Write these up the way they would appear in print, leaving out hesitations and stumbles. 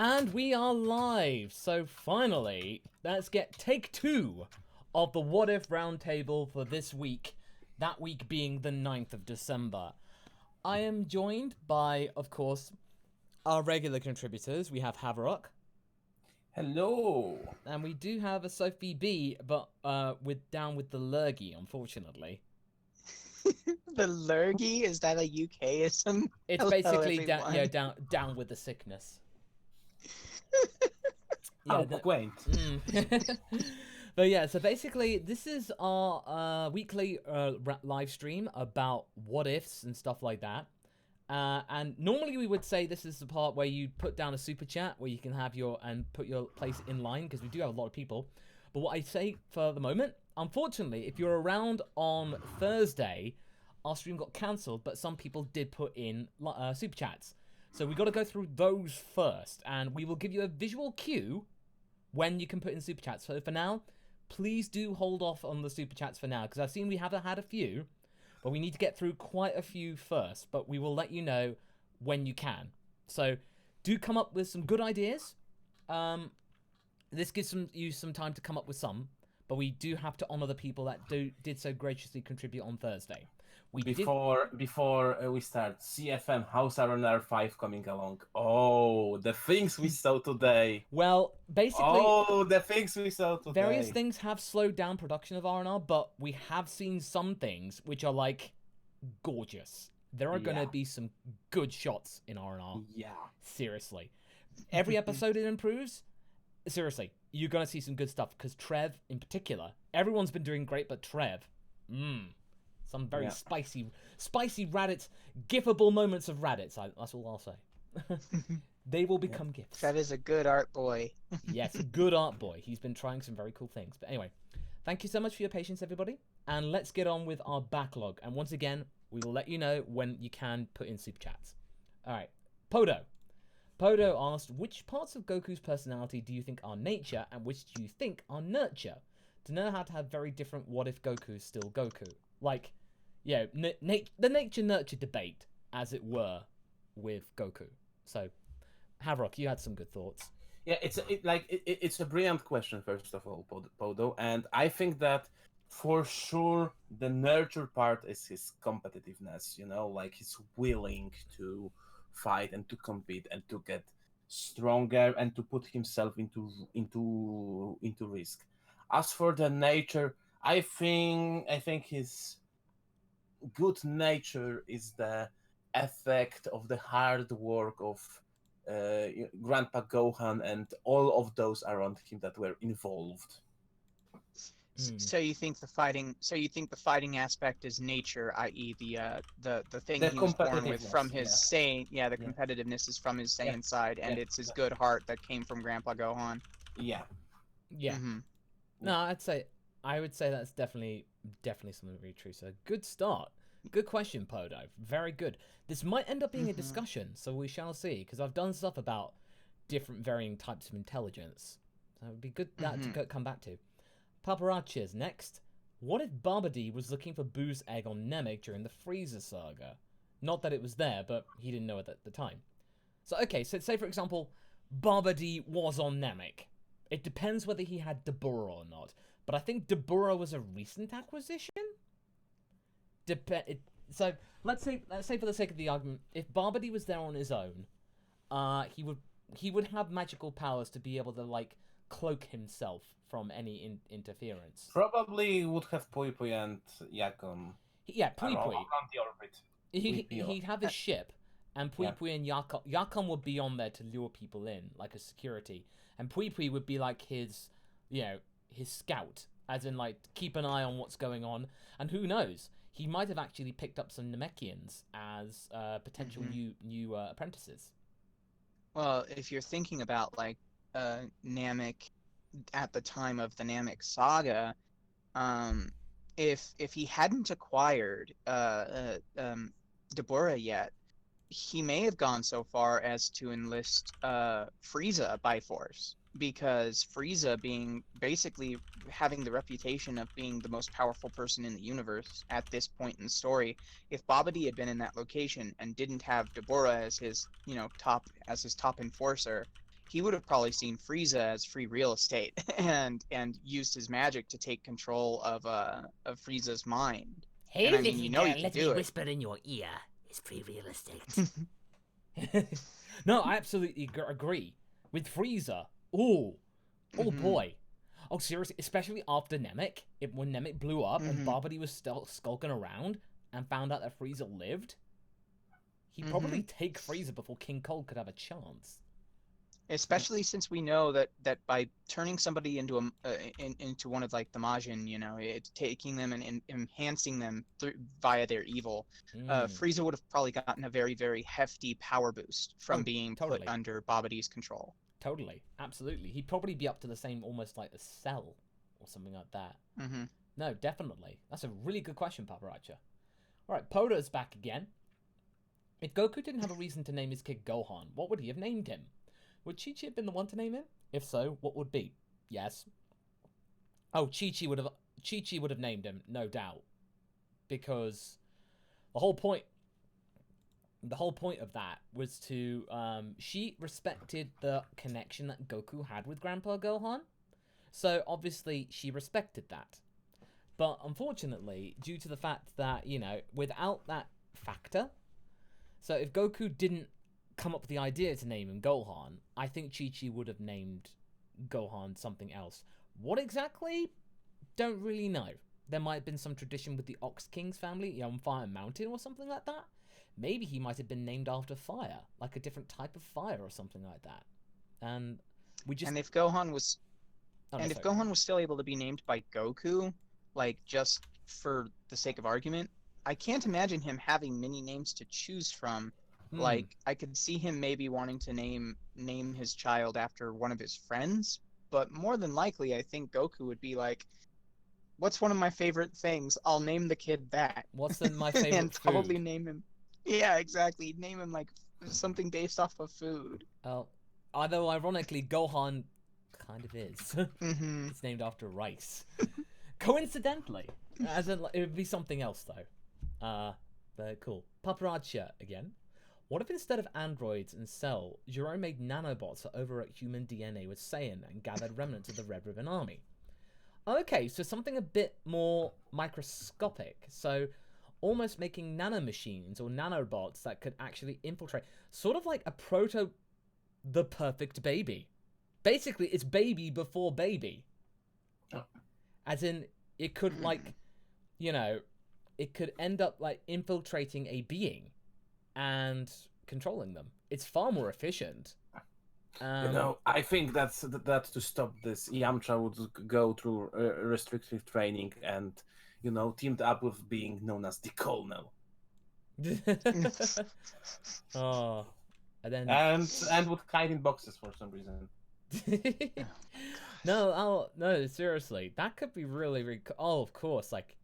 And we are live! So finally, let's get take 2 of the What If Roundtable for this week. That week being the 9th of December. I am joined by, of course, our regular contributors. We have Haverok. Hello! And we do have a Sophie B, but down with the lurgy, unfortunately. The lurgy? Is that a UKism? It's basically down with the sickness. Yeah, quaint. But yeah, so basically, this is our weekly live stream about what ifs and stuff like that. And normally we would say this is the part where you put down a super chat where you can have put your place in line, because we do have a lot of people. But what I say for the moment, unfortunately, if you're around on Thursday, our stream got cancelled, but some people did put in super chats. So we got to go through those first, and we will give you a visual cue when you can put in super chats. So for now, please do hold off on the super chats for now, because I've seen we have had a few, but we need to get through quite a few first. But we will let you know when you can. So do come up with some good ideas. This gives you some time to come up with some, but we do have to honor the people that did so graciously contribute on Thursday. Before we start, CFM House Runner 5 coming along. Oh, the things we saw today. Well, basically... Oh, the things we saw today. Various things have slowed down production of R&R, but we have seen some things which are, like, gorgeous. There are going to be some good shots in R&R. Yeah. Seriously. Every episode it improves. Seriously, you're going to see some good stuff, because Trev, in particular, everyone's been doing great, but Trev, some very spicy Raditz, gifable moments of Raditz, that's all I'll say. They will become gifts. Trev is a good art boy. Yes, a good art boy. He's been trying some very cool things. But anyway, thank you so much for your patience, everybody. And let's get on with our backlog. And once again, we will let you know when you can put in super chats. All right, Podo. Podo asked, which parts of Goku's personality do you think are nature and which do you think are nurture? To know how to have very different what if Goku is still Goku. Like, yeah, the nature-nurture debate, as it were, with Goku. So, Haverok, you had some good thoughts. Yeah, it's a brilliant question, first of all, Podo, and I think that for sure the nurture part is his competitiveness, you know, like he's willing to fight and to compete and to get stronger and to put himself into risk. As for the nature, I think his good nature is the effect of the hard work of Grandpa Gohan and all of those around him that were involved. So you think the fighting aspect is nature, i.e. the thing he was born with from his Saiyan. Yeah, the competitiveness is from his Saiyan side, and it's his good heart that came from Grandpa Gohan. Yeah. Yeah. No, I would say that's definitely something very true. So good start. Good question, Podo. Very good. This might end up being a discussion, so we shall see, because I've done stuff about different varying types of intelligence. So it would be good to come back to. Paparachis next. What if Babidi was looking for Boo's egg on Namek during the Frieza saga? Not that it was there, but he didn't know it at the time. So, okay, so say, for example, Babidi was on Namek. It depends whether he had Dabura or not. But I think Dabura was a recent acquisition? So, let's say for the sake of the argument, if Babidi was there on his own, he would have magical powers to be able to, like, cloak himself from any interference. Probably would have Pui Pui and Yakon. Yeah, Pui Pui. Around the orbit. He'd have his ship, and Pui Pui and Yakon would be on there to lure people in, like a security. And Pui Pui would be like his scout, as in, like, keep an eye on what's going on. And who knows, he might have actually picked up some Namekians as potential new apprentices. Well, if you're thinking about, like, Namek at the time of the Namek saga, if he hadn't acquired Dabura yet, he may have gone so far as to enlist Frieza by force, because Frieza being basically having the reputation of being the most powerful person in the universe at this point in the story, if Babidi had been in that location and didn't have Dabura as his top enforcer, he would have probably seen Frieza as free real estate and used his magic to take control of Frieza's mind. Hey, And I mean, little you know he girl, can let do me it. whisper in your ear. It's free real estate. No, I absolutely agree. With Frieza, oh boy. Oh, seriously, especially after Namek, when Namek blew up and Babidi was still skulking around and found out that Frieza lived, he'd probably take Frieza before King Cold could have a chance. Especially since we know that by turning somebody into into one of like the Majin, you know, taking them and enhancing them via their evil, Frieza would have probably gotten a very, very hefty power boost from being put under Babidi's control. Totally, absolutely. He'd probably be up to the same, almost like a Cell or something like that. No, definitely. That's a really good question, Paparacha. All right, Podo's back again. If Goku didn't have a reason to name his kid Gohan, what would he have named him? Would Chi-Chi have been the one to name him? If so, what would be? Yes. Oh, Chi-Chi would have named him, no doubt. Because the whole point of that was to she respected the connection that Goku had with Grandpa Gohan. So obviously she respected that. But unfortunately, due to the fact that, you know, without that factor, so if Goku didn't come up with the idea to name him Gohan, I think Chi-Chi would have named Gohan something else. What exactly? Don't really know. There might have been some tradition with the Ox King's family, you know, on Fire Mountain or something like that. Maybe he might have been named after fire, like a different type of fire or something like that. And we just... And if Gohan was... Gohan was still able to be named by Goku, like, just for the sake of argument, I can't imagine him having many names to choose from. Like, I could see him maybe wanting to name his child after one of his friends, but more than likely, I think Goku would be like, what's one of my favorite things? I'll name the kid that. What's my favorite and food? Probably name him... Yeah, exactly. Name him, like, something based off of food. Although, ironically, Gohan kind of is. It's named after rice. Coincidentally. As in, it would be something else, though. But cool. Paparacha again. What if instead of androids and Cell, Gero made nanobots that overwrote human DNA with Saiyan and gathered remnants of the Red Ribbon Army? Okay, so something a bit more microscopic. So almost making nanomachines or nanobots that could actually infiltrate. Sort of like a the perfect baby. Basically, it's baby before baby. Oh. As in, it could, like, you know, it could end up, like, infiltrating a being and controlling them. It's far more efficient. You know, I think that to stop this, Yamcha would go through restrictive training and, you know, teamed up with being known as the Colonel. Oh, and then and would hide in boxes for some reason. No, seriously, that could be really, really. Oh, of course, like,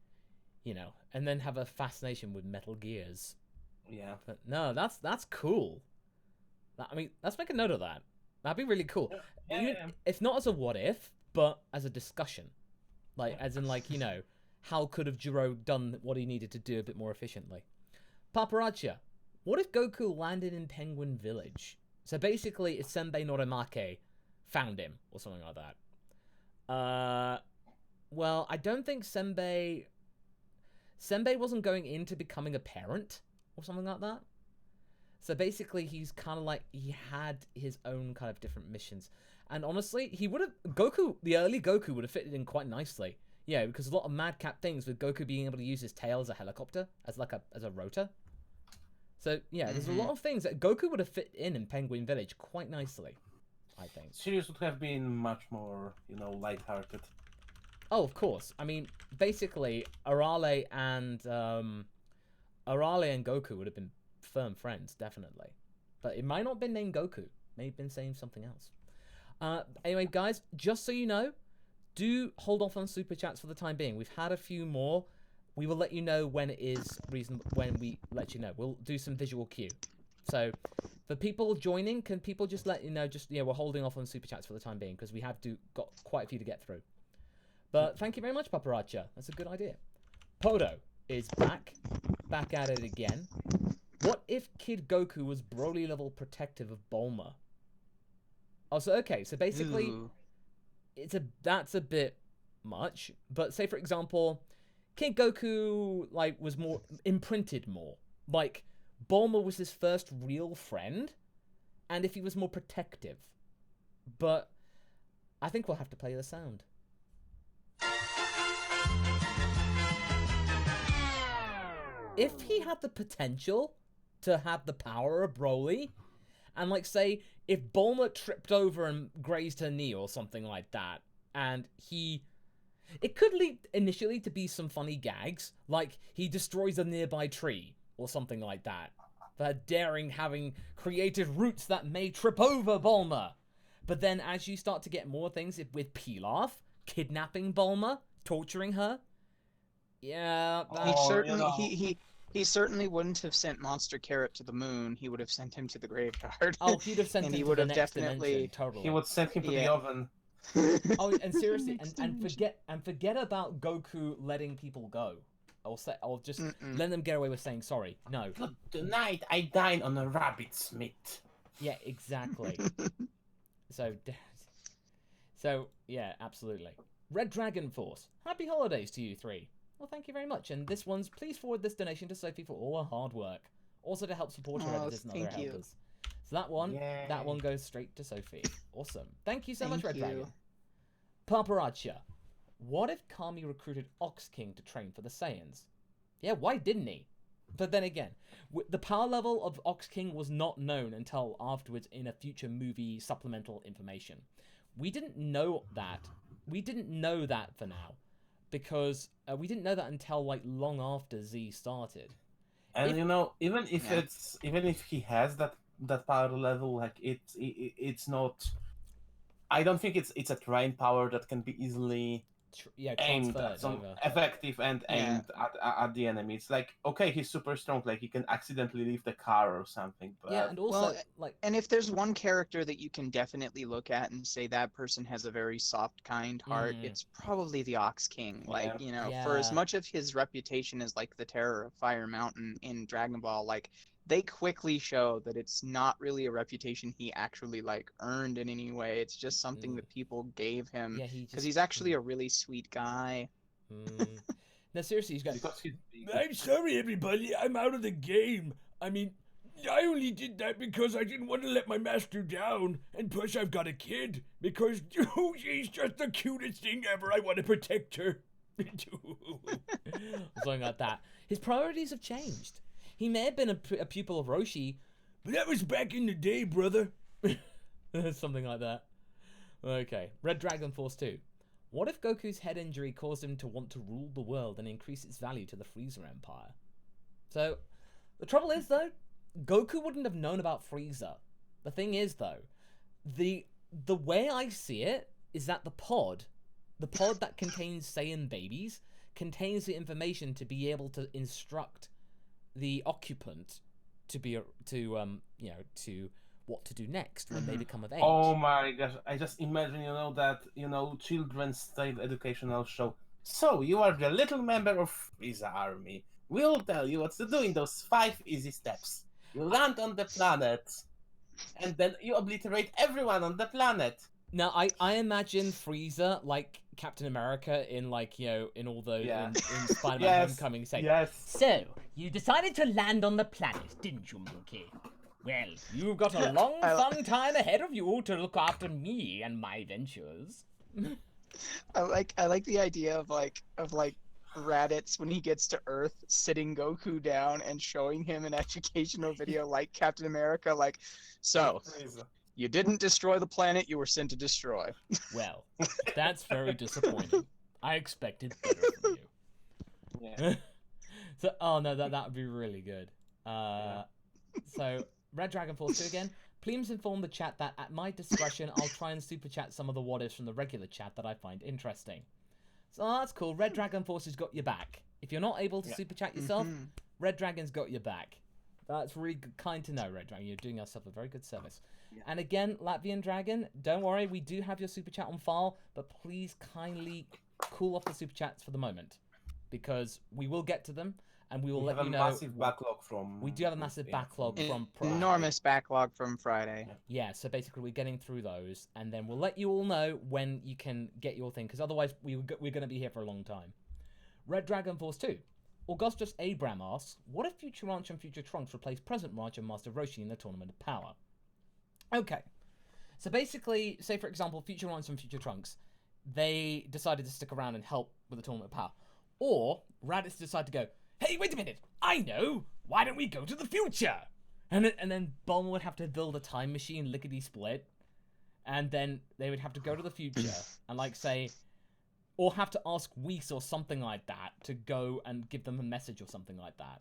you know, and then have a fascination with Metal Gears. Yeah. But no, that's cool. I mean, let's make a note of that. That'd be really cool. Yeah. If not as a what if, but as a discussion. Like, as in, like, you know, how could have Gero done what he needed to do a bit more efficiently? Paparacha, what if Goku landed in Penguin Village? So basically, it's Senbei Norimake found him, or something like that. Well, I don't think Senbei wasn't going into becoming a parent, or something like that. So basically, he's kind of like, he had his own kind of different missions. And honestly, the early Goku would have fitted in quite nicely. Yeah, because a lot of madcap things with Goku being able to use his tail as a helicopter, as a rotor. So yeah, there's a lot of things that Goku would have fit in Penguin Village quite nicely, I think. Sirius would have been much more, you know, lighthearted. Oh, of course. I mean, basically, Arale and Goku would have been firm friends, definitely. But it might not have been named Goku. May have been saying something else. Anyway, guys, just so you know, do hold off on super chats for the time being. We've had a few more. We will let you know when it is reasonable. When we let you know, we'll do some visual cue. So, for people joining, can people just let you know? We're holding off on super chats for the time being because we have got quite a few to get through. But thank you very much, Paparacha. That's a good idea. Podo is back at it again. What if Kid Goku was Broly level protective of Bulma? Also, okay, so basically, Ooh. that's a bit much. But say, for example, Kid Goku, like, was more imprinted more. Like, Bulma was his first real friend, and if he was more protective. But I think we'll have to play the sound. If he had the potential to have the power of Broly, and like say, if Bulma tripped over and grazed her knee or something like that, and it could lead initially to be some funny gags, like he destroys a nearby tree or something like that, for daring having created roots that may trip over Bulma. But then as you start to get more things with Pilaf, kidnapping Bulma, torturing her, yeah, He Oh, certainly you know. he certainly wouldn't have sent Monster Carrot to the moon. He would have sent him to the graveyard. oh, he'd have sent And him he to would the have next definitely- dimension, totally. He would send him to the Yeah. oven. Oh, and seriously, Next and dimension. forget about Goku letting people go. I'll just Mm-mm. let them get away with saying sorry. No. Good tonight, I dine on a rabbit's meat. Yeah, exactly. So yeah, absolutely. Red Dragon Force. Happy holidays to you three. Well, thank you very much. And this one's please forward this donation to Sophie for all her hard work, also to help support her Oh, editors and other thank you. helpers. So that one Yay. goes straight to Sophie. Awesome. Thank you so much, Thank Red you. Dragon. Paparacha. What if Kami recruited Ox King to train for the Saiyans? Yeah, why didn't he? But then again, the power level of Ox King was not known until afterwards in a future movie supplemental information. We didn't know that. We didn't know that for now, because we didn't know that until like long after Z started. And If- you know, even if Yeah. even if he has that power level, like it's not. I don't think it's a trained power that can be easily aimed Transferred at some over. effective and Yeah. aimed at the enemy. It's like, okay, he's super strong, like he can accidentally leave the car or something. But Yeah, and also Well, like And if there's one character that you can definitely look at and say that person has a very soft, kind heart, Mhm. it's probably the Ox King. Like, Yeah. you know, for as Yeah. much of his reputation as like the terror of Fire Mountain in Dragon Ball, like they quickly show that it's not really a reputation he actually like earned in any way. It's just something that people gave him yeah, he because just he's actually a really sweet guy. No, seriously, he's got. because he's big. I'm sorry, everybody. I'm out of the game. I mean, I only did that because I didn't want to let my master down. And plus, I've got a kid. Because oh, she's just the cutest thing ever. I want to protect her. Something like that. His priorities have changed. He may have been a pupil of Roshi, But that was back in the day, brother. something like that. Okay, Red Dragon Force 2. What if Goku's head injury caused him to want to rule the world and increase its value to the Frieza Empire? So, the trouble is, though, Goku wouldn't have known about Frieza. The thing is, though, the way I see it is that the pod that contains Saiyan babies, contains the information to be able to instruct the occupant to what to do next when they become of age. Oh my gosh! I just imagine, that children's state educational show. So you are the little member of Frieza Army. We'll tell you what to do in those 5 easy steps. You land on the planet, and then you obliterate everyone on the planet. Now, I imagine Frieza like Captain America in in all the Yeah. in Spider-Man Yes, Homecoming saying, Yes. So, you decided to land on the planet, didn't you, Monkey? Well, you've got a long, fun time ahead of you to look after me and my ventures. I like the idea of Raditz when he gets to Earth sitting Goku down and showing him an educational video like Captain America, like, so Frieza. you didn't destroy the planet you were sent to destroy. Well, that's very disappointing. I expected better from you. Yeah. So, oh no, that would be really good. So, Red Dragon Force 2 again. Please inform the chat that at my discretion, I'll try and super chat some of the what ifs from the regular chat that I find interesting. So that's cool. Red Dragon Force has got your back. If you're not able to super chat yourself, Red Dragon's got your back. That's really kind to know, Red Dragon. You're doing yourself a very good service. Yeah. And again, Latvian Dragon, don't worry, we do have your super chat on file, but please kindly cool off the super chats for the moment, because we will get to them. and we will We let have you a know. massive backlog from. We do have a massive backlog from Enormous backlog from Friday. Yeah, so basically we're getting through those, and then we'll let you all know when you can get your thing, because otherwise we're going to be here for a long time. Red Dragon Force 2. Augustus Abram asks, what if Future Ranch and Future Trunks replace present Ranch and Master Roshi in the Tournament of Power? Okay, so basically, say for example, Future Ranch and Future Trunks, they decided to stick around and help with the Tournament of Power. Or Raditz decided to go, hey, wait a minute, I know, why don't we go to the future? And then Bulma would have to build a time machine lickety-split, and then they would have to go to the future and, like, say, or have to ask Whis or something like that to go and give them a message or something like that.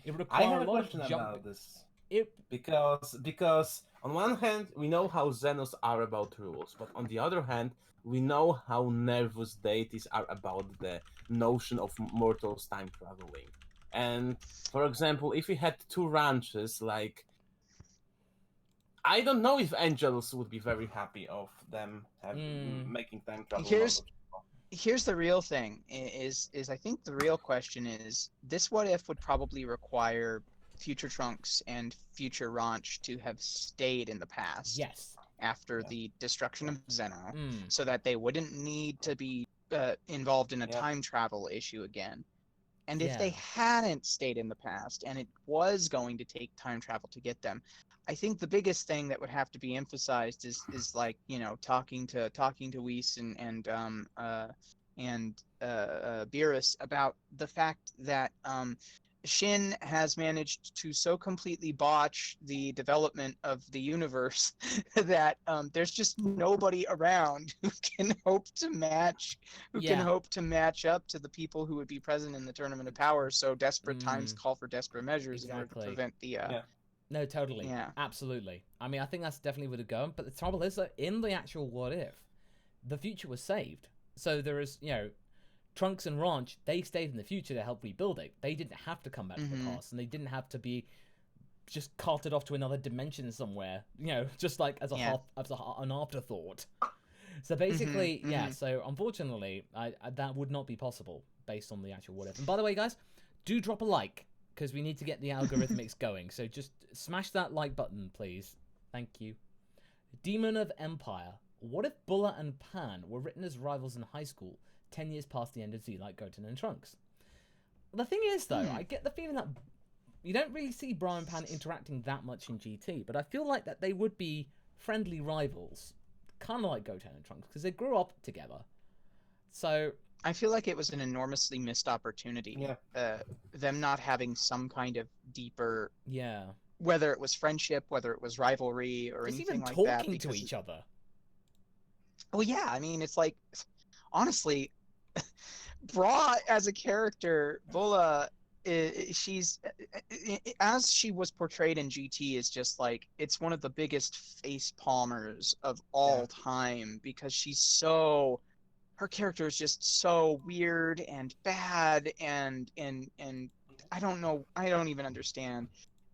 It would require I have a lot question of jump. about this. It Because on one hand we know how Xenos are about rules, but on the other hand we know how nervous deities are about the notion of mortals time traveling. And for example, if we had two ranches, like I don't know if angels would be very happy of them making time travel. Here's the real thing is I think the real question is this what if would probably require Future Trunks and Future Ranch to have stayed in the past. Yes. After the destruction of Zeno, so that they wouldn't need to be involved in a time travel issue again. And if they hadn't stayed in the past and it was going to take time travel to get them, I think the biggest thing that would have to be emphasized is like, you know, talking to Whis and Beerus about the fact that Shin has managed to so completely botch the development of the universe that there's just nobody around who can hope to match up to the people who would be present in the Tournament of Power. So desperate times call for desperate measures in order to prevent the. No, totally. Yeah. Absolutely. I mean, I think that's definitely where to go. But the trouble is that in the actual what if, the future was saved. So there is, you know, Trunks and Ranch, they stayed in the future to help rebuild it. They didn't have to come back to the past, and they didn't have to be just carted off to another dimension somewhere, you know, just like as an afterthought. So basically, so unfortunately, that would not be possible based on the actual what if. And by the way, guys, do drop a like, because we need to get the algorithmics going. So just smash that like button, please. Thank you. Demon of Empire. What if Bulla and Pan were written as rivals in high school, 10 years past the end of Z, like Goten and Trunks? The thing is, though, I get the feeling that you don't really see Bra and Pan interacting that much in GT, but I feel like that they would be friendly rivals, kind of like Goten and Trunks, because they grew up together. So I feel like it was an enormously missed opportunity. Them not having some kind of deeper, whether it was friendship, whether it was rivalry, or anything like that. Even talking to each other. Well, yeah, I mean, it's like, honestly, Bra as a character, Bulla, she's, as she was portrayed in GT, is just like, it's one of the biggest face palmers of all time, because she's so, her character is just so weird and bad and I don't know, I don't even understand.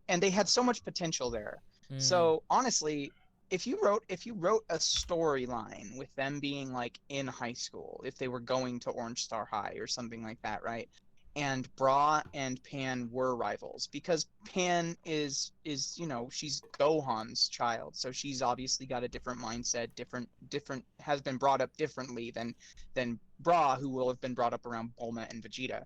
And they had so much potential there. So honestly, if you wrote a storyline with them being like in high school, if they were going to Orange Star High or something like that, right? And Bra and Pan were rivals, because Pan is you know, she's Gohan's child, so she's obviously got a different mindset, different has been brought up differently than Bra, who will have been brought up around Bulma and Vegeta.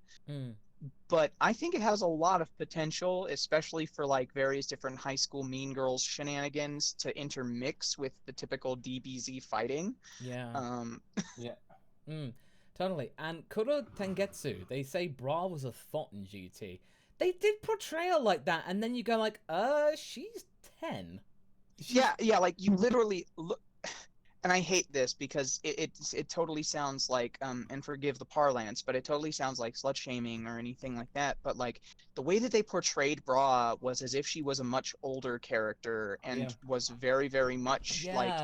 But I think it has a lot of potential, especially for like various different high school mean girls shenanigans to intermix with the typical DBZ fighting. Totally. And Kuro Tengetsu, they say Bra was a thought in GT. They did portray her like that, and then you go like, she's 10. Yeah, like you literally look. And I hate this because it totally sounds like, and forgive the parlance, but it totally sounds like slut shaming or anything like that. But like the way that they portrayed Bra was as if she was a much older character and was very, very much like,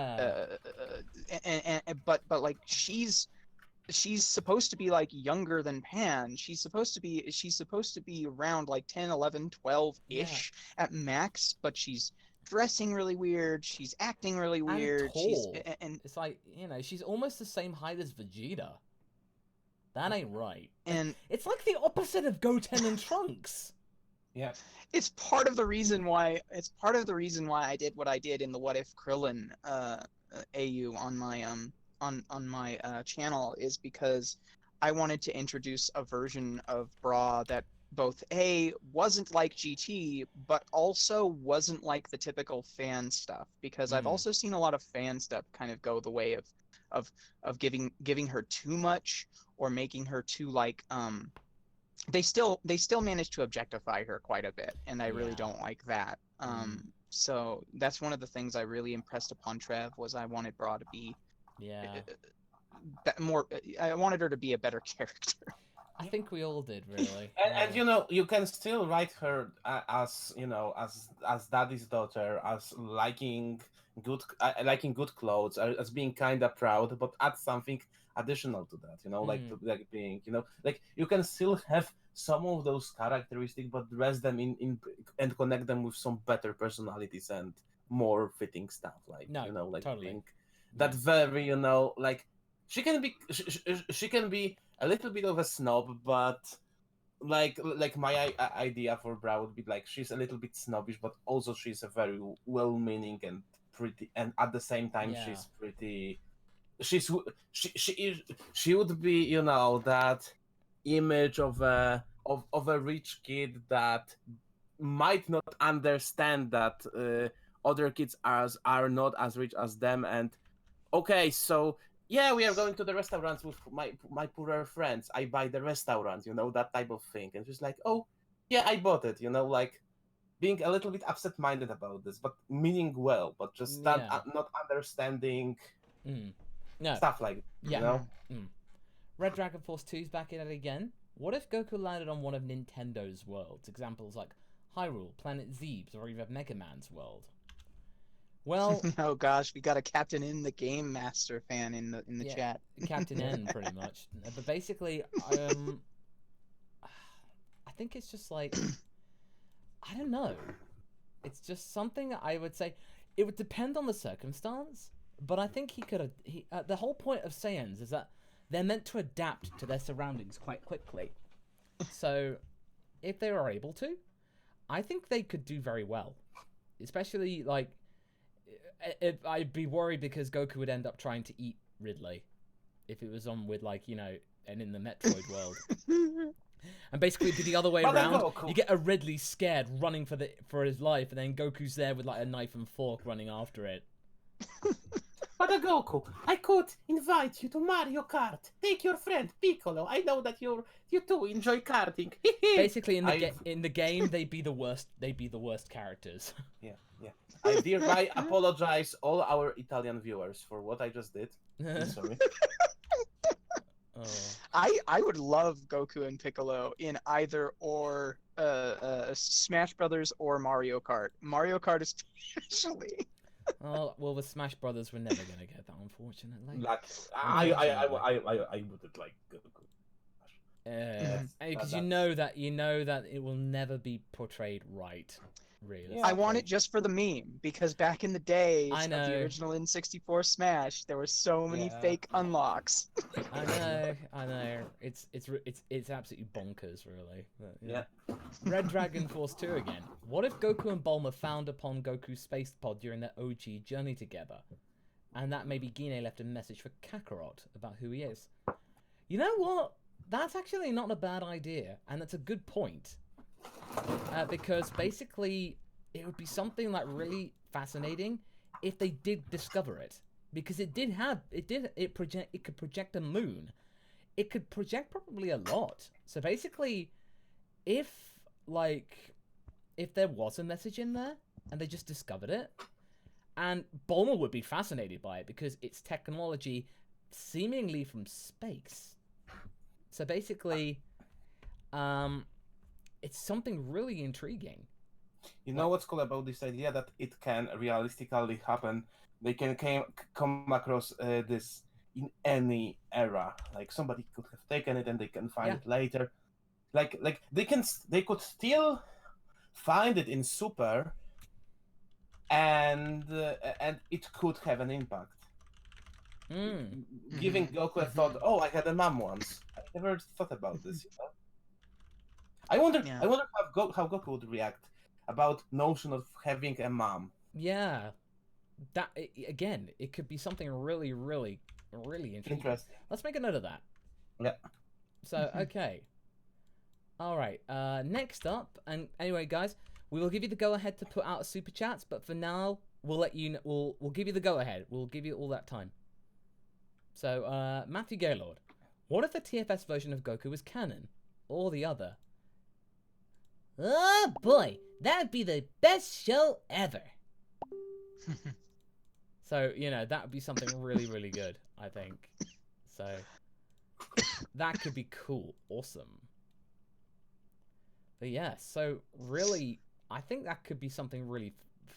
but like she's supposed to be like younger than Pan. She's supposed to be around like 10, 11, 12-ish at max, but she's dressing really weird, she's acting really weird, and tall. And it's like, you know, she's almost the same height as Vegeta. That ain't right. And It's like the opposite of Goten and Trunks. Yeah. it's part of the reason why I did what I did in the What If Krillin AU on my channel, is because I wanted to introduce a version of Bra that both wasn't like GT, but also wasn't like the typical fan stuff, because I've also seen a lot of fan stuff kind of go the way of giving her too much, or making her too like they still manage to objectify her quite a bit, and I really don't like that. So that's one of the things I really impressed upon Trev, was I wanted Bra to be I wanted her to be a better character. I think we all did, really. And you can still write her as as daddy's daughter, as liking good clothes, as being kind of proud, but add something additional to that, like being, like you can still have some of those characteristics, but dress them in and connect them with some better personalities and more fitting stuff, like totally. being that very, like she can be a little bit of a snob, but like my idea for Bra would be like, she's a little bit snobbish, but also she's a very well-meaning and pretty, and at the same time she's pretty. She would be, that image of a rich kid that might not understand that other kids are not as rich as them, and okay, so yeah, we are going to the restaurants with my poorer friends. I buy the restaurant, that type of thing. And just like, oh, yeah, I bought it, like being a little bit absent-minded about this, but meaning well, but just not understanding stuff like Red Dragon Force 2's back in it again. What if Goku landed on one of Nintendo's worlds? Examples like Hyrule, Planet Zebes, or even Mega Man's world. Well, oh gosh, we got a Captain in the Game Master fan in the chat. Captain N, pretty much. But basically, I think it's just like, I don't know. It's just something I would say. It would depend on the circumstance, but I think he could. The whole point of Saiyans is that they're meant to adapt to their surroundings quite quickly. So, if they were able to, I think they could do very well. Especially like. I'd be worried because Goku would end up trying to eat Ridley if it was on with and in the Metroid world. And basically it'd be the other way around. You get a Ridley scared running for his life, and then Goku's there with like a knife and fork running after it. But Goku, I could invite you to Mario Kart. Take your friend Piccolo. I know that you too enjoy karting. Basically, in the game, they'd be the worst. They'd be the worst characters. Yeah. I hereby apologize all our Italian viewers for what I just did. I'm sorry. I would love Goku and Piccolo in either or Smash Brothers or Mario Kart. Mario Kart especially. Well, with Smash Brothers, we're never gonna get that, unfortunately. Like, I wouldn't like Goku. Because you know that it will never be portrayed right. Really. I want it just for the meme, because back in the days of the original N64 Smash, there were so many fake unlocks. I know. It's absolutely bonkers, really. But, Red Dragon Force 2 again. What if Goku and Bulma found upon Goku's space pod during their OG journey together, and that maybe Gine left a message for Kakarot about who he is? You know what? That's actually not a bad idea, and that's a good point. Because basically, it would be something like really fascinating if they did discover it, because it could project a moon. It could project probably a lot. So basically, if there was a message in there and they just discovered it, and Bulma would be fascinated by it because it's technology seemingly from space. So basically, it's something really intriguing. You know what's cool about this idea? That it can realistically happen. They can come across this in any era. Like somebody could have taken it and they can find it later. Like they could still find it in Super, and it could have an impact. Mm. Giving Goku a thought, oh, I had a mom once. I never thought about this, you know? I wonder how Goku would react about notion of having a mom. Yeah. Again, it could be something really, really, really intriguing. Interesting. Let's make a note of that. Yeah. So, okay. All right. Next up, and anyway, guys, we will give you the go-ahead to put out super chats, but for now, we'll let you. We'll give you the go-ahead. We'll give you all that time. So, Matthew Gaylord, what if the TFS version of Goku was canon, or the other? Oh boy, that'd be the best show ever. So, you know, that would be something really, really good, I think. So, that could be cool. Awesome. But yeah, so really, I think that could be something really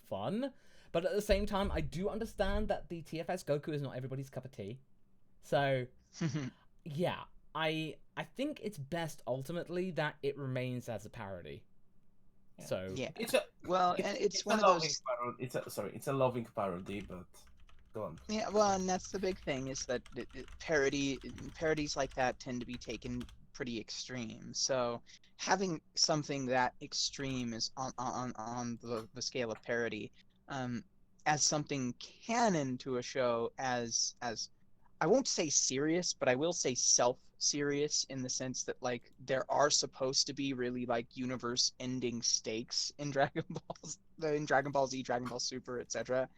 fun. But at the same time, I do understand that the TFS Goku is not everybody's cup of tea. So, yeah, I think it's best ultimately that it remains as a parody. Yeah. So Yeah. It's a it's one a of loving those. parody. It's a loving parody, but go on. Yeah, well, and that's the big thing is that parodies like that tend to be taken pretty extreme. So having something that extreme is on the scale of parody, as something canon to a show as I won't say serious, but I will say self-serious in the sense that like there are supposed to be really like universe-ending stakes in Dragon Ball Z, Dragon Ball Super, etc.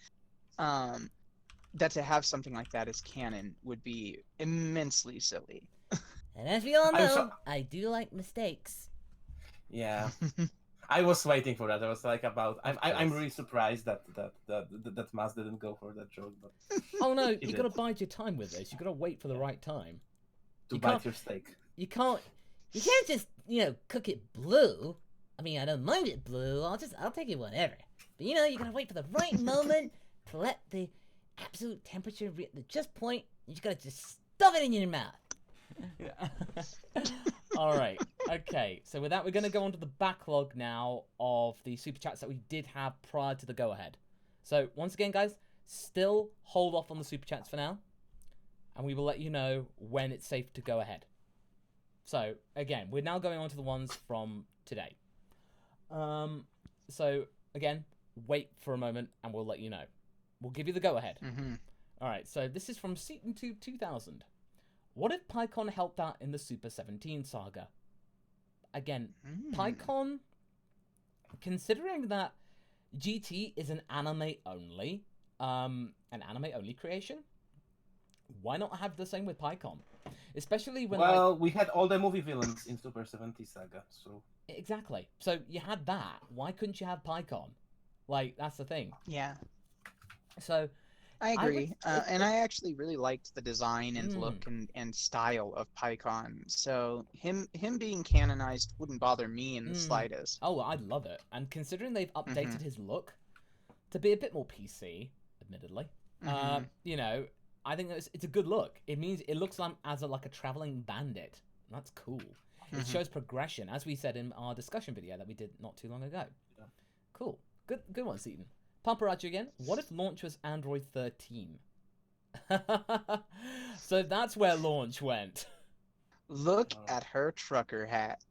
That to have something like that as canon would be immensely silly. And as we all I'm know, so- I do like mistakes. Yeah. I was waiting for that. I was like, I'm course. really surprised that Mas didn't go for that joke, but oh no, He you got to did. bide your time with this. You got to wait for the right time. to You bite can't- your steak. You can't. You can't just, cook it blue. I mean, I don't mind it blue. I'll take it whatever. But you gotta wait for the right moment to let the absolute temperature be at the just point. You just gotta just stuff it in your mouth. All right. Okay. So with that, we're going to go on to the backlog now of the super chats that we did have prior to the go-ahead. So once again, guys, still hold off on the super chats for now, and we will let you know when it's safe to go ahead. So again, we're now going on to the ones from today. So again, wait for a moment, and we'll let you know. We'll give you the go-ahead. Mm-hmm. All right. So this is from SeatonTube 2000. What if Pikkon helped out in the Super 17 saga? Again, Pikkon, considering that GT is an anime only creation, why not have the same with Pikkon? Especially when We had all the movie villains in Super 70 Saga, so exactly. So you had that. Why couldn't you have Pikkon? Like, that's the thing. Yeah, So I I agree. would- And I actually really liked the design and Mm. look and style of Pikkon. So him being canonized wouldn't bother me in the slightest. oh, I'd love it. And considering they've updated his look to be a bit more PC, admittedly, I think it's a good look. It means it looks like like a traveling bandit. That's cool. It shows progression, as we said in our discussion video that we did not too long ago. Yeah. Cool. Good one, Seaton. Paparazzi again. What if Launch was Android 13? So that's where Launch went. Look at her trucker hat.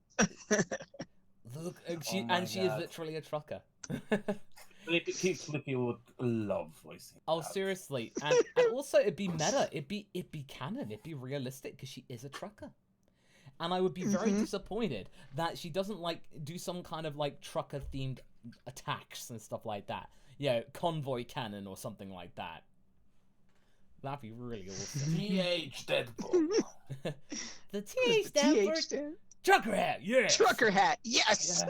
Look, Oh she my is God. literally a trucker. Flippy would love voicing. Oh, that. seriously, and also it'd be meta. It'd be canon. It'd be realistic because she is a trucker, and I would be very disappointed that she doesn't do some kind of trucker themed attacks and stuff like that. Convoy cannon or something like that. That'd be really awesome. TH Deadpool. The TH stand for stand? Trucker hat, yeah. Trucker hat, yes!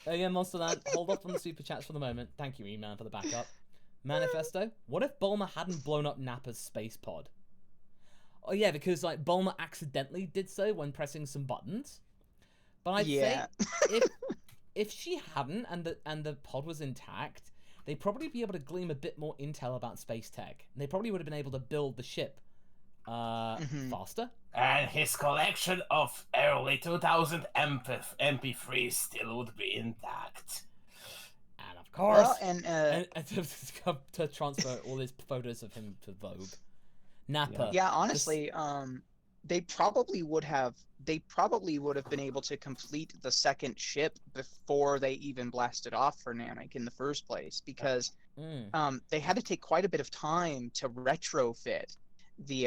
Again, Monster Land, hold off on the super chats for the moment. Thank you, E-Man, for the backup. Manifesto, what if Bulma hadn't blown up Nappa's space pod? Oh yeah, because Bulma accidentally did so when pressing some buttons. But I'd say if she hadn't and the pod was intact, they'd probably be able to glean a bit more intel about space tech. And they probably would have been able to build the ship faster. And his collection of early 2000 MP3s still would be intact. And of course, Well, and and to transfer all his photos of him to Vogue. Nappa. Yeah, honestly, they probably would have been able to complete the second ship before they even blasted off for Namek in the first place, because they had to take quite a bit of time to retrofit they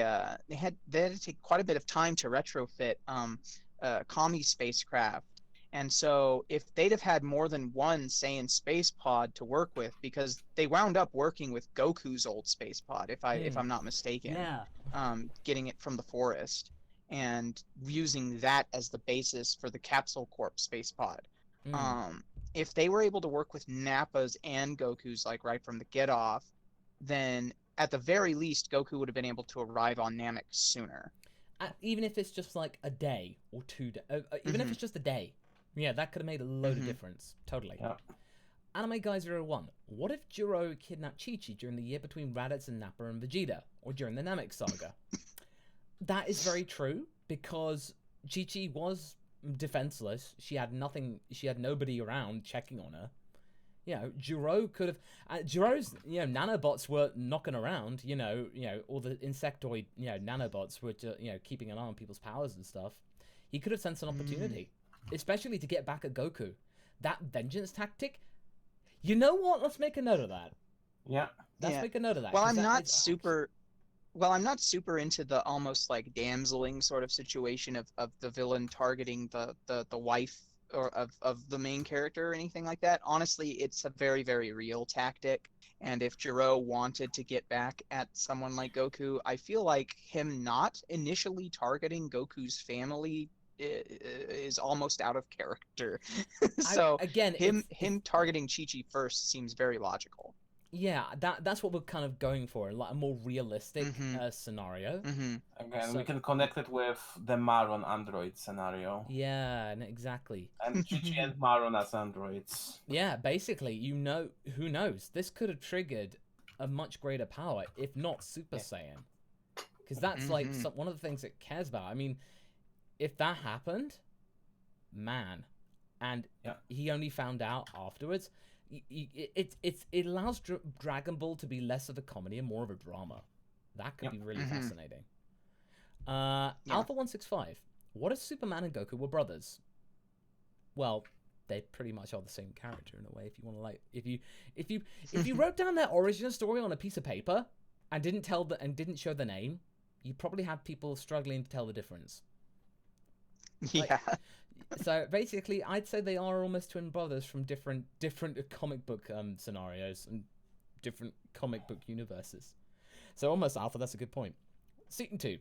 had to take quite a bit of time to retrofit Kami spacecraft. And so if they'd have had more than one Saiyan space pod to work with, because they wound up working with Goku's old space pod, if I'm not mistaken, Yeah. getting it from the forest and using that as the basis for the Capsule Corp space pod. If they were able to work with Nappa's and Goku's like right from the get off, then at the very least Goku would have been able to arrive on Namek sooner. Even if it's just like a day or 2 days, even if it's just a day, yeah, that could have made a load of difference. Totally. Yeah. Anime Guy 01. What if Gero kidnapped Chi-Chi during the year between Raditz and Nappa and Vegeta, or during the Namek saga? That is very true, because Chi-Chi was defenseless. She had nothing. She had nobody around checking on her. You know, Gero could have. Gero's, nanobots were knocking around. All the insectoid, nanobots were, keeping an eye on people's powers and stuff. He could have sensed an opportunity, especially to get back at Goku. That vengeance tactic. You know what? Let's make a note of that. Yeah. Let's make a note of that. Well, I'm not super into the almost like damseling sort of situation of the villain targeting the wife or of the main character or anything like that. Honestly, it's a very, very real tactic. And if Gero wanted to get back at someone like Goku, I feel like him not initially targeting Goku's family is almost out of character. So him targeting Chi-Chi first seems very logical. Yeah, that's what we're kind of going for, like a more realistic scenario. Again, we can connect it with the Maron android scenario. Yeah, exactly. And Chi-Chi and Maron as androids. Yeah, basically, who knows? This could have triggered a much greater power, if not Super Saiyan. Because that's like one of the things it cares about. I mean, if that happened, man, and he only found out afterwards, it allows Dragon Ball to be less of a comedy and more of a drama. That could be really fascinating. Alpha 165. What if Superman and Goku were brothers? Well, they pretty much are the same character in a way. If you want to if you wrote down their origin story on a piece of paper and didn't show the name, you probably have people struggling to tell the difference. Yeah. So basically, I'd say they are almost twin brothers from different comic book scenarios and different comic book universes. So almost Alpha. That's a good point. Seaton 2.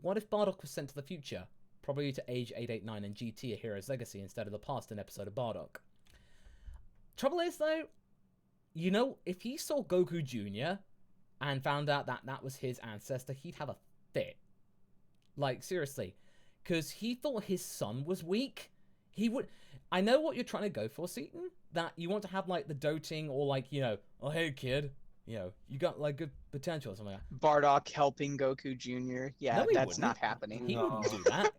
What if Bardock was sent to the future, probably to age 889 and GT a hero's legacy instead of the past in episode of Bardock? Trouble is though, if he saw Goku Jr. and found out that was his ancestor, he'd have a fit. Like seriously. Because he thought his son was weak. I know what you're trying to go for, Seaton. That you want to have like the doting or like, oh hey kid, you got like good potential or something like that. Bardock helping Goku Jr. Yeah, No, that's not happening. He wouldn't do that.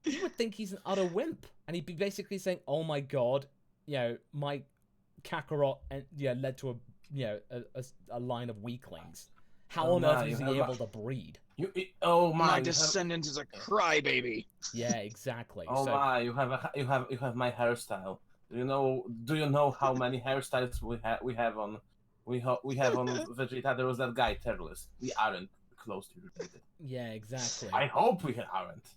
He would think he's an utter wimp. And he'd be basically saying, oh my god, my Kakarot led to a line of weaklings. How on earth is he able to breed? My descendant is a crybaby. Yeah, exactly. You have my hairstyle. Do you know how many hairstyles we have on Vegeta? There was that guy Terrorless. We aren't closely related. Yeah, exactly. I hope we aren't.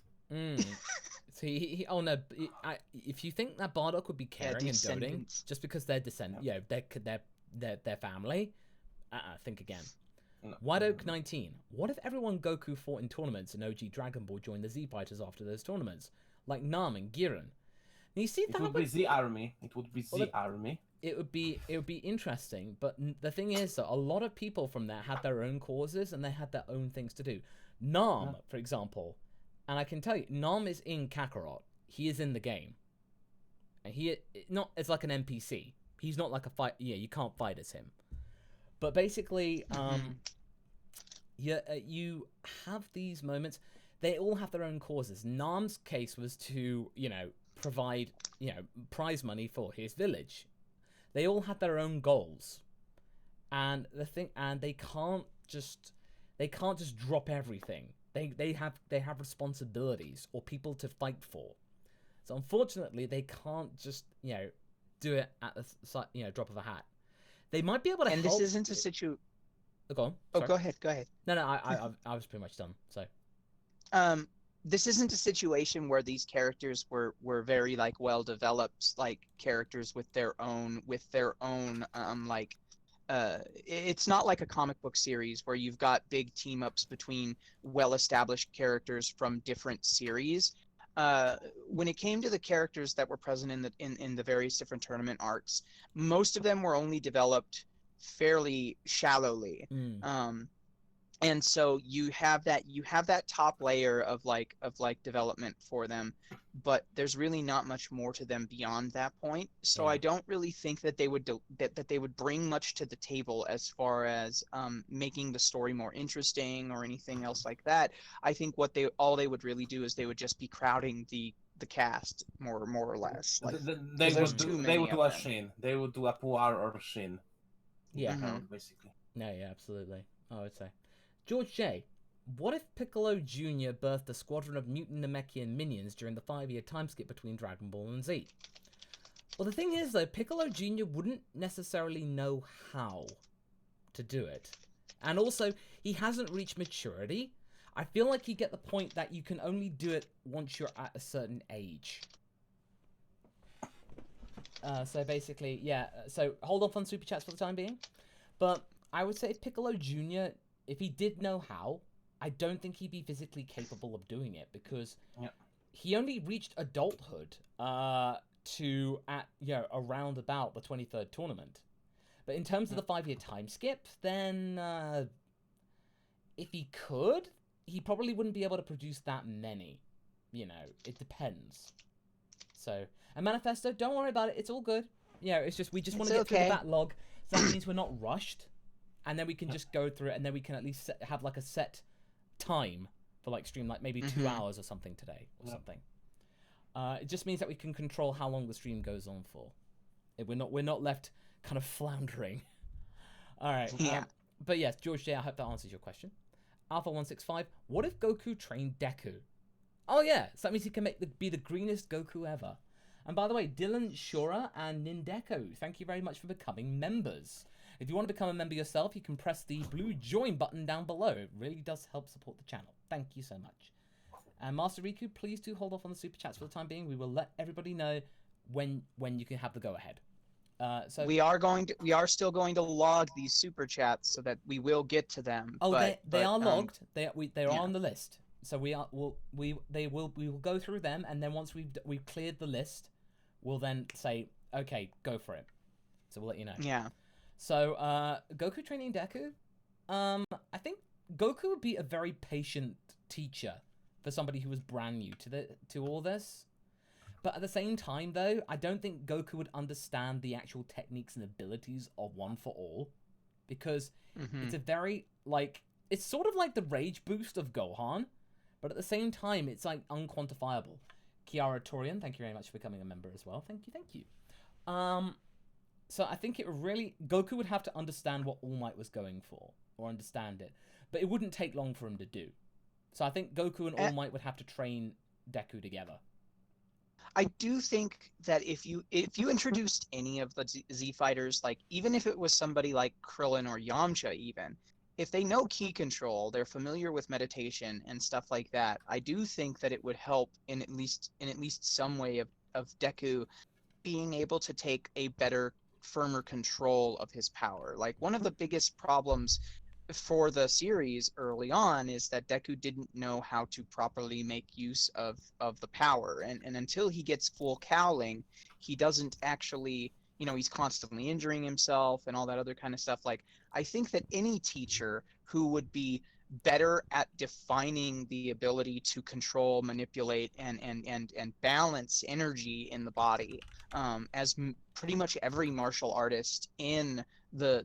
So if you think that Bardock would be caring and doting just because they're they're family, think again. No. White Oak 19. What if everyone Goku fought in tournaments in OG Dragon Ball joined the Z Fighters after those tournaments, like Nam and Giran? And you see it would be Z Army. It would be Z Army. It would be interesting, but the thing is that a lot of people from there had their own causes and they had their own things to do. Nam, for example, and I can tell you, Nam is in Kakarot. He is in the game, and it's like an NPC. He's not like a fight. Yeah, you can't fight as him. But basically, you have these moments. They all have their own causes. Nam's case was to, provide, prize money for his village. They all had their own goals, and they can't just they can't just drop everything. They have responsibilities or people to fight for. So unfortunately, they can't just do it at the drop of a hat. They might be able to. And help... this isn't a situation. Oh, go on. Oh, Sorry. go ahead. Go ahead. No, I was pretty much done. So. This isn't a situation where these characters were very like well developed like characters with their own it's not like a comic book series where you've got big team ups between well established characters from different series. When it came to the characters that were present in the various different tournament arcs, most of them were only developed fairly shallowly. And so you have that top layer of development for them, but there's really not much more to them beyond that point. So I don't really think that they would that they would bring much to the table as far as making the story more interesting or anything else like that. I think all they would really do is they would just be crowding the cast more or less. Like, they would do a Shin. They would do a Puar or Shin. Yeah, basically. No, yeah, absolutely. I would say. George J., what if Piccolo Jr. birthed a squadron of mutant Namekian minions during the 5-year time skip between Dragon Ball and Z? Well, the thing is, though, Piccolo Jr. wouldn't necessarily know how to do it. And also, he hasn't reached maturity. I feel like you get the point that you can only do it once you're at a certain age. So basically, yeah, so hold off on Super Chats for the time being. But I would say Piccolo Jr., if he did know how, I don't think he'd be physically capable of doing it because he only reached adulthood around about the 23rd tournament. But in terms of the 5-year time skip, then if he could, he probably wouldn't be able to produce that many. It depends. So, and Manifesto, don't worry about it. It's all good. It's just we just want to get through the backlog. So that means we're not rushed. And then we can just go through it, and then we can at least have like a set time for like stream, like maybe 2 hours or something today or something. It just means that we can control how long the stream goes on for. We're not left kind of floundering. All right. Yeah. But yes, George J, I hope that answers your question. Alpha165, what if Goku trained Deku? Oh yeah, so that means he can be the greenest Goku ever. And by the way, Dylan Shora and Nindeko, thank you very much for becoming members. If you want to become a member yourself, you can press the blue join button down below. It really does help support the channel. Thank you so much. And Master Riku, please do hold off on the super chats for the time being. We will let everybody know when you can have the go ahead. So we are still going to log these super chats so that we will get to them. Oh, they are logged. They are on the list. So we will go through them, and then once we've cleared the list, we'll then say, okay, go for it. So we'll let you know. Yeah. So, Goku training Deku? I think Goku would be a very patient teacher for somebody who was brand new to all this. But at the same time, though, I don't think Goku would understand the actual techniques and abilities of One for All. Because it's a very, it's sort of like the rage boost of Gohan. But at the same time, it's, unquantifiable. Kiara Torian, thank you very much for becoming a member as well. Thank you. So I think Goku would have to understand what All Might was going for, or understand it. But it wouldn't take long for him to do. So I think Goku and All Might would have to train Deku together. I do think that if you introduced any of the Z fighters, even if it was somebody like Krillin or Yamcha even, if they know ki control, they're familiar with meditation and stuff like that, I do think that it would help in at least some way of Deku being able to take a better, firmer control of his power. One of the biggest problems for the series early on is that Deku didn't know how to properly make use of the power, and until he gets full cowling, he doesn't actually, he's constantly injuring himself and all that other kind of stuff. I think that any teacher who would be better at defining the ability to control, manipulate, and balance energy in the body, as pretty much every martial artist in the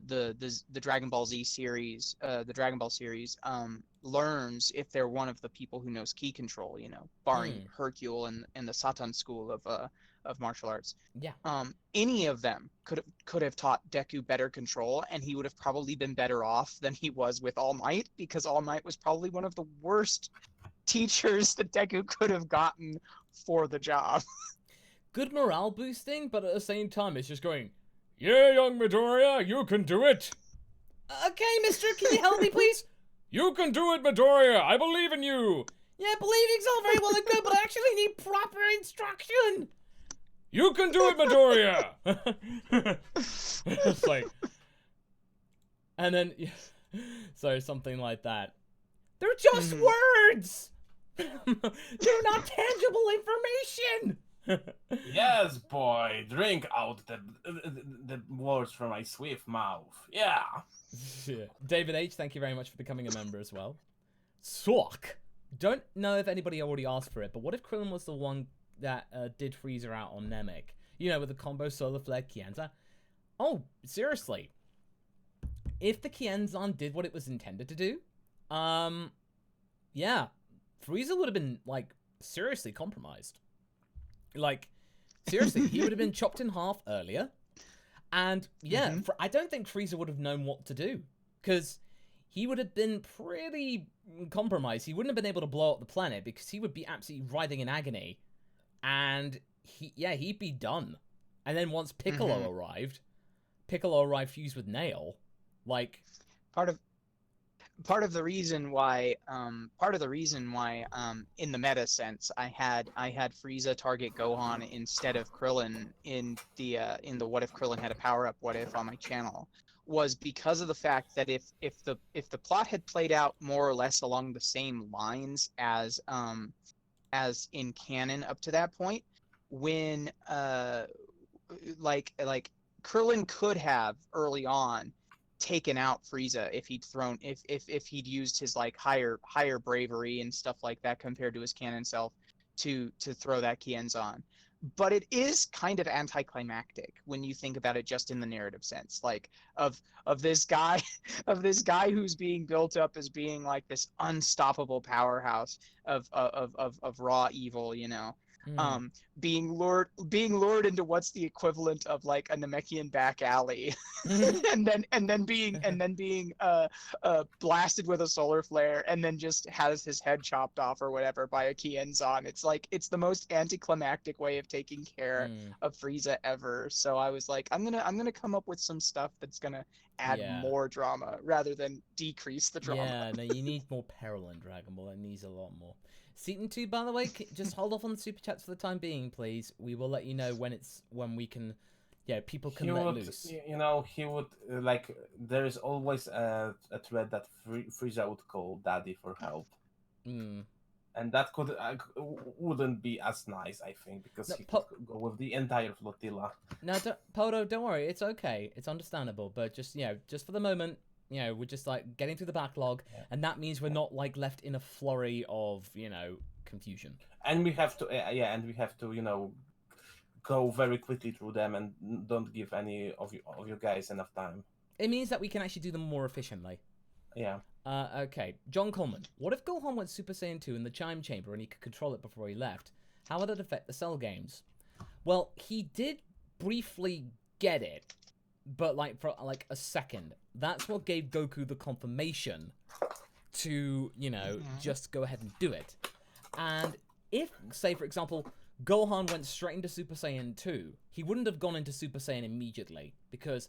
Dragon Ball Z series, the Dragon Ball series, learns if they're one of the people who knows ki control, barring Hercule and the Satan school of martial arts. Yeah. Any of them could have taught Deku better control, and he would have probably been better off than he was with All Might, because All Might was probably one of the worst teachers that Deku could have gotten for the job. Good morale boosting, but at the same time, it's just going, yeah, young Midoriya, you can do it. Okay, mister, can you help me, please? You can do it, Midoriya. I believe in you. Yeah, believing's all very well and good, but I actually need proper instruction. You can do it, Midoriya. It's like, and then, so something like that. They're just words. They're not tangible information. Yes, boy, drink out the words from my swift mouth. Yeah. David H, thank you very much for becoming a member as well. Sock. Don't know if anybody already asked for it, but what if Krillin was the one that did Frieza out on Namek? You know, with the combo Solar Flare Kienzan. Oh, seriously. If the Kienzan did what it was intended to do, yeah, Frieza would have been, like, seriously compromised. Like, seriously, he would have been chopped in half earlier. And, yeah, I don't think Frieza would have known what to do. Because he would have been pretty compromised. He wouldn't have been able to blow up the planet because he would be absolutely writhing in agony. And, he'd be done. And then once Piccolo arrived fused with Nail, like... Part of the reason why in the meta sense I had Frieza target Gohan instead of Krillin in the what if Krillin had a power up what if on my channel was because of the fact that if the plot had played out more or less along the same lines as in canon up to that point, when like Krillin could have early on taken out Frieza if he'd used his like higher bravery and stuff like that compared to his canon self to throw that Kienzan. But it is kind of anticlimactic when you think about it just in the narrative sense, like of this guy who's being built up as being like this unstoppable powerhouse of raw evil, you know. Being lured into what's the equivalent of like a Namekian back alley, and then being blasted with a solar flare, and then just has his head chopped off or whatever by a Kienzan. It's like it's the most anticlimactic way of taking care of Frieza ever. So I was like, I'm gonna come up with some stuff that's gonna add more drama rather than decrease the drama. Yeah, no, you need more peril in Dragon Ball. It needs a lot more. Seaton 2, by the way, just hold off on the super chats for the time being, please. We will let you know when we can, people can let loose. You know, he would, like, there is always a thread that Frieza would call Daddy for help. And that wouldn't be as nice, I think, because he could go with the entire flotilla. No, Podo, don't worry, it's okay. It's understandable, but just for the moment, we're just like getting through the backlog, and that means we're not like left in a flurry of confusion. And we have to, go very quickly through them and don't give any of you guys enough time. It means that we can actually do them more efficiently. Yeah. Okay, John Coleman. What if Gohan went Super Saiyan 2 in the Chime Chamber and he could control it before he left? How would it affect the Cell games? Well, he did briefly get it, but like for like a second. That's what gave Goku the confirmation to, just go ahead and do it. And if, say, for example, Gohan went straight into Super Saiyan 2, he wouldn't have gone into Super Saiyan immediately. Because,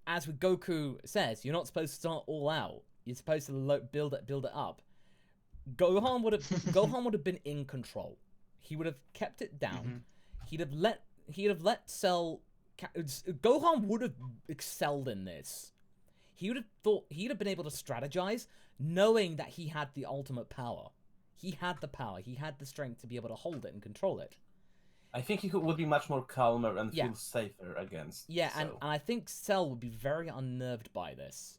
as with Goku says, you're not supposed to start all out. You're supposed to build it up. Gohan would have been in control. He would have kept it down. He'd have let Cell... Gohan would have excelled in this. He'd have been able to strategize, knowing that he had the ultimate power. He had the power. He had the strength to be able to hold it and control it. I think he would be much more calmer and feel safer against. Yeah, and I think Cell would be very unnerved by this.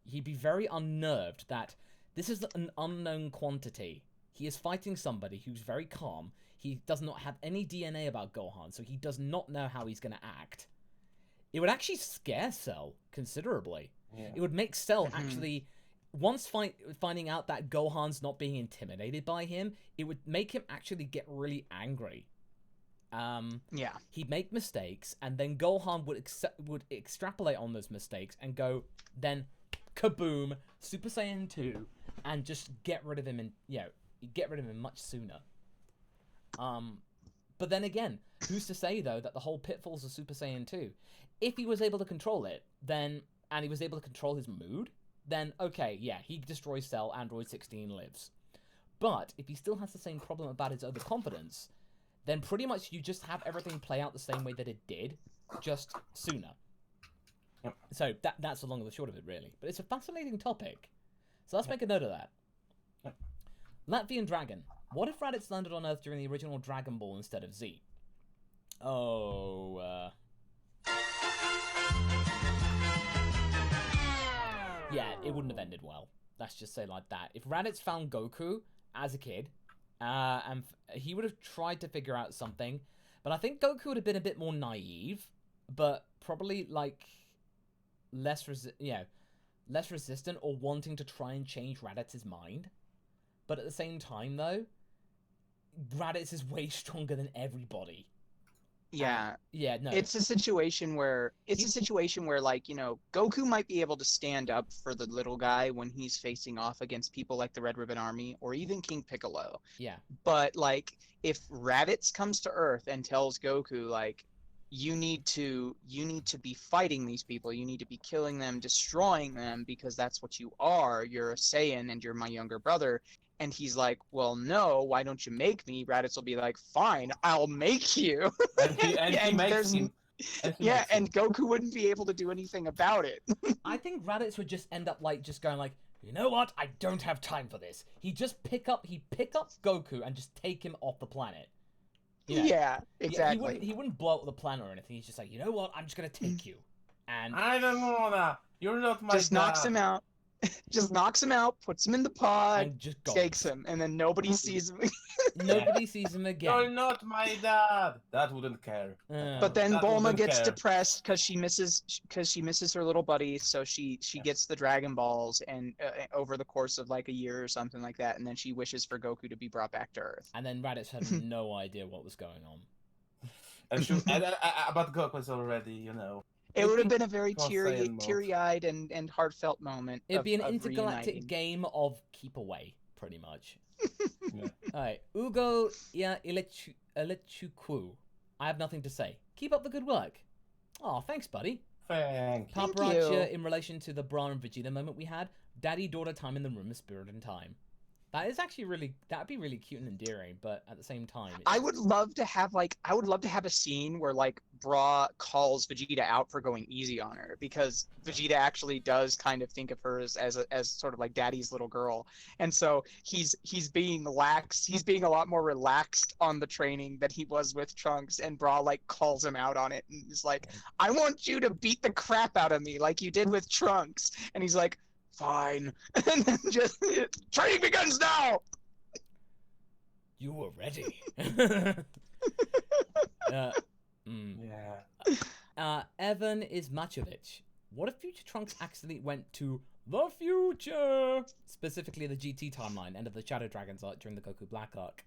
He'd be very unnerved that this is an unknown quantity. He is fighting somebody who's very calm. He does not have any DNA about Gohan, so he does not know how he's going to act. It would actually scare Cell considerably. Yeah. It would make Cell actually, once finding out that Gohan's not being intimidated by him, it would make him actually get really angry. Yeah. He'd make mistakes, and then Gohan would extrapolate on those mistakes and go, then kaboom, Super Saiyan 2, and just get rid of him much sooner. But then again, who's to say though that the whole pitfalls of Super Saiyan 2, if he was able to control it, then and he was able to control his mood, then okay, yeah, he destroys Cell, Android 16 lives. But if he still has the same problem about his overconfidence, then pretty much you just have everything play out the same way that it did, just sooner. Yep. So that's the long and the short of it, really. But it's a fascinating topic. So let's make a note of that. Yep. Latvian Dragon. What if Raditz landed on Earth during the original Dragon Ball instead of Z? Yeah, it wouldn't have ended well. Let's just say like that. If Raditz found Goku as a kid, and he would have tried to figure out something, but I think Goku would have been a bit more naive, but probably like less resistant or wanting to try and change Raditz's mind. But at the same time, though, Raditz is way stronger than everybody. Yeah. Yeah, no. It's a situation where like, you know, Goku might be able to stand up for the little guy when he's facing off against people like the Red Ribbon Army or even King Piccolo. Yeah. But like if Raditz comes to Earth and tells Goku like you need to be fighting these people, you need to be killing them, destroying them because that's what you are. You're a Saiyan and you're my younger brother. And he's like, well, no, why don't you make me? Raditz will be like, fine, I'll make you. And he makes him. And Goku wouldn't be able to do anything about it. I think Raditz would just end up like just going like, you know what? I don't have time for this. He'd pick up Goku and just take him off the planet. You know? Yeah, exactly. He wouldn't blow up the planet or anything. He's just like, you know what? I'm just gonna take you. And I don't wanna. You're not my just knocks dad. him out. Just knocks him out, puts him in the pod, and just takes him, and then nobody sees him. Nobody sees him again. You're not my dad. Dad wouldn't care. But then That Bulma wouldn't gets care. depressed because she misses her little buddy, so she gets the Dragon Balls and over the course of like a year or something like that, and then she wishes for Goku to be brought back to Earth. And then Raditz had no idea what was going on. But Goku's already, you know. It would have been a very Cross Saiyan mode. teary-eyed and heartfelt moment. It'd be an of intergalactic reuniting. game of keep away, pretty much. Yeah. Alright, Ugo ya Ilechuku. I have nothing to say. Keep up the good work. Oh, thanks, buddy. Thank you. Thank Paparacha you. in relation to the Bra and Vegeta moment we had. Daddy-daughter time in the room of spirit and time. That is actually that'd be really cute and endearing, but at the same time... I would love to have a scene where like Bra calls Vegeta out for going easy on her, because Vegeta actually does kind of think of her as sort of like daddy's little girl, and so he's being lax. He's being a lot more relaxed on the training than he was with Trunks, and Bra like calls him out on it and is like, I want you to beat the crap out of me like you did with Trunks, and he's like, fine. And then just training begins now. You were ready. Yeah. Evan Ismachovich. What if Future Trunks accidentally went to the future? Specifically the GT timeline, end of the Shadow Dragons arc during the Goku Black arc.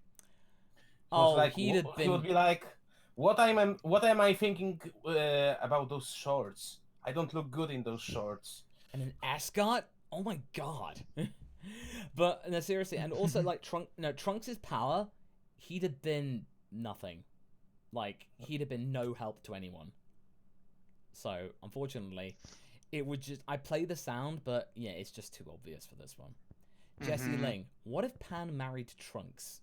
Oh, Like, he would be like, what am I thinking about those shorts? I don't look good in those shorts. And an ascot? Oh my god. But no, seriously, and also like Trunks' power, he'd have been nothing. Like, he'd have been no help to anyone. So, unfortunately, it would just... I play the sound, but yeah, it's just too obvious for this one. Jesse Ling, what if Pan married Trunks?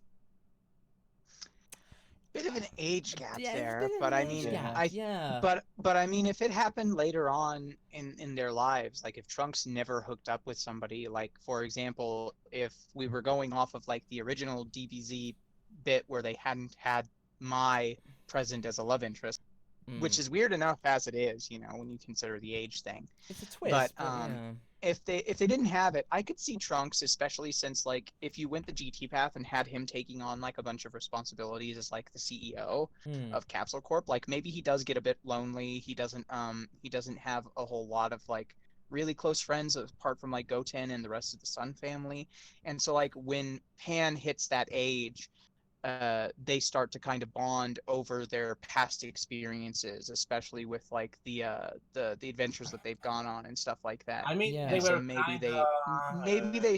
Bit of an age gap Yeah, it's a there, bit of but an I age mean, gap, yeah. but I mean, if it happened later on in their lives, like if Trunks never hooked up with somebody, like for example, if we were going off of like the original DBZ bit where they hadn't had Mai present as a love interest, which is weird enough as it is, you know, when you consider the age thing. It's a twist, But yeah. if they didn't have it, I could see Trunks, especially since like if you went the GT path and had him taking on like a bunch of responsibilities as like the CEO of Capsule Corp, like maybe he does get a bit lonely. He doesn't have a whole lot of like really close friends apart from like Goten and the rest of the Sun family. And so like when Pan hits that age, they start to kind of bond over their past experiences, especially with like the adventures that they've gone on and stuff like that. I mean, Yeah. they And so were maybe they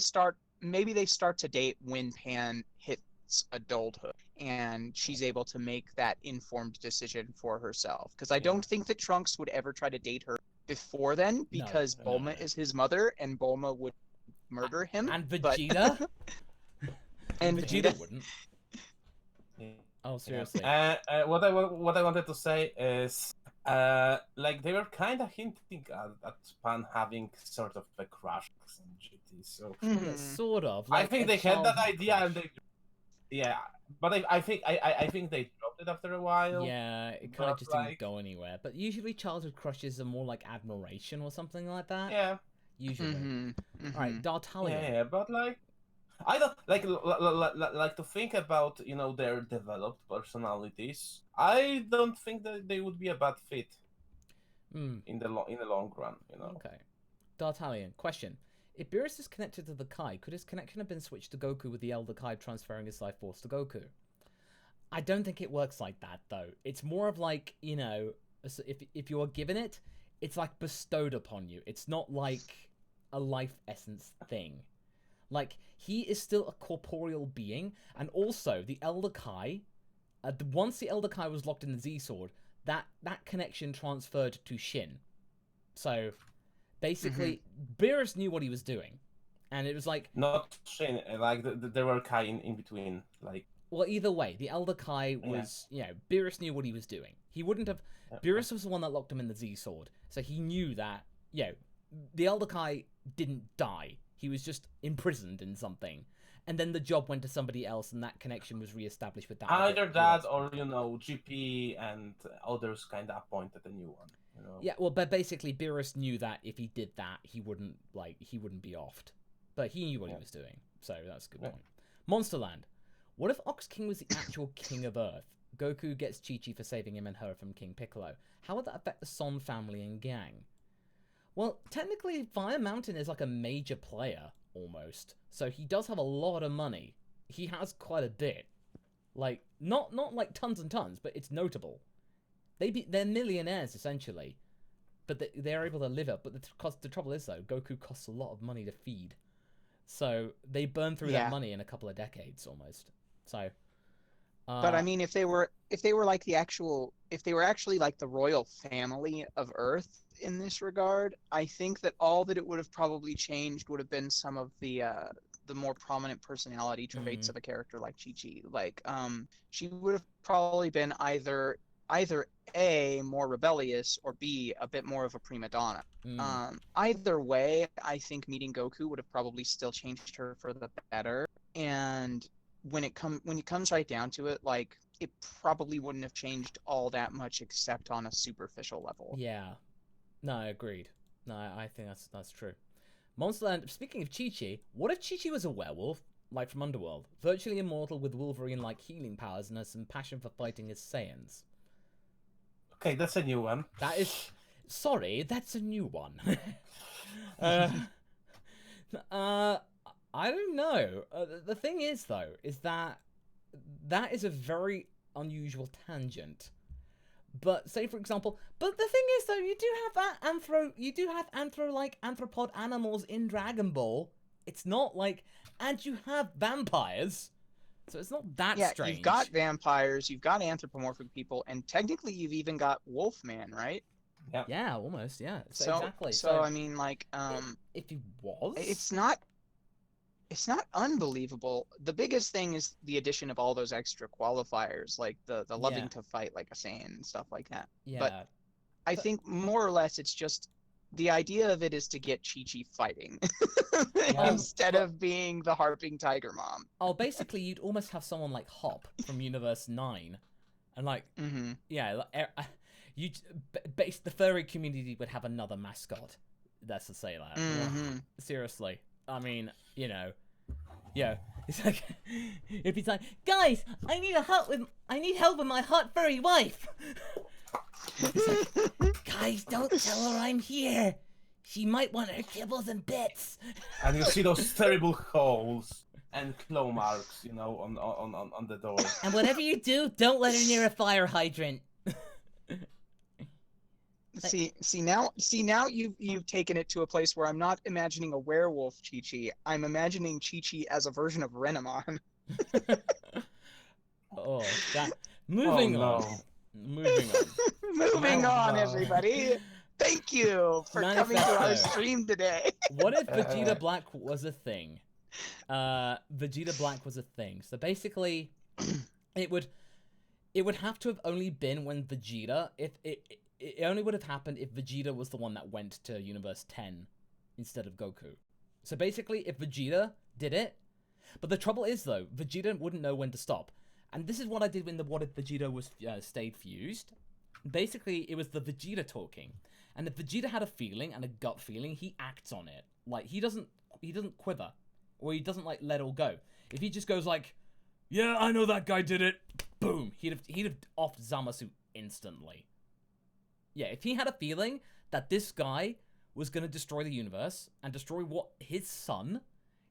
start to date when Pan hits adulthood and she's able to make that informed decision for herself. Because I don't think that Trunks would ever try to date her before then, because Bulma is his mother and Bulma would murder him. And Vegeta? And Vegeta wouldn't. Oh, seriously. What I wanted to say is, like they were kind of hinting at Pan having sort of a crush on GT. So Yeah, sort of. I like think a they had that childhood idea, and crush. but I think they dropped it after a while. Yeah, it kind of but, just like- didn't go anywhere. But usually childhood crushes are more like admiration or something like that. Yeah, Usually. Mhm, All right, mhm. D'Artagnan. yeah, but like. I don't like to think about their developed personalities. I don't think that they would be a bad fit Hmm. in the long run. Okay. D'Artagnan, question. If Beerus is connected to the Kai, could his connection have been switched to Goku with the Elder Kai transferring his life force to Goku? I don't think it works like that, though. It's more of like, if you're given it, it's like bestowed upon you. It's not like a life essence thing. Like, he is still a corporeal being, and also the Elder Kai, once the Elder Kai was locked in the Z-Sword, that connection transferred to Shin. So, basically, Beerus knew what he was doing, and it was like... Not Shin, like there were Kai in between, like... Well, either way, the Elder Kai was, Beerus knew what he was doing. He wouldn't have... Beerus was the one that locked him in the Z-Sword, so he knew that, the Elder Kai didn't die. He was just imprisoned in something. And then the job went to somebody else, and that connection was reestablished with that. Either that, or GP and others kind of appointed a new one. Yeah, well, but basically, Beerus knew that if he did that, he wouldn't be offed. But he knew what he was doing, so that's a good point. Monsterland. What if Ox King was the actual king of Earth? Goku gets Chi-Chi for saving him and her from King Piccolo. How would that affect the Son family and gang? Well, technically, Fire Mountain is like a major player, almost. So he does have a lot of money. He has quite a bit. Like, not like tons and tons, but it's notable. They're millionaires, essentially. But they're able to live up. But the trouble is, though, Goku costs a lot of money to feed. So they burn through that money in a couple of decades, almost. So... but I mean, if they were actually like the royal family of Earth in this regard, I think that all that it would have probably changed would have been some of the more prominent personality traits of a character like Chi-Chi. Like, she would have probably been either A, more rebellious, or B, a bit more of a prima donna. Either way, I think meeting Goku would have probably still changed her for the better. And when it comes right down to it, like, it probably wouldn't have changed all that much except on a superficial level. Yeah. No, agreed. No, I think that's true. Monsterland, speaking of Chi-Chi, what if Chi-Chi was a werewolf, like from Underworld? Virtually immortal with Wolverine-like healing powers and has some passion for fighting as Saiyans. Okay, that's a new one. That is... Sorry, that's a new one. I don't know. The thing is, though, is that is a very unusual tangent. But say, for example, but the thing is, though, you do have anthropod animals in Dragon Ball. It's not like, and you have vampires, so it's not that strange. You've got vampires, you've got anthropomorphic people, and technically you've even got Wolfman, right? Yeah, almost, yeah. So exactly. So I mean, like, if he was, it's not unbelievable. The biggest thing is the addition of all those extra qualifiers, like the loving to fight like a Saiyan and stuff like that. Yeah. But I think more or less it's just the idea of it is to get Chi-Chi fighting instead of being the harping tiger mom. Oh, basically, you'd almost have someone like Hop from Universe 9, and like, the furry community would have another mascot. That's to say that. Seriously. I mean, it's like, if he's like, guys, I need help with my hot furry wife. It's like, guys, don't tell her I'm here. She might want her kibbles and bits. And you see those terrible holes. and claw marks, you know, on the door. And whatever you do, don't let her near a fire hydrant. See now you've taken it to a place where I'm not imagining a werewolf Chi-Chi. I'm imagining Chi-Chi as a version of Renamon. Oh, that. Moving on. No. Moving on. Moving Oh, on, no. everybody. Thank you for coming to our Manifesto. stream today. What if Vegeta Black was a thing? Vegeta Black was a thing. So basically, it would have to have only been when Vegeta, if it only would have happened if Vegeta was the one that went to Universe 10 instead of Goku. So basically, if Vegeta did it, but the trouble is though, Vegeta wouldn't know when to stop. And this is what I did when the What If Vegeta was stayed fused. Basically, it was the Vegeta talking. And if Vegeta had a feeling and a gut feeling, he acts on it. Like, he doesn't quiver. Or he doesn't, like, let all go. If he just goes like, yeah, I know that guy did it. Boom. He'd have offed Zamasu instantly. Yeah, if he had a feeling that this guy was going to destroy the universe and destroy what his son,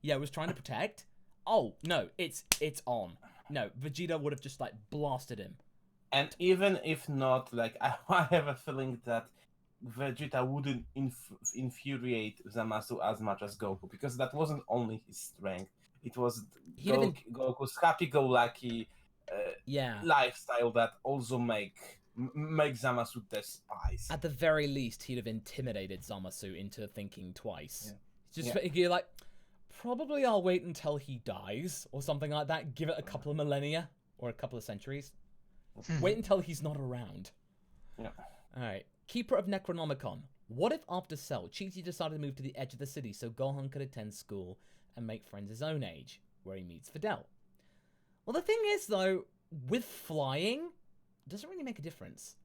was trying to protect, oh, no, it's on. No, Vegeta would have just, like, blasted him. And even if not, like, I have a feeling that Vegeta wouldn't infuriate Zamasu as much as Goku, because that wasn't only his strength. It was Goku's happy-go-lucky lifestyle that also make Zamasu despise. At the very least, he'd have intimidated Zamasu into thinking twice. Yeah. Just you're like, probably I'll wait until he dies, or something like that. Give it a couple of millennia, or a couple of centuries. Wait until he's not around. Yeah. Alright. Keeper of Necronomicon. What if after Cell, Chi-Chi decided to move to the edge of the city so Gohan could attend school and make friends his own age, where he meets Fidel? Well, the thing is, though, with flying, it doesn't really make a difference.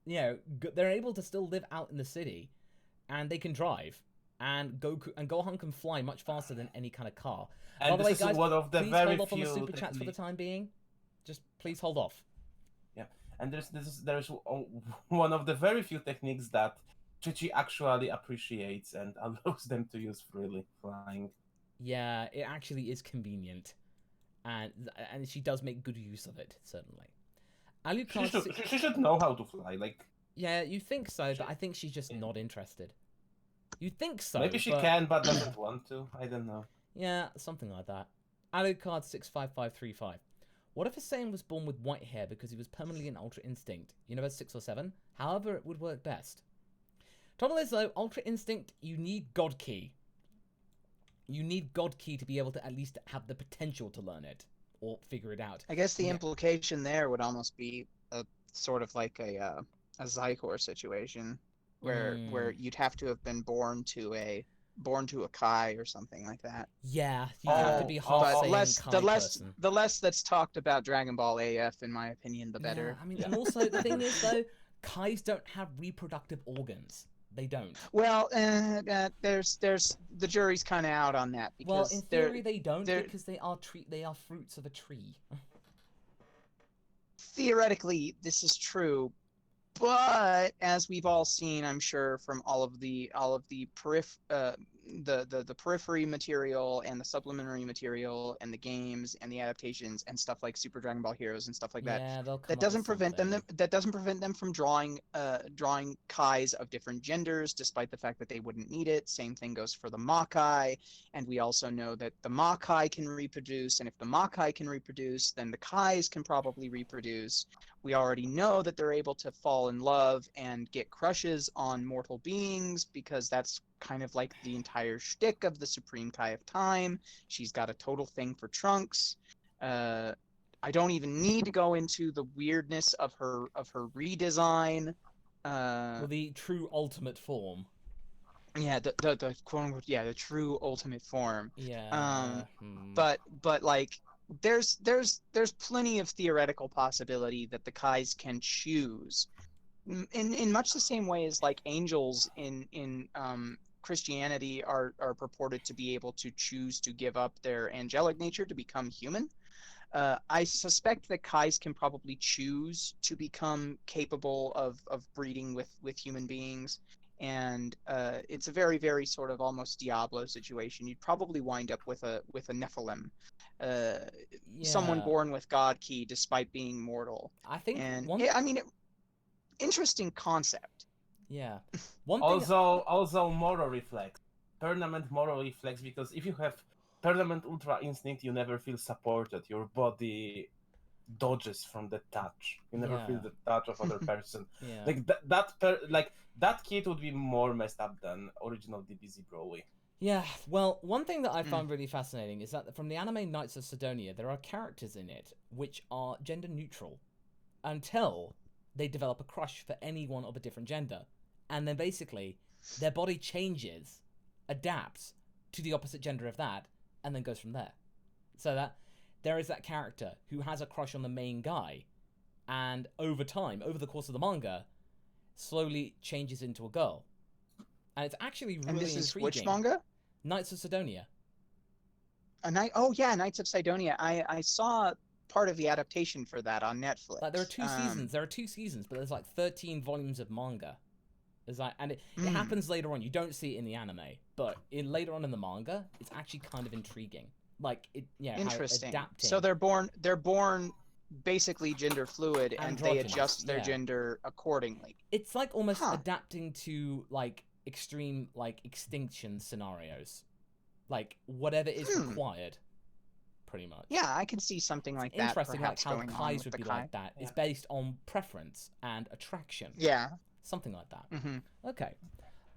You know, they're able to still live out in the city, and they can drive. And Gohan can fly much faster than any kind of car. And By the way, this is guys, one of the please very hold off on the few super chats for the time being. Just please hold off. Yeah, and there's one of the very few techniques that Chi-Chi actually appreciates and allows them to use freely, flying. Yeah, it actually is convenient, and she does make good use of it, certainly. She should know how to fly, like... Yeah, you think so, but I think she's just not interested. You think so, Maybe she can, but doesn't want to. I don't know. Yeah, something like that. Alucard 65535. What if a Saiyan was born with white hair because he was permanently an Ultra Instinct? Universe 6 or 7? However, it would work best. Trouble is, though, Ultra Instinct, you need God Key. You need God Key to be able to at least have the potential to learn it. Or figure it out. I guess the implication there would almost be a sort of like a Zycor situation, where you'd have to have been born to a Kai or something like that. Yeah, you have to be half Saiyan Kai person. The less that's talked about Dragon Ball AF, in my opinion, the better. Yeah, I mean, and also the thing is though, Kais don't have reproductive organs. They don't. Well, there's the jury's kind of out on that, because well, in theory they don't, because they are fruits of a tree. Theoretically, this is true, but as we've all seen, I'm sure, from all of the periphery material and the supplementary material and the games and the adaptations and stuff like Super Dragon Ball Heroes and stuff like that, that doesn't prevent them from drawing Kais of different genders, despite the fact that they wouldn't need it. Same thing goes for the Makai, and we also know that the Makai can reproduce, and if the Makai can reproduce, then the Kais can probably reproduce. We already know that they're able to fall in love and get crushes on mortal beings, because that's kind of like the entire shtick of the Supreme Kai of Time. She's got a total thing for Trunks. I don't even need to go into the weirdness of her redesign. Well, the true ultimate form. Yeah, the quote unquote, the true ultimate form. Yeah. But like, there's plenty of theoretical possibility that the Kais can choose, in much the same way as like angels in Christianity are purported to be able to choose to give up their angelic nature to become human. I suspect that Kais can probably choose to become capable of breeding with human beings, and it's a very, very sort of almost Diablo situation. You'd probably wind up with a Nephilim, someone Yeah. born with God Key despite being mortal. I think And one. yeah, I mean, interesting concept. Yeah. One thing. Also moral reflex, permanent moral reflex, because if you have permanent ultra instinct, you never feel supported. Your body dodges from the touch. You never feel Yeah. the touch of other person. Yeah. Like that kid would be more messed up than original DBZ Broly. Yeah, well, one thing that I found really fascinating is that from the anime Knights of Sidonia, there are characters in it which are gender neutral until they develop a crush for anyone of a different gender. And then basically, their body changes, adapts to the opposite gender of that, and then goes from there. So that there is that character who has a crush on the main guy, and over time, over the course of the manga, slowly changes into a girl. And it's actually really And this is intriguing. which manga? Knights of Sidonia. Oh yeah, Knights of Sidonia. I saw part of the adaptation for that on Netflix. Like there are two seasons. There are 2 seasons, but there's like 13 volumes of manga. There's like, and it happens later on. You don't see it in the anime, but later on in the manga, it's actually kind of intriguing. Like it, yeah, Interesting. Adapting. So they're born basically gender fluid, and they Androgynous, adjust their yeah. gender accordingly. It's like almost Huh. adapting to like extreme like extinction scenarios, like whatever is required, pretty much. Yeah, I can see something like that. Interesting, like Perhaps how going on Kai's with would the be Kai. like that. It's based on preference and attraction. Yeah. Something like that. Hmm. Okay.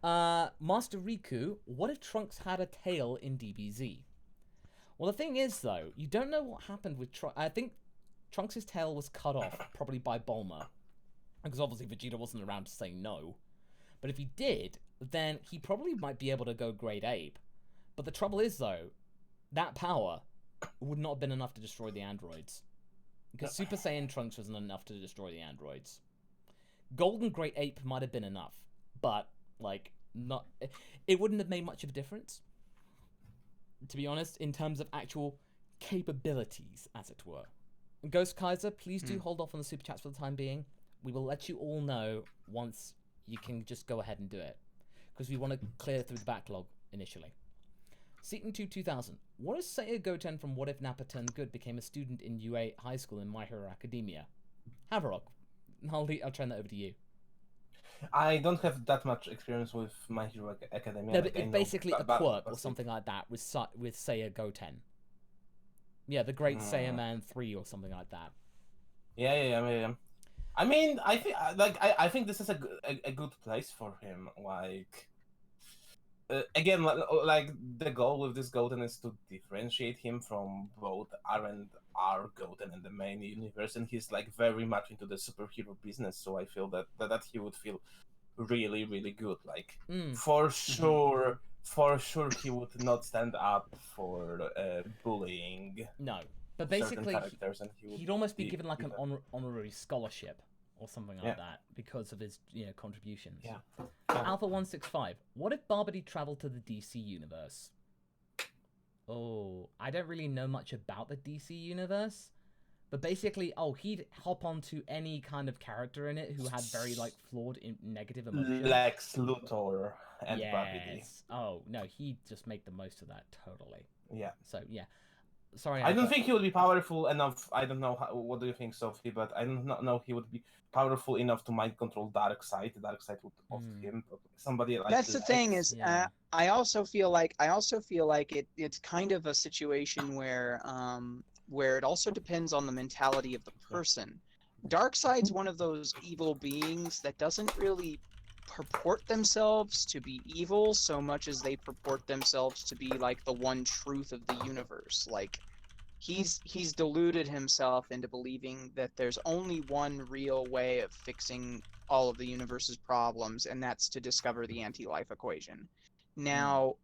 Master Riku, what if Trunks had a tail in DBZ? Well, the thing is, though, you don't know what happened with Trunks. I think Trunks' tail was cut off, probably by Bulma. Because obviously Vegeta wasn't around to say no. But if he did, then he probably might be able to go Great Ape. But the trouble is, though, that power would not have been enough to destroy the androids. Because Super Saiyan Trunks wasn't enough to destroy the androids. Golden Great Ape might have been enough, but like not. It wouldn't have made much of a difference, to be honest, in terms of actual capabilities, as it were. Ghost Kaiser, please do hold off on the super chats for the time being. We will let you all know once you can just go ahead and do it, because we want to clear through the backlog initially. Seaton 2000. What is Saiya-Goten from What If Nappa Turned Good became a student in UA High School in My Hero Academia? Haverok. I'll turn that over to you. I don't have that much experience with My Hero Academia. No, like, but I it's know basically a about quirk or it. something like that with Saiya-Goten. Yeah, the Great Saiyaman 3 or something like that. Yeah. I mean, I think this is a good place for him. Like, again, like the goal with this Goten is to differentiate him from both R and R Goten in the main universe, and he's like very much into the superhero business. So I feel that he would feel really, really good. Like for sure, he would not stand up for bullying. No, but certain basically, characters, and he'd almost be given like an given- honorary scholarship or something like Yeah. that because of his contributions. Yeah. Alpha 165. What if Babidi traveled to the DC universe? Oh, I don't really know much about the DC universe, but basically, he'd hop onto any kind of character in it who had very like flawed negative emotions. Lex Luthor and Babidi. Yes. Oh no, he'd just make the most of that totally. Yeah. So yeah. Sorry. I don't Alpha. think he would be powerful enough. I don't know what do you think, Sophie, but I don't know he would be powerful enough to mind control Darkseid. Darkseid would off him, but somebody like That's the Lex, thing is, yeah. I also feel like it's kind of a situation where it also depends on the mentality of the person. Darkseid's one of those evil beings that doesn't really purport themselves to be evil so much as they purport themselves to be like the one truth of the universe. Like he's deluded himself into believing that there's only one real way of fixing all of the universe's problems, and that's to discover the anti-life equation. Now,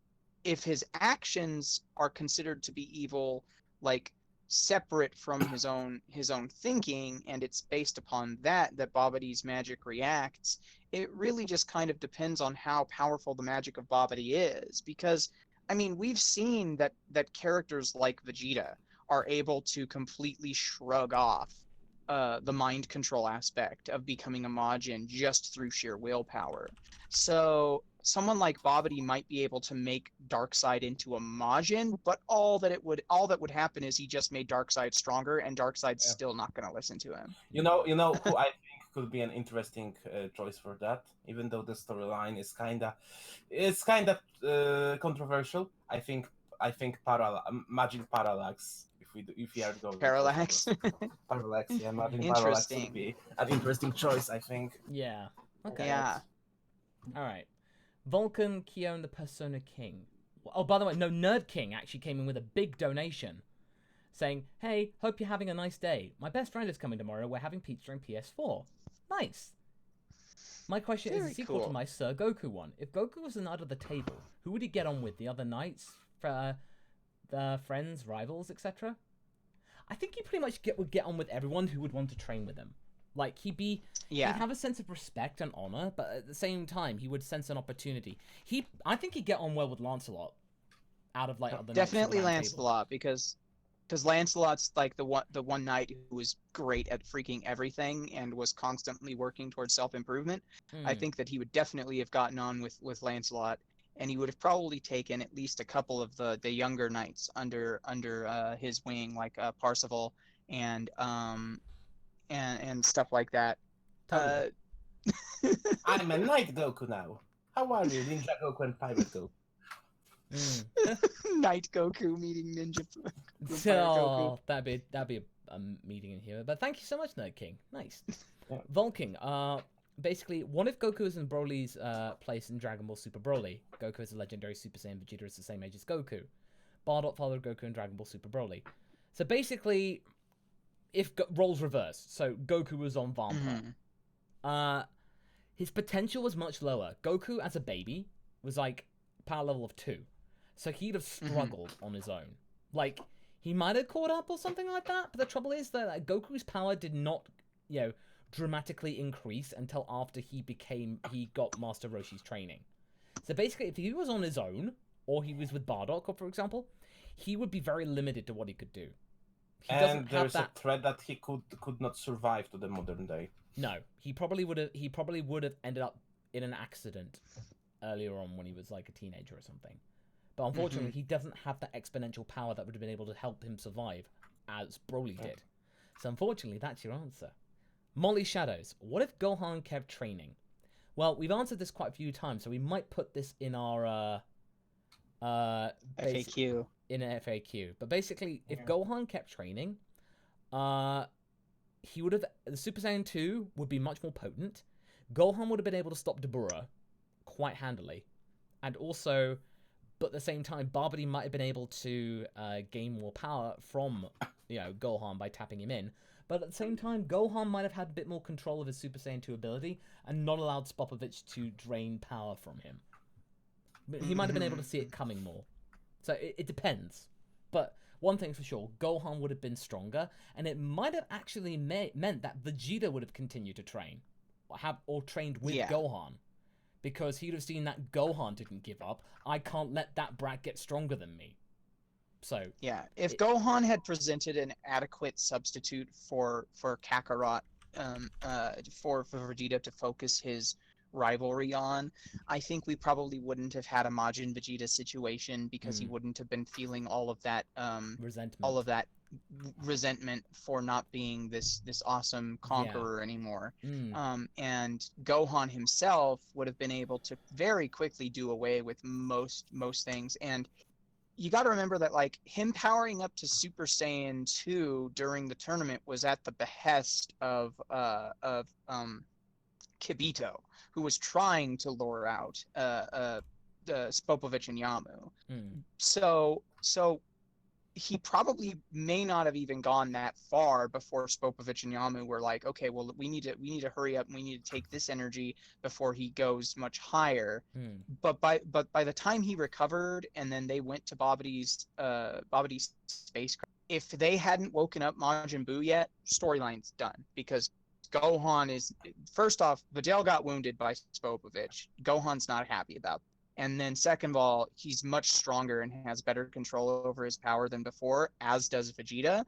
if his actions are considered to be evil, like separate from his own thinking, and it's based upon that Babidi's magic reacts, it really just kind of depends on how powerful the magic of Babidi is. Because, I mean, we've seen that characters like Vegeta are able to completely shrug off the mind control aspect of becoming a Majin just through sheer willpower. So someone like Babidi might be able to make Darkseid into a Majin, but all that would happen is he just made Darkseid stronger, and Darkseid's Yeah. still not going to listen to him. You know who I think could be an interesting choice for that, even though the storyline is kinda controversial. I think Magic Parallax. If we are going Parallax. Parallax, yeah, Magic Parallax Interesting. would be an interesting choice, I think. Yeah. Okay. Yeah. All right. Vulcan, Kyo, and the Persona King. Oh, by the way, no, Nerd King actually came in with a big donation, saying, "Hey, hope you're having a nice day. My best friend is coming tomorrow. We're having pizza and PS4. Nice. My question is Very a sequel to cool. my Sir Goku one. If Goku was the knight of the table, who would he get on with? The other knights, the friends, rivals, etc. I think he pretty much would get on with everyone who would want to train with him. Like he'd have a sense of respect and honor, but at the same time, he would sense an opportunity. I think he'd get on well with Lancelot. Out of like other Definitely knights of the Round Table. Lancelot, because Lancelot's like the one knight who was great at freaking everything and was constantly working towards self-improvement. I think that he would definitely have gotten on with Lancelot, and he would have probably taken at least a couple of the younger knights under his wing, like Parsifal and stuff like that. Totally. I'm a Knight Goku now. How are you, Ninja Goku and Pirate Goku? Knight Goku meeting Ninja. Oh, that'd be a meeting in here. But thank you so much, Nerd King. Nice. Yeah. Vulcan. Basically, what if Goku is in Broly's place in Dragon Ball Super Broly? Goku is a legendary Super Saiyan. Vegeta is the same age as Goku. Bardock followed Goku in Dragon Ball Super Broly. So basically, if roles reversed, so Goku was on Vampa, his potential was much lower. Goku as a baby was like power level of 2, so he'd have struggled on his own. Like he might have caught up or something like that. But the trouble is that Goku's power did not, dramatically increase until after he got Master Roshi's training. So basically, if he was on his own, or he was with Bardock, or for example, he would be very limited to what he could do. He And there's a threat that he could not survive to the modern day. No, he probably would have ended up in an accident earlier on when he was like a teenager or something. But unfortunately, he doesn't have that exponential power that would have been able to help him survive, as Broly did. So unfortunately, that's your answer. Molly Shadows. What if Gohan kept training? Well, we've answered this quite a few times, so we might put this in our FAQ. In an FAQ. But basically, if Gohan kept training, he would have, the Super Saiyan 2 would be much more potent. Gohan would have been able to stop Dabura quite handily, and also, but at the same time, Babidi might have been able to gain more power from Gohan by tapping him in. But at the same time, Gohan might have had a bit more control of his Super Saiyan 2 ability and not allowed Spopovich to drain power from him. But he might have been able to see it coming more. So it depends. But one thing's for sure, Gohan would have been stronger, and it might have actually meant that Vegeta would have continued to train, or trained with Gohan, because he'd have seen that Gohan didn't give up. I can't let that brat get stronger than me. So yeah, if Gohan had presented an adequate substitute for Kakarot, for Vegeta to focus his rivalry on, I think we probably wouldn't have had a Majin Vegeta situation, because he wouldn't have been feeling all of that resentment for not being this awesome conqueror anymore. And Gohan himself would have been able to very quickly do away with most things. And you got to remember that like him powering up to Super Saiyan 2 during the tournament was at the behest of Kibito, who was trying to lure out Spopovich and Yamu. So he probably may not have even gone that far before Spopovich and Yamu were like, okay, well, we need to hurry up and we need to take this energy before he goes much higher. But by the time he recovered and then they went to Babidi's spacecraft, if they hadn't woken up Majin Buu yet, storyline's done, because Gohan is, first off, Videl got wounded by Spopovich. Gohan's not happy about that. And then second of all, he's much stronger and has better control over his power than before, as does Vegeta.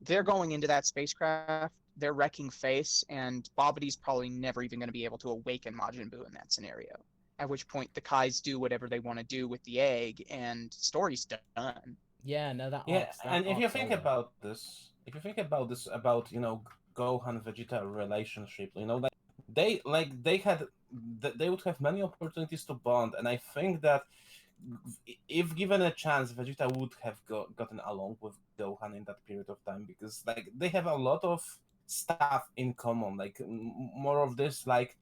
They're going into that spacecraft their wrecking face, and Babidi's probably never even going to be able to awaken Majin Buu in that scenario. At which point the Kais do whatever they want to do with the egg, and story's done. Yeah, no, that Yeah, arcs, that and if you arc's think over. about this, about Gohan Vegeta relationship, they would have many opportunities to bond, and I think that if given a chance, Vegeta would have gotten along with Gohan in that period of time, because like they have a lot of stuff in common, like more of this, like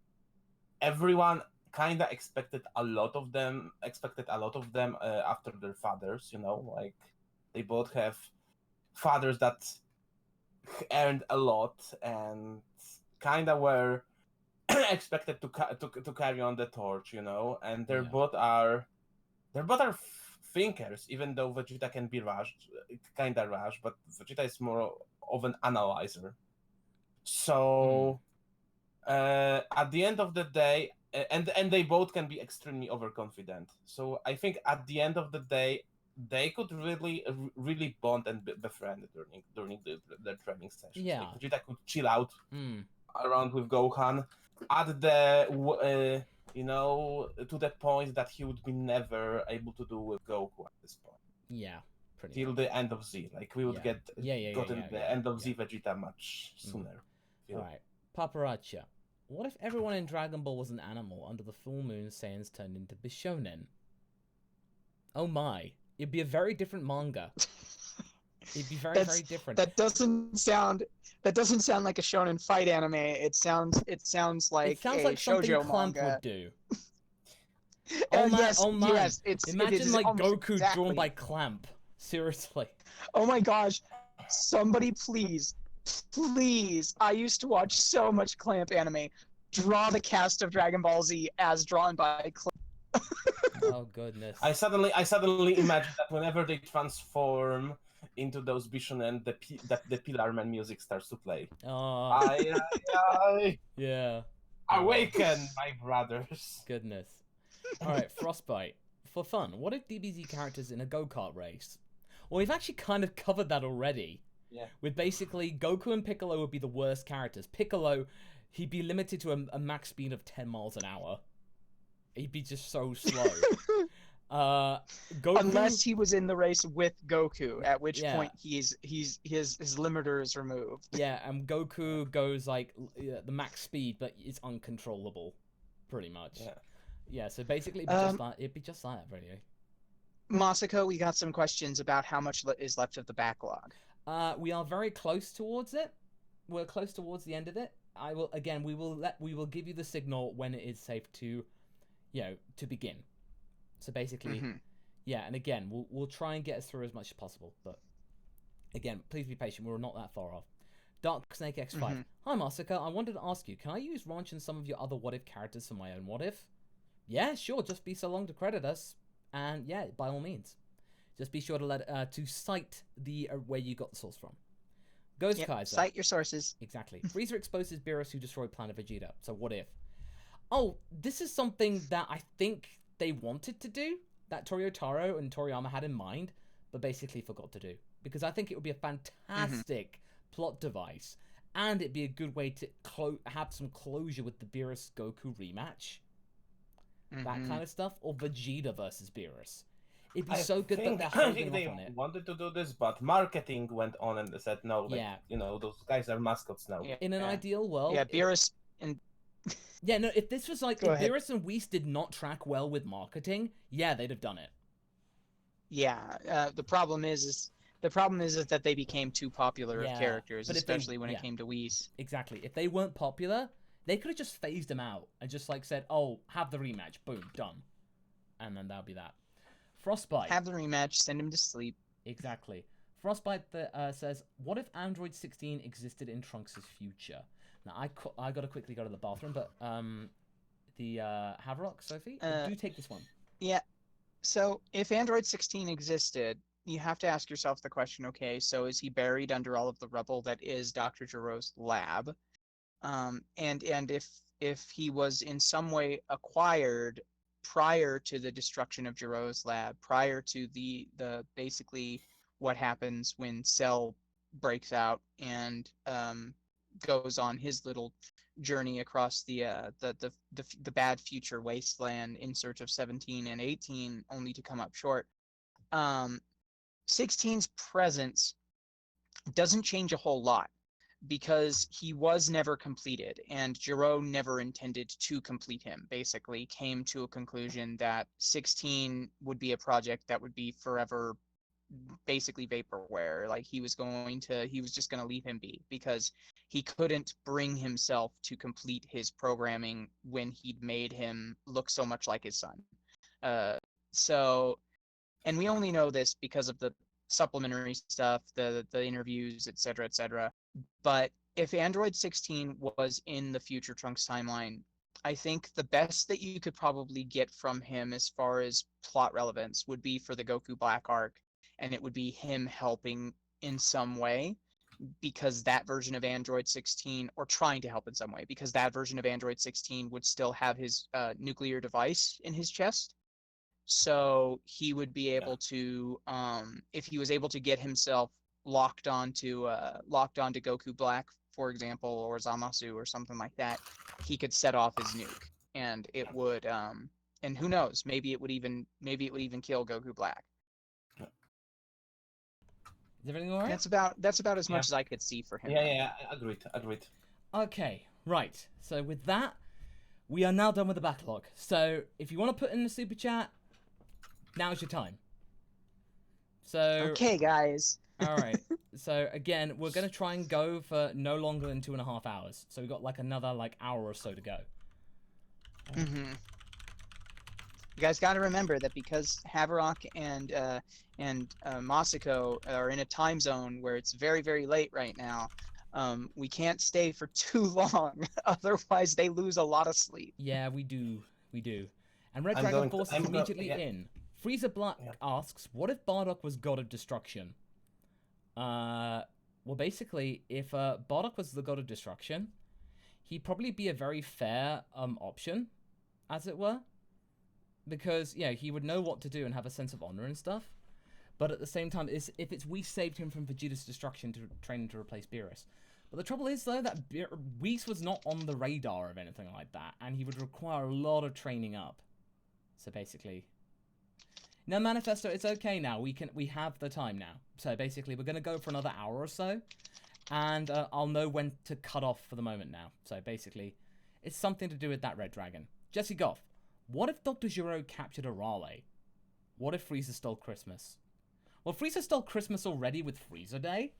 everyone kind of expected a lot of them after their fathers, like they both have fathers that earned a lot and kind of were expected to carry on the torch, and Yeah. they're both are thinkers, even though Vegeta can be rushed, kind of rushed, but Vegeta is more of an analyzer. So at the end of the day, and they both can be extremely overconfident. So I think at the end of the day, they could really bond and befriend during their training sessions. Yeah. Like Vegeta could chill out Mm. around with Gohan at the to the point that he would be never able to do with Goku at this point. Yeah, pretty Till much. the end of Z. Like we would Yeah. get gotten the end of Z yeah. Vegeta much sooner. Alright, Paparacha. What if everyone in Dragon Ball was an animal under the full moon Saiyans turned into Bishonen? Oh my. It'd be a very different manga. It'd be very, very different. That doesn't sound like a shonen fight anime. It sounds like it sounds a like something shoujo Clamp manga. would do. Yes, oh man. yes, it Imagine is like almost Goku exactly. drawn by Clamp. Seriously. Oh my gosh. Somebody please. I used to watch so much Clamp anime. Draw the cast of Dragon Ball Z as drawn by Clamp. Oh goodness. I suddenly imagine that whenever they transform into those Bishonen, that the Pillar Man music starts to play. Oh, I yeah. awaken, my brothers. Goodness. Alright, Frostbite. For fun, what if DBZ characters in a go-kart race? Well, we've actually kind of covered that already. Yeah. With basically, Goku and Piccolo would be the worst characters. Piccolo, he'd be limited to a max speed of 10 miles an hour. He'd be just so slow. Goku... Unless he was in the race with Goku, at which point his limiter is removed. Yeah, and Goku goes like the max speed, but it's uncontrollable, pretty much. Yeah. So basically, it'd be just like that, really. Masako, we got some questions about how much is left of the backlog. We are very close towards it. We're close towards the end of it. We will give you the signal when it is safe to, to begin. So basically, and again, we'll try and get us through as much as possible. But again, please be patient. We're not that far off. Dark Snake X5. Hi, Masaka. I wanted to ask you, can I use Ranch and some of your other what if characters for my own what if? Yeah, sure. Just be so long to credit us, and yeah, by all means, just be sure to to cite the where you got the source from. Ghost Kaiser. Cite your sources. Exactly. Frieza exposes Beerus who destroyed Planet Vegeta. So what if? Oh, this is something that I think they wanted to do, that Toryotaro and Toriyama had in mind, but basically forgot to do. Because I think it would be a fantastic plot device, and it'd be a good way to have some closure with the Beerus Goku rematch. That kind of stuff. Or Vegeta versus Beerus. It'd be so good that they're holding off on it. Wanted to do this, but marketing went on and they said no. Those guys are mascots now. Yeah. In an ideal world. Yeah, Beerus and. Yeah, no. If this was like if Beerus and Whis did not track well with marketing, yeah, they'd have done it. Yeah, the problem is that they became too popular of characters, especially when it came to Whis. Exactly. If they weren't popular, they could have just phased them out and just like said, "Oh, have the rematch, boom, done," and then that'll be that. Frostbite. Have the rematch, send him to sleep. Exactly. Frostbite says, "What if Android 16 existed in Trunks' future?" Now, I gotta quickly go to the bathroom, but the Haverok, Sophie, do take this one. Yeah. So if Android 16 existed, you have to ask yourself the question: okay, so is he buried under all of the rubble that is Dr. Gero's lab? And if he was in some way acquired prior to the destruction of Gero's lab, prior to the basically what happens when Cell breaks out and goes on his little journey across the bad future wasteland in search of 17 and 18, only to come up short. 16's presence doesn't change a whole lot because he was never completed, and Gero never intended to complete him. Basically came to a conclusion that 16 would be a project that would be forever basically vaporware. Like he was just going to leave him be because he couldn't bring himself to complete his programming when he'd made him look so much like his son. And we only know this because of the supplementary stuff, the interviews, etc., etc. But if Android 16 was in the future Trunks timeline, I think the best that you could probably get from him as far as plot relevance would be for the Goku Black arc, and it would be him helping in some way, because that version of Android 16, or trying to help in some way, because that version of Android 16 would still have his nuclear device in his chest. So he would be able to, if he was able to get himself locked onto Goku Black, for example, or Zamasu or something like that, he could set off his nuke, and it would, and who knows, maybe it would even kill Goku Black. Is everything alright? That's about as much as I could see for him. Yeah, agreed. Okay, right. So with that, we are now done with the backlog. So if you want to put in the super chat, now's your time. So okay, guys. All right. So again, we're gonna try and go for no longer than 2.5 hours. So we've got like another hour or so to go. Mm-hmm. You guys got to remember that because Haverok and Masako are in a time zone where it's very, very late right now, we can't stay for too long. Otherwise, they lose a lot of sleep. Yeah, we do. And Red Dragon Force is immediately in. Frieza Black asks, what if Bardock was God of Destruction? Well, basically, if Bardock was the God of Destruction, he'd probably be a very fair option, as it were. Because, yeah, he would know what to do and have a sense of honor and stuff. But at the same time, if we saved him from Vegeta's destruction to train him to replace Beerus. But the trouble is, though, that Whis was not on the radar of anything like that, and he would require a lot of training up. So basically, no, Manifesto, it's okay now. We have the time now. So basically, we're gonna go for another hour or so, and I'll know when to cut off for the moment now. So basically, it's something to do with that Red Dragon. Jesse Goff, what if Dr. Gero captured Arale? What if Frieza stole Christmas? Well, Frieza stole Christmas already with Frieza Day.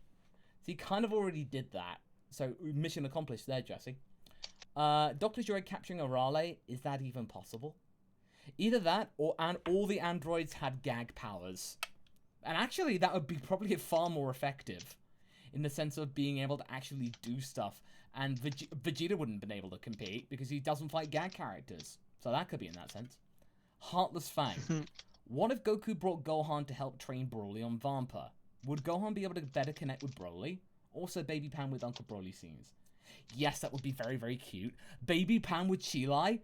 So he kind of already did that. So mission accomplished there, Jesse. Dr. Gero capturing Arale, is that even possible? Either that, and all the androids had gag powers. And actually, that would be probably far more effective. In the sense of being able to actually do stuff. And Vegeta wouldn't have been able to compete, because he doesn't fight gag characters. So that could be in that sense. Heartless Fang. What if Goku brought Gohan to help train Broly on Vampa? Would Gohan be able to better connect with Broly? Also, Baby Pan with Uncle Broly scenes. Yes, that would be very, very cute. Baby Pan with Chilai?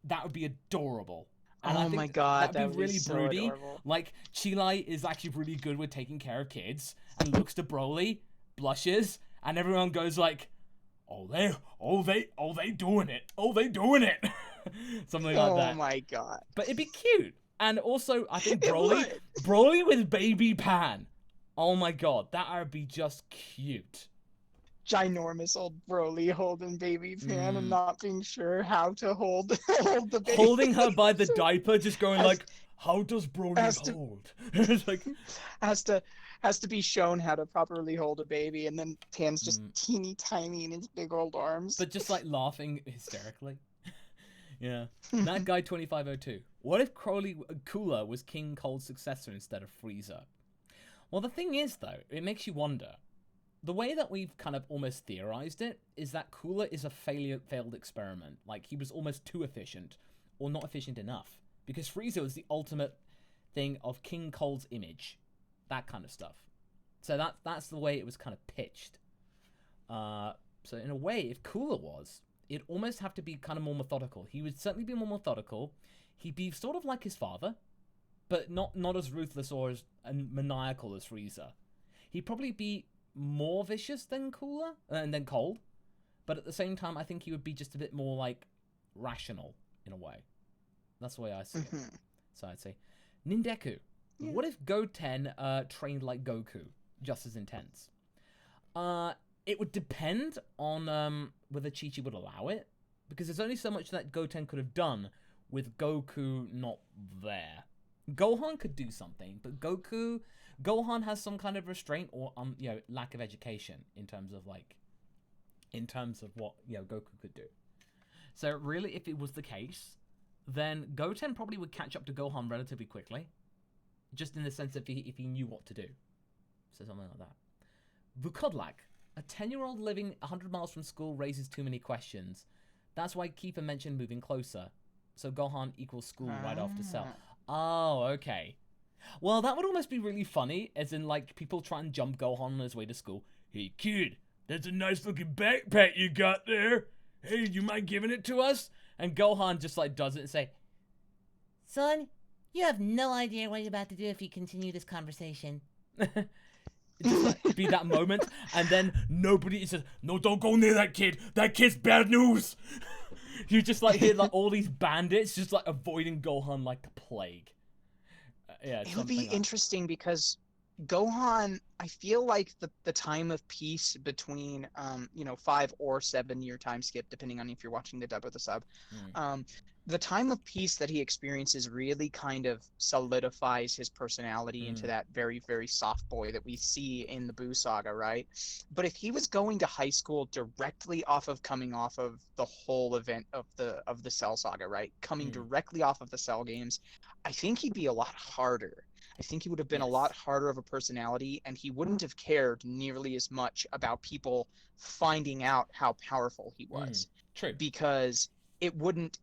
That would be adorable. And oh my god, that'd be really so broody. Adorable. Like, Chilai is actually really good with taking care of kids, and looks to Broly, blushes, and everyone goes like, oh they doing it. Something like that. Oh my god. But it'd be cute. And also, I think Broly with Baby Pan. Oh my god, that would be just cute. Ginormous old Broly holding Baby Pan and not being sure how to hold the baby. Holding her by the diaper, just going like, how does Broly hold? It's like, has to be shown how to properly hold a baby, and then Pan's just teeny tiny in his big old arms. But just like laughing hysterically. Yeah. That guy 2502. What if Cooler was King Cold's successor instead of Frieza? Well, the thing is, though, it makes you wonder. The way that we've kind of almost theorized it is that Cooler is a failed experiment. Like, he was almost too efficient, or not efficient enough. Because Frieza was the ultimate thing of King Cold's image. That kind of stuff. So that's the way it was kind of pitched. So in a way, if Cooler was, it'd almost have to be kind of more methodical. He would certainly be more methodical. He'd be sort of like his father, but not as ruthless or as maniacal as Frieza. He'd probably be more vicious than Cooler, and then Cold, but at the same time, I think he would be just a bit more like rational in a way. That's the way I see it. So I'd say Nindeku. Yeah. What if Goten trained like Goku, just as intense? It would depend on whether Chi-Chi would allow it, because there's only so much that Goten could have done with Goku not there. Gohan could do something, but Gohan has some kind of restraint or lack of education in terms of what Goku could do. So really, if it was the case, then Goten probably would catch up to Gohan relatively quickly, just in the sense if he knew what to do. So something like that. Vukodlak, a 10-year-old living 100 miles from school raises too many questions. That's why Keeper mentioned moving closer. So Gohan equals school right after Cell. Oh, okay. Well, that would almost be really funny, as in, like, people try and jump Gohan on his way to school. Hey, kid, that's a nice-looking backpack you got there. Hey, you mind giving it to us? And Gohan just, like, does it and say, Son, you have no idea what you're about to do if you continue this conversation. just, like, be that moment, and then Nobody says, no, don't go near that kid. That kid's bad news. you just, like, hear, like, all these bandits just, like, avoiding Gohan like the plague. Yeah, It would be interesting because Gohan, I feel like the time of peace between 5 or 7 year time skip, depending on if you're watching the dub or the sub, the time of peace that he experiences really kind of solidifies his personality into that very, very soft boy that we see in the Buu saga, right? But if he was going to high school directly coming off of the whole event of the Cell saga, right? Coming directly off of the Cell games, I think he'd be a lot harder. I think he would have been a lot harder of a personality, and he wouldn't have cared nearly as much about people finding out how powerful he was. True. Because it wouldn't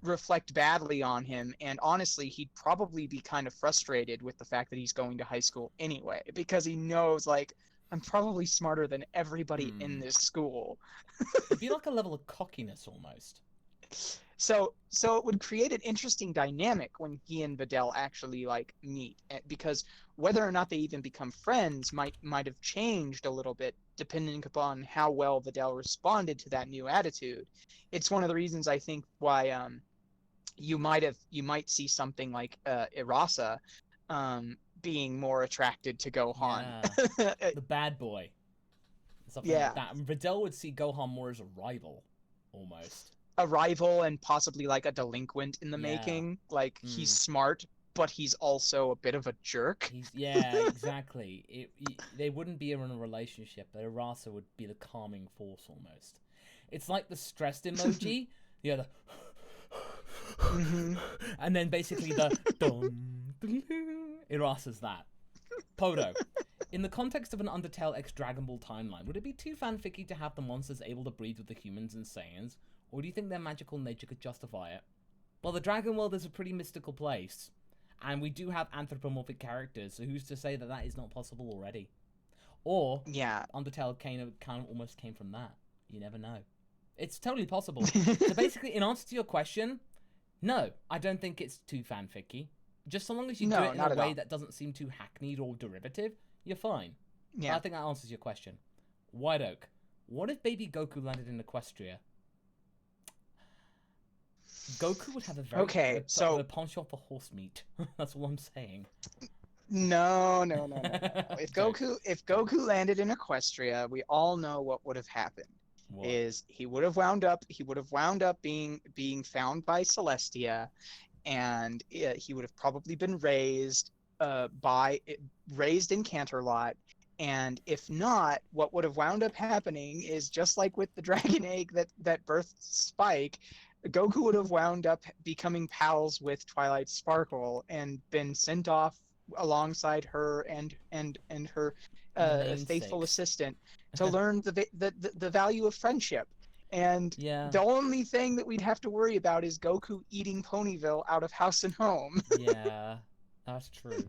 reflect badly on him, and honestly, he'd probably be kind of frustrated with the fact that he's going to high school anyway, because he knows, like, I'm probably smarter than everybody in this school. It'd be like a level of cockiness almost. So it would create an interesting dynamic when he and Videl actually like meet, because whether or not they even become friends might have changed a little bit depending upon how well Videl responded to that new attitude. It's one of the reasons I think why you might see something like Irasa being more attracted to Gohan. Yeah. The bad boy. Something like that. And Videl would see Gohan more as a rival, almost. A rival and possibly like a delinquent in the making. Like he's smart, but he's also a bit of a jerk. Exactly. They wouldn't be in a relationship, but Arasa would be the calming force almost. It's like the stressed emoji. The and then basically the Irasa's that. Podo. In the context of an Undertale X Dragon Ball timeline, would it be too fanficky to have the monsters able to breed with the humans and Saiyans? Or do you think their magical nature could justify it? Well, the Dragon World is a pretty mystical place. And we do have anthropomorphic characters, so who's to say that that is not possible already? Or, Undertale kind of almost came from that. You never know. It's totally possible. So basically, in answer to your question, no, I don't think it's too fanficky. Just so long as you do it in a way that doesn't seem too hackneyed or derivative, you're fine. Yeah. I think that answers your question. White Oak, what if baby Goku landed in Equestria? Goku would have a very a penchant for horse meat. That's all I'm saying. No. If Goku landed in Equestria, we all know what would have happened. What? Is he would have wound up being found by Celestia, and he would have probably been raised in Canterlot. And if not, what would have wound up happening is just like with the dragon egg that birthed Spike, Goku would have wound up becoming pals with Twilight Sparkle and been sent off alongside her and her faithful assistant to learn the value of friendship. And the only thing that we'd have to worry about is Goku eating Ponyville out of house and home. Yeah, that's true.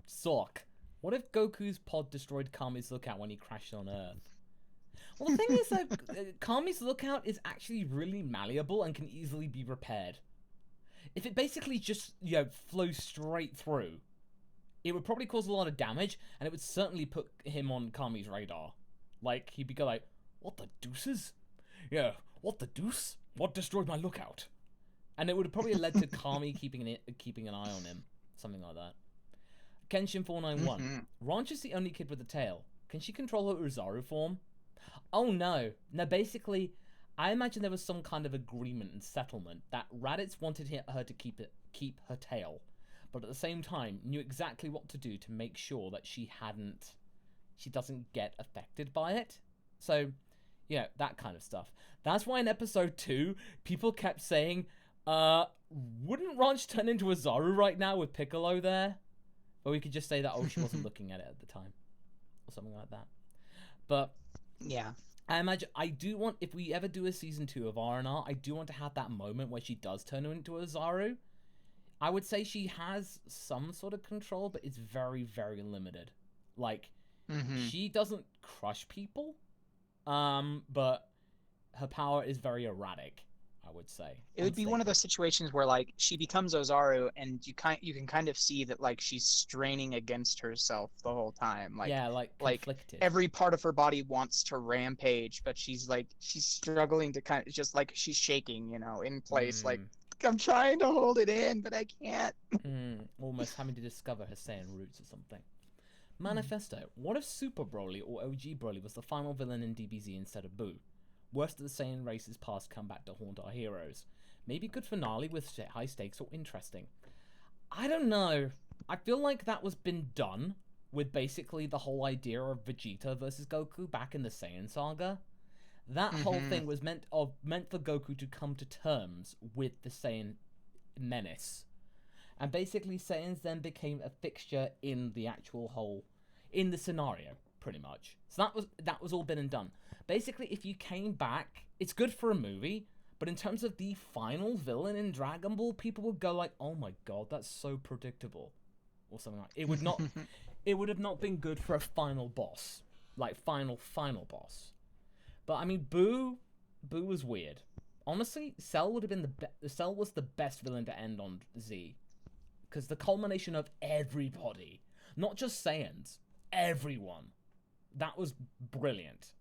Sork, what if Goku's pod destroyed Kami's Lookout when he crashed on Earth? Well, the thing is that Kami's Lookout is actually really malleable and can easily be repaired. If it basically just, flows straight through, it would probably cause a lot of damage, and it would certainly put him on Kami's radar. Like, he'd be like, What the deuces? Yeah, what the deuce? What destroyed my lookout? And it would have probably led to Kami keeping an eye on him. Something like that. Kenshin491. Ranch is the only kid with a tail. Can she control her Uzaru form? Oh no. No, basically, I imagine there was some kind of agreement and settlement that Raditz wanted her to keep her tail, but at the same time knew exactly what to do to make sure that she doesn't get affected by it. So, yeah, that kind of stuff. That's why in episode 2, people kept saying, wouldn't Ranch turn into a Zaru right now with Piccolo there? Or we could just say that, oh, she wasn't looking at it at the time. Or something like that. But, yeah. I imagine, I do want, if we ever do a season 2 of R&R, I do want to have that moment where she does turn into a Zaru. I would say she has some sort of control, but it's very, very limited. Like, she doesn't crush people, but her power is very erratic, I would say. It would be one of those situations where, like, she becomes Ozaru, and you can kind of see that, like, she's straining against herself the whole time. Like, yeah, like conflicted. Every part of her body wants to rampage, but she's struggling to kind of just, like, she's shaking, you know, in place. Like, I'm trying to hold it in, but I can't. Almost having to discover her Saiyan roots or something. Manifesto. What if Super Broly or OG Broly was the final villain in DBZ instead of Boo? Worst of the Saiyan race's past come back to haunt our heroes. Maybe good finale with high stakes or interesting. I don't know. I feel like that was been done with basically the whole idea of Vegeta versus Goku back in the Saiyan saga. That whole thing was meant for Goku to come to terms with the Saiyan menace. And basically Saiyans then became a fixture in the actual in the scenario, pretty much. So that was all been and done. Basically, if you came back, it's good for a movie, but in terms of the final villain in Dragon Ball, people would go like, "Oh my god, that's so predictable," or something like. It would not. It would have not been good for a final boss, like final boss. But I mean, Boo was weird. Honestly, Cell would have been Cell was the best villain to end on Z, because the culmination of everybody, not just Saiyans, everyone, that was brilliant.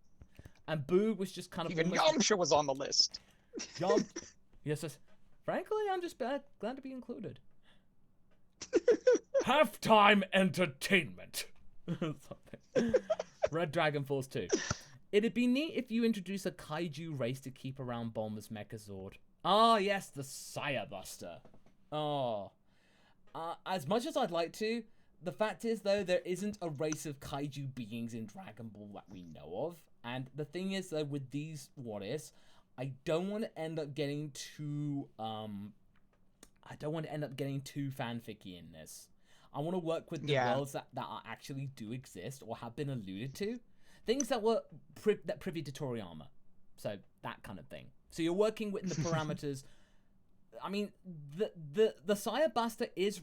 And Boo was just kind of... Even Yamcha was on the list. Yes, frankly, I'm just glad to be included. Halftime entertainment. Red Dragon Force 2. It'd be neat if you introduce a kaiju race to keep around Bulma's Megazord. Ah, yes, the Saiya Buster. Oh. As much as I'd like to, the fact is, though, there isn't a race of kaiju beings in Dragon Ball that we know of. And the thing is, though, with these what-ifs, I don't want to end up getting too, fanficky in this. I want to work with the worlds that actually do exist or have been alluded to. Things that were privy to Toriyama. So, that kind of thing. So you're working within the parameters. I mean, the Saiya Buster is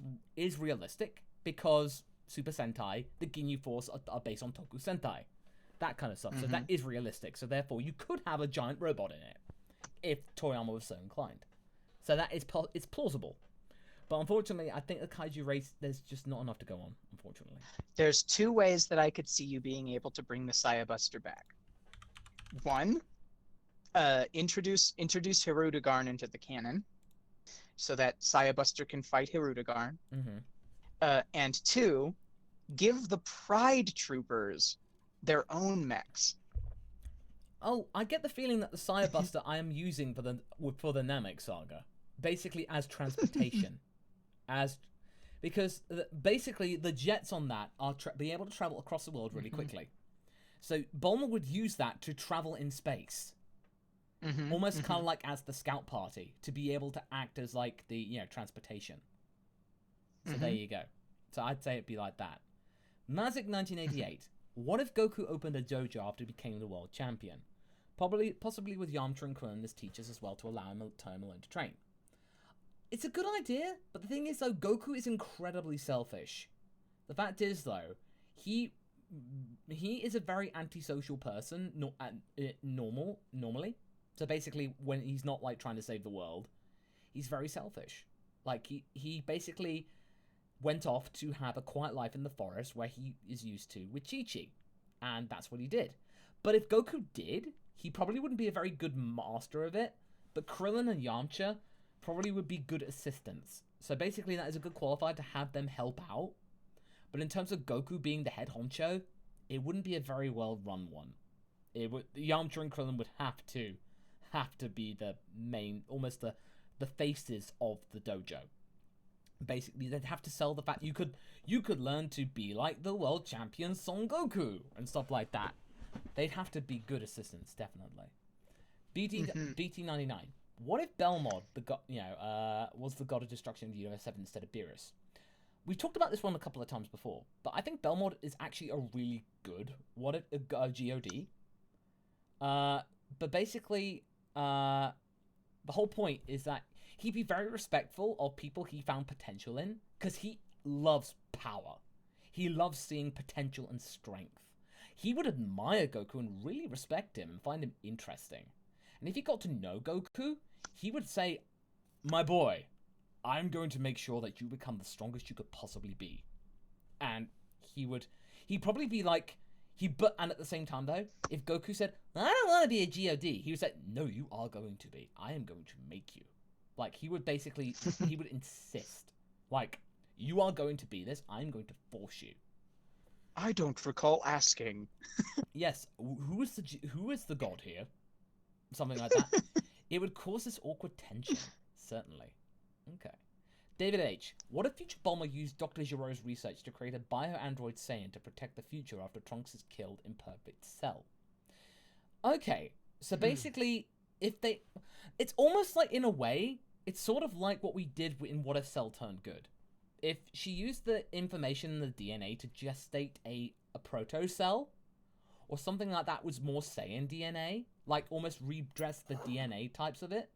realistic because Super Sentai, the Ginyu Force are based on Toku Sentai. That kind of stuff. So that is realistic. So therefore, you could have a giant robot in it if Toriyama was so inclined. So that is it's plausible. But unfortunately, I think the kaiju race, there's just not enough to go on, unfortunately. There's two ways that I could see you being able to bring the Saiya Buster back. One, introduce Hirudegarn into the canon, so that Saiya Buster can fight Hirudegarn. And two, give the Pride Troopers their own mechs. Oh, I get the feeling that the Saiya Buster I am using for the Namek saga, basically as transportation. Because basically the jets on that are being able to travel across the world really quickly. So Bulma would use that to travel in space. Almost kind of like as the scout party, to be able to act as like the, transportation. So there you go. So I'd say it'd be like that. Mazik1988. What if Goku opened a dojo after he became the world champion? Possibly with Yamcha and Krillin as teachers as well to allow him time alone to train. It's a good idea, but the thing is, though, Goku is incredibly selfish. The fact is, though, he is a very antisocial person, normally. So basically, when he's not, like, trying to save the world, he's very selfish. Like, he basically went off to have a quiet life in the forest where he is used to with Chi-Chi. And that's what he did. But if Goku did, he probably wouldn't be a very good master of it, but Krillin and Yamcha probably would be good assistants. So basically that is a good qualifier to have them help out. But in terms of Goku being the head honcho, it wouldn't be a very well run one. Yamcha and Krillin would have to be the main, almost the faces of the dojo. Basically, they'd have to sell the fact you could learn to be like the world champion Son Goku and stuff like that. They'd have to be good assistants, definitely. BT99. What if Belmod, was the god of destruction in the Universe 7 instead of Beerus? We've talked about this one a couple of times before, but I think Belmod is actually a really good GOD. But basically, the whole point is that he'd be very respectful of people he found potential in, because he loves power. He loves seeing potential and strength. He would admire Goku and really respect him and find him interesting. And if he got to know Goku, he would say, "My boy, I'm going to make sure that you become the strongest you could possibly be." And he'd probably be like, and at the same time though, if Goku said, "I don't want to be a GOD," he would say, "No, you are going to be. I am going to make you." Like, he would insist. Like, "You are going to be this. I'm going to force you." I don't recall asking. Yes, who is the god here? Something like that. It would cause this awkward tension, certainly. Okay. David H. What if future Bulma used Dr. Gero's research to create a bio-android Saiyan to protect the future after Trunks is killed in Perfect Cell? Okay, so basically, it's almost like, in a way, it's sort of like what we did in What If Cell Turned Good. If she used the information in the DNA to gestate a proto-cell, or something like that was more Saiyan DNA, like almost redress the DNA types of it,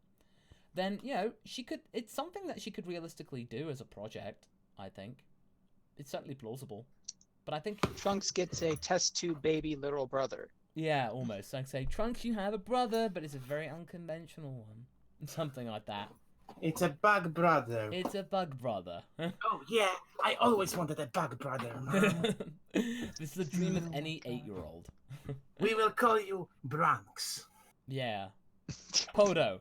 then, it's something that she could realistically do as a project, I think. It's certainly plausible. But I think Trunks gets a test tube baby little brother. Yeah, almost. Like, say, "Trunks, you have a brother, but it's a very unconventional one." Something like that. It's a bug brother. It's a bug brother. Oh yeah, I always wanted a bug brother. This is the dream of any 8-year-old. We will call you Bronx. Yeah. Podo.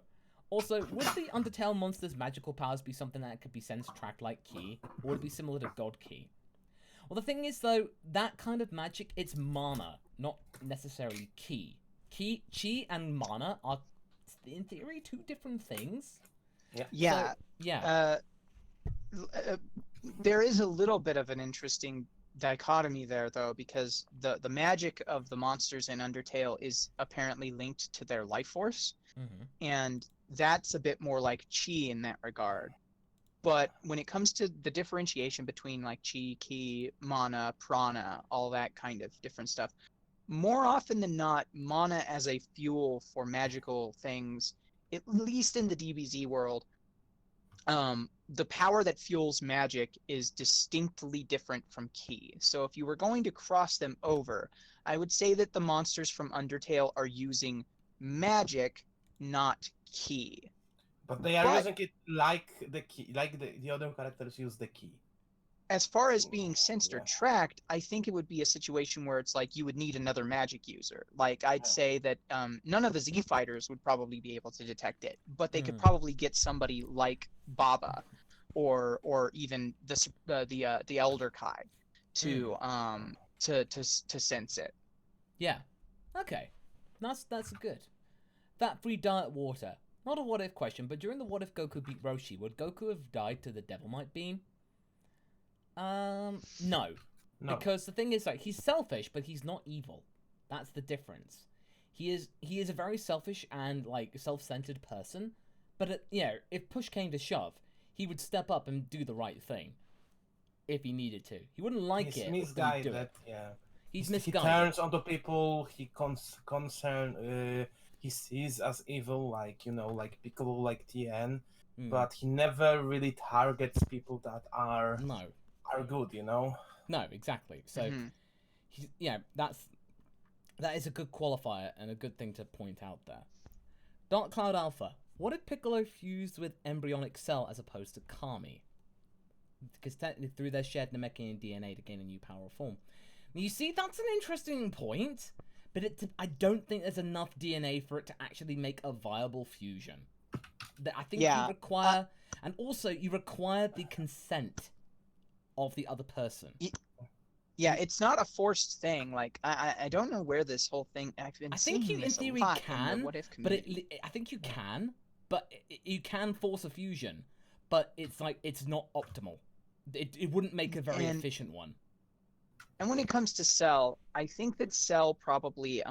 Also, would the Undertale monster's magical powers be something that could be sense tracked like Ki, or would it be similar to God Ki? Well, the thing is, though, that kind of magic, it's mana, not necessarily Ki. Chi and mana are, in theory, two different things. Yeah. So, yeah. There is a little bit of an interesting dichotomy there, though, because the magic of the monsters in Undertale is apparently linked to their life force, and that's a bit more like Chi in that regard. But when it comes to the differentiation between like Chi, Ki, mana, prana, all that kind of different stuff, more often than not, mana as a fuel for magical things, at least in the DBZ world, the power that fuels magic is distinctly different from Ki. So if you were going to cross them over, I would say that the monsters from Undertale are using magic, not Ki. But they are using it like the key, like the other characters use the key. As far as being sensed or tracked, I think it would be a situation where it's like you would need another magic user. Like, I'd say that none of the Z fighters would probably be able to detect it, but they could probably get somebody like Baba, or even the Elder Kai to sense it. Yeah. Okay. That's good. That free diet water. Not a what if question, but during the what if Goku beat Roshi, would Goku have died to the Devilmite Beam? No. Because the thing is, like, he's selfish, but he's not evil. That's the difference. He is a very selfish and, like, self-centered person, but if push came to shove, he would step up and do the right thing if he needed to. He wouldn't like He's it. misguided. He's He misguided. turns onto people. He he sees as evil, like like Piccolo, like TN, but he never really targets people that are good. No, exactly. So, that is a good qualifier and a good thing to point out there. Dark Cloud Alpha. What if Piccolo fused with embryonic Cell as opposed to Kami? Because technically through their shared Namekian DNA to gain a new power form. You see, that's an interesting point, but I don't think there's enough DNA for it to actually make a viable fusion. I think you require, and also you require the consent of the other person. Yeah, it's not a forced thing. Like I don't know where this whole thing. I've been I think you, seeing in this theory, a lot can, in the What If but community. I think you can, but you can force a fusion, but it's like it's not optimal. It wouldn't make a very efficient one. And when it comes to Cell, I think that Cell probably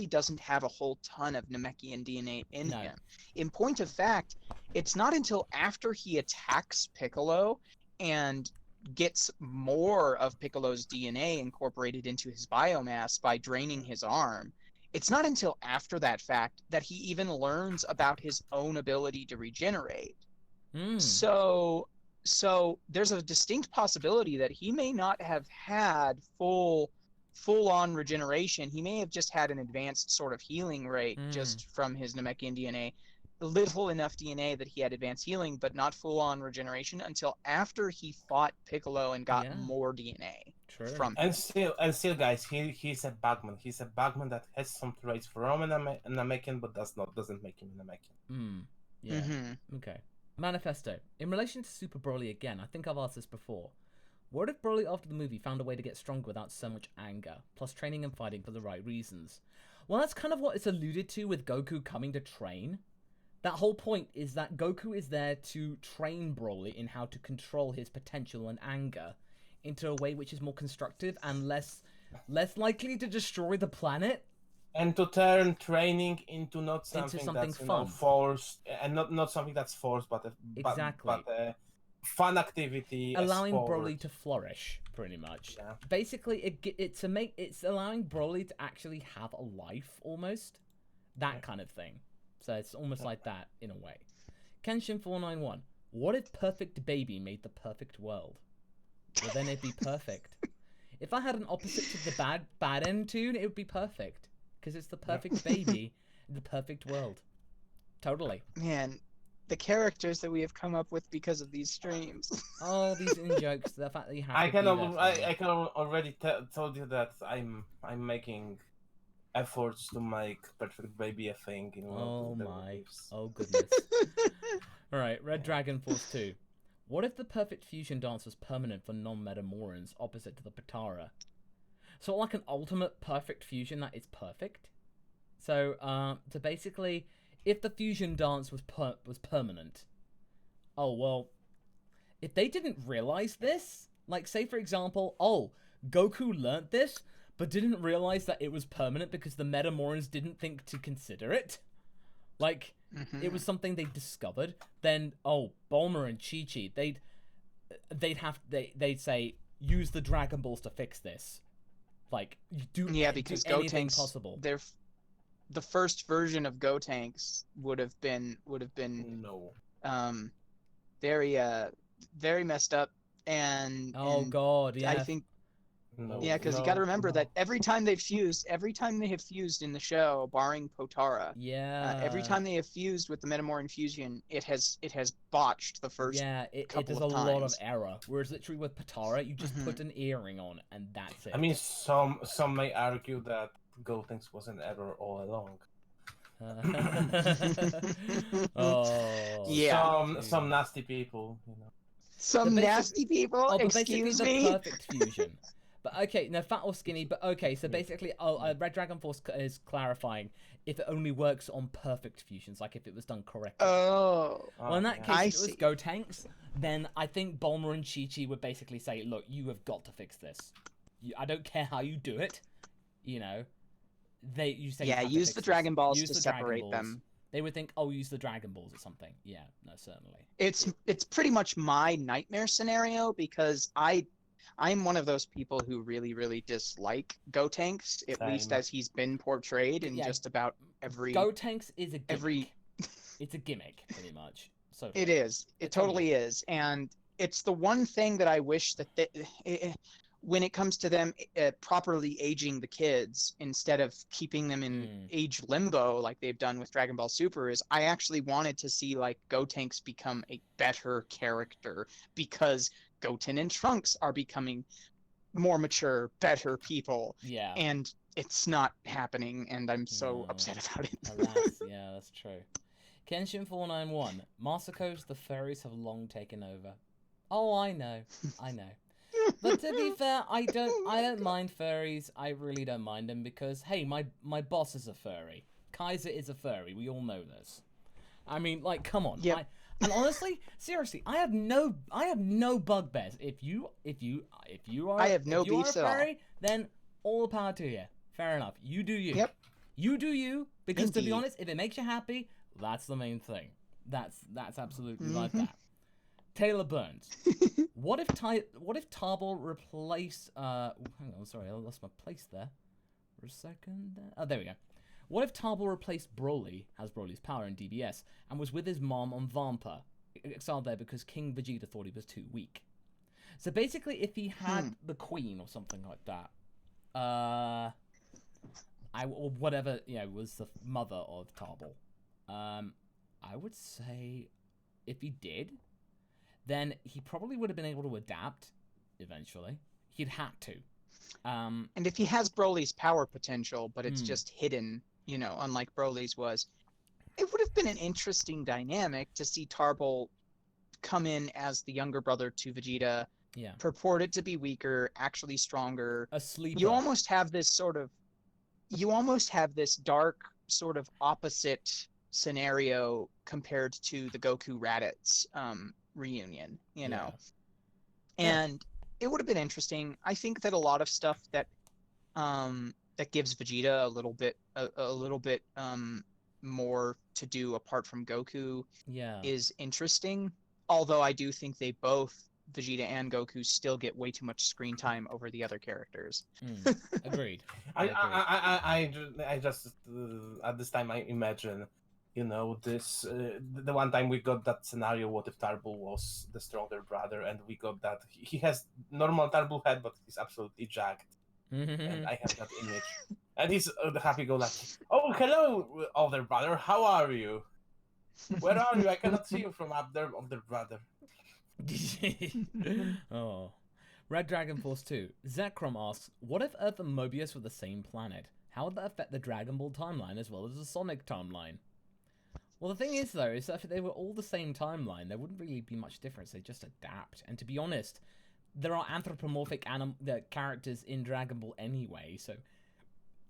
doesn't have a whole ton of Namekian DNA in him. In point of fact, it's not until after he attacks Piccolo and gets more of Piccolo's DNA incorporated into his biomass by draining his arm. It's not until after that fact that he even learns about his own ability to regenerate. So there's a distinct possibility that he may not have had full-on regeneration. He may have just had an advanced sort of healing rate just from his Namekian DNA. Little enough DNA that he had advanced healing, but not full-on regeneration until after he fought Piccolo and got more DNA from him. And still, guys, he's a Bagman. He's a Bagman that has some traits from a Namekian, but doesn't make him a Namekian. Yeah. Okay. Manifesto. In relation to Super Broly again, I think I've asked this before. What if Broly after the movie found a way to get stronger without so much anger, plus training and fighting for the right reasons? Well, that's kind of what it's alluded to with Goku coming to train. That whole point is that Goku is there to train Broly in how to control his potential and anger into a way which is more constructive and less likely to destroy the planet. And to turn training into not something that's fun. Forced, and not something that's forced, but a fun activity, allowing Broly to flourish, pretty much. Yeah. Basically, it's allowing Broly to actually have a life, almost that kind of thing. So it's almost like that in a way. Kenshin491. What if Perfect Baby made the perfect world? Well, then it'd be perfect. If I had an opposite to the bad end tune, it would be perfect. Because it's the perfect baby in the perfect world. Totally. Man, the characters that we have come up with because of these streams. Oh, these in-jokes, the fact that you have I can already told you that I'm making efforts to make Perfect Baby a thing. Oh my. Oh goodness. Alright, Red Dragon Force 2. What if the perfect fusion dance was permanent for non-Metamorans opposite to the Potara? Sort of like an ultimate perfect fusion that is perfect. So basically, if the fusion dance was permanent, oh well, if they didn't realize this, like say for example, Goku learnt this, but didn't realize that it was permanent because the Metamorans didn't think to consider it. Like it was something they discovered. Then Bulma and Chi-Chi, they'd say use the Dragon Balls to fix this. Like because do anything Gotenks, possible. The first version of Gotenks would have been very messed up and god, yeah. I think because you got to remember that every time they have fused in the show, barring Potara, every time they have fused with the Metamoran fusion, it has botched the first couple there's of a times. lot of error. Whereas literally with Potara, you just put an earring on and that's it. I mean, some may argue that Gotenks was an error all along. Some nasty people, Some nasty people. But Excuse basically me. the perfect fusion. But okay, no, fat or skinny. But okay, so basically, Red Dragon Force is clarifying if it only works on perfect fusions, like if it was done correctly. Oh. Well, in that case, if it was Gotenks, then I think Bulma and Chi-Chi would basically say, "Look, you have got to fix this. I don't care how you do it. You say use the Dragon Balls to separate them." They would think, use the Dragon Balls or something. Yeah, no, certainly. It's pretty much my nightmare scenario because I'm one of those people who really, really dislike Gotenks, at least as he's been portrayed in just about every... Gotenks is a gimmick. It's a gimmick, pretty much. So it is. It totally is. And it's the one thing that I wish that when it comes to them properly aging the kids instead of keeping them in age limbo like they've done with Dragon Ball Super, is I actually wanted to see like Gotenks become a better character because Goten and Trunks are becoming more mature, better people. Yeah. And it's not happening, and I'm so No. upset about it. Alas, yeah, that's true. Kenshin491, MasakoX, the furries have long taken over. Oh, I know. But to be fair, I don't mind furries. I really don't mind them because hey, my boss is a furry. Kaiser is a furry. We all know this. I mean, like, come on. Yep. And honestly, seriously, I have no bugbears. If you are I have no if you are beefs a at all. furry, then all the power to you. Fair enough. You do you. Yep. You do you. Because to be Indeed. honest, if it makes you happy, that's the main thing. That's absolutely like Mhm. that. Taylor Burns. What if Tarbell replaced hang on, sorry, I lost my place there for a second. Oh, there we go. What if Tarbell replaced Broly, has Broly's power in DBS, and was with his mom on Vampa, exiled there because King Vegeta thought he was too weak? So basically, if he had the Queen or something like that, or whatever, was the mother of Tarbell, I would say if he did, then he probably would have been able to adapt eventually. He'd had to. And if he has Broly's power potential, but it's just hidden, unlike Broly's was, it would have been an interesting dynamic to see Tarbell come in as the younger brother to Vegeta, Yeah. purported to be weaker, actually stronger. A sleeper. You almost have this dark sort of opposite scenario compared to the Goku Raditz reunion, you know. And it would have been interesting. I think that a lot of stuff that that gives Vegeta a little bit more to do apart from Goku is interesting. Although I do think they both, Vegeta and Goku, still get way too much screen time over the other characters. Agreed. I just at this time I imagine, this the one time we got that scenario. What if Tarbell was the stronger brother, and we got that he has normal Tarbell head, but he's absolutely jacked, and I have that image, and he's happy-go-lucky. Oh, hello, older brother. How are you? Where are you? I cannot see you from up there, older brother. Oh. Red Dragon Force 2. Zekrom asks, what if Earth and Mobius were the same planet? How would that affect the Dragon Ball timeline as well as the Sonic timeline? Well, the thing is, though, is that if they were all the same timeline, there wouldn't really be much difference. They just adapt. And to be honest, there are anthropomorphic characters in Dragon Ball anyway, so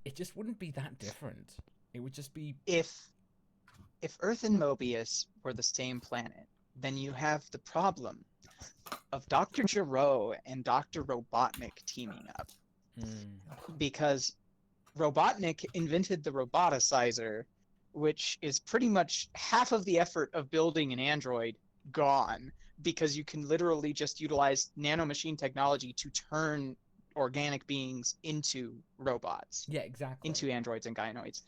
it just wouldn't be that different. It would just be... If Earth and Mobius were the same planet, then you have the problem of Dr. Gero and Dr. Robotnik teaming up. Because Robotnik invented the roboticizer, which is pretty much half of the effort of building an android gone, because you can literally just utilize nanomachine technology to turn organic beings into robots. Yeah, exactly. Into androids and gynoids.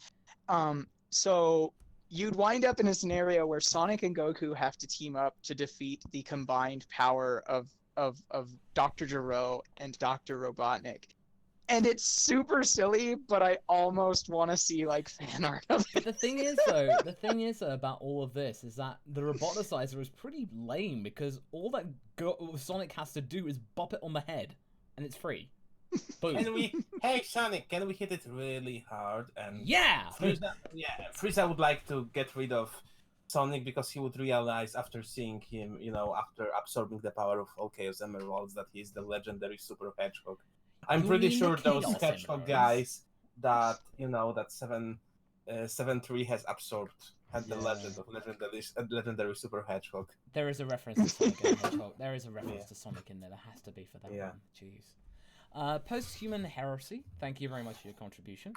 So you'd wind up in a scenario where Sonic and Goku have to team up to defeat the combined power of Dr. Gero and Dr. Robotnik. And it's super silly, but I almost want to see like fan art of it. But the thing is though about all of this is that the roboticizer is pretty lame because all that Sonic has to do is bop it on the head, and it's free. Boom. Hey Sonic, can we hit it really hard? And yeah, Frieza would like to get rid of Sonic because he would realize after seeing him, after absorbing the power of all Chaos Emeralds, that he's the legendary Super Hedgehog. I'm pretty sure those Hedgehog guys that that 7-3 has absorbed had the legend of legendary Super Hedgehog. There is a reference to Sonic and Hedgehog. There is a reference to Sonic in there. There has to be for that one. Jeez. Post-Human Heresy, thank you very much for your contribution.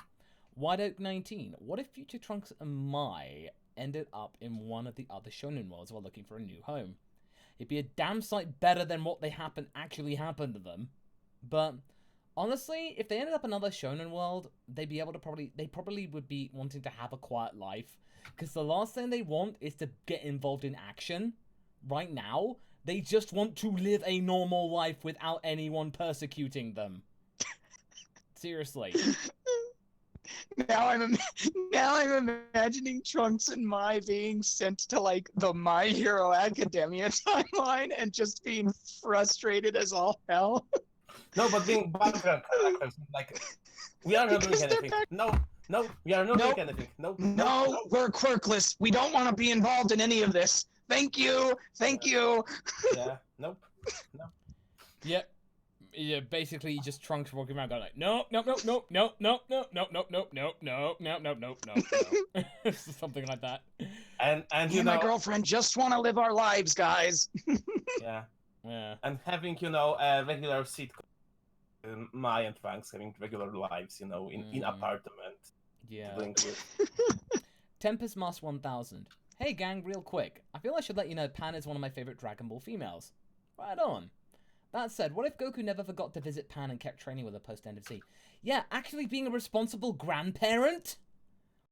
White Oak 19, what if Future Trunks and Mai ended up in one of the other shonen worlds while looking for a new home? It'd be a damn sight better than what actually happened to them. But honestly, if they ended up in another shonen world, they probably would be wanting to have a quiet life. Because the last thing they want is to get involved in action. Right now, they just want to live a normal life without anyone persecuting them. Seriously. Now I'm imagining Trunks and Mai being sent to like the My Hero Academia timeline and just being frustrated as all hell. No, but being background characters, like We are not Take a doing step anything. back. No, we are not Nope. doing anything. No, No, we're quirkless. We don't want to be involved in any of this. Thank you. Thank you. Yeah, nope. Yep. Yeah, basically he just Trunks walking around going like, no, no, no, no, no, no, no, no, no, no, no, no, no, no, no, no, something like that. And Me you and know, my girlfriend just want to live our lives, guys. yeah, Yeah. and having a regular sitcom, Mai and Trunks having regular lives, in apartment. Yeah. Doing good. Tempest Mask 1000. Hey gang, real quick. I feel I should let you know Pan is one of my favorite Dragon Ball females. Right on. That said, what if Goku never forgot to visit Pan and kept training with her post End of Z? Yeah, actually being a responsible grandparent?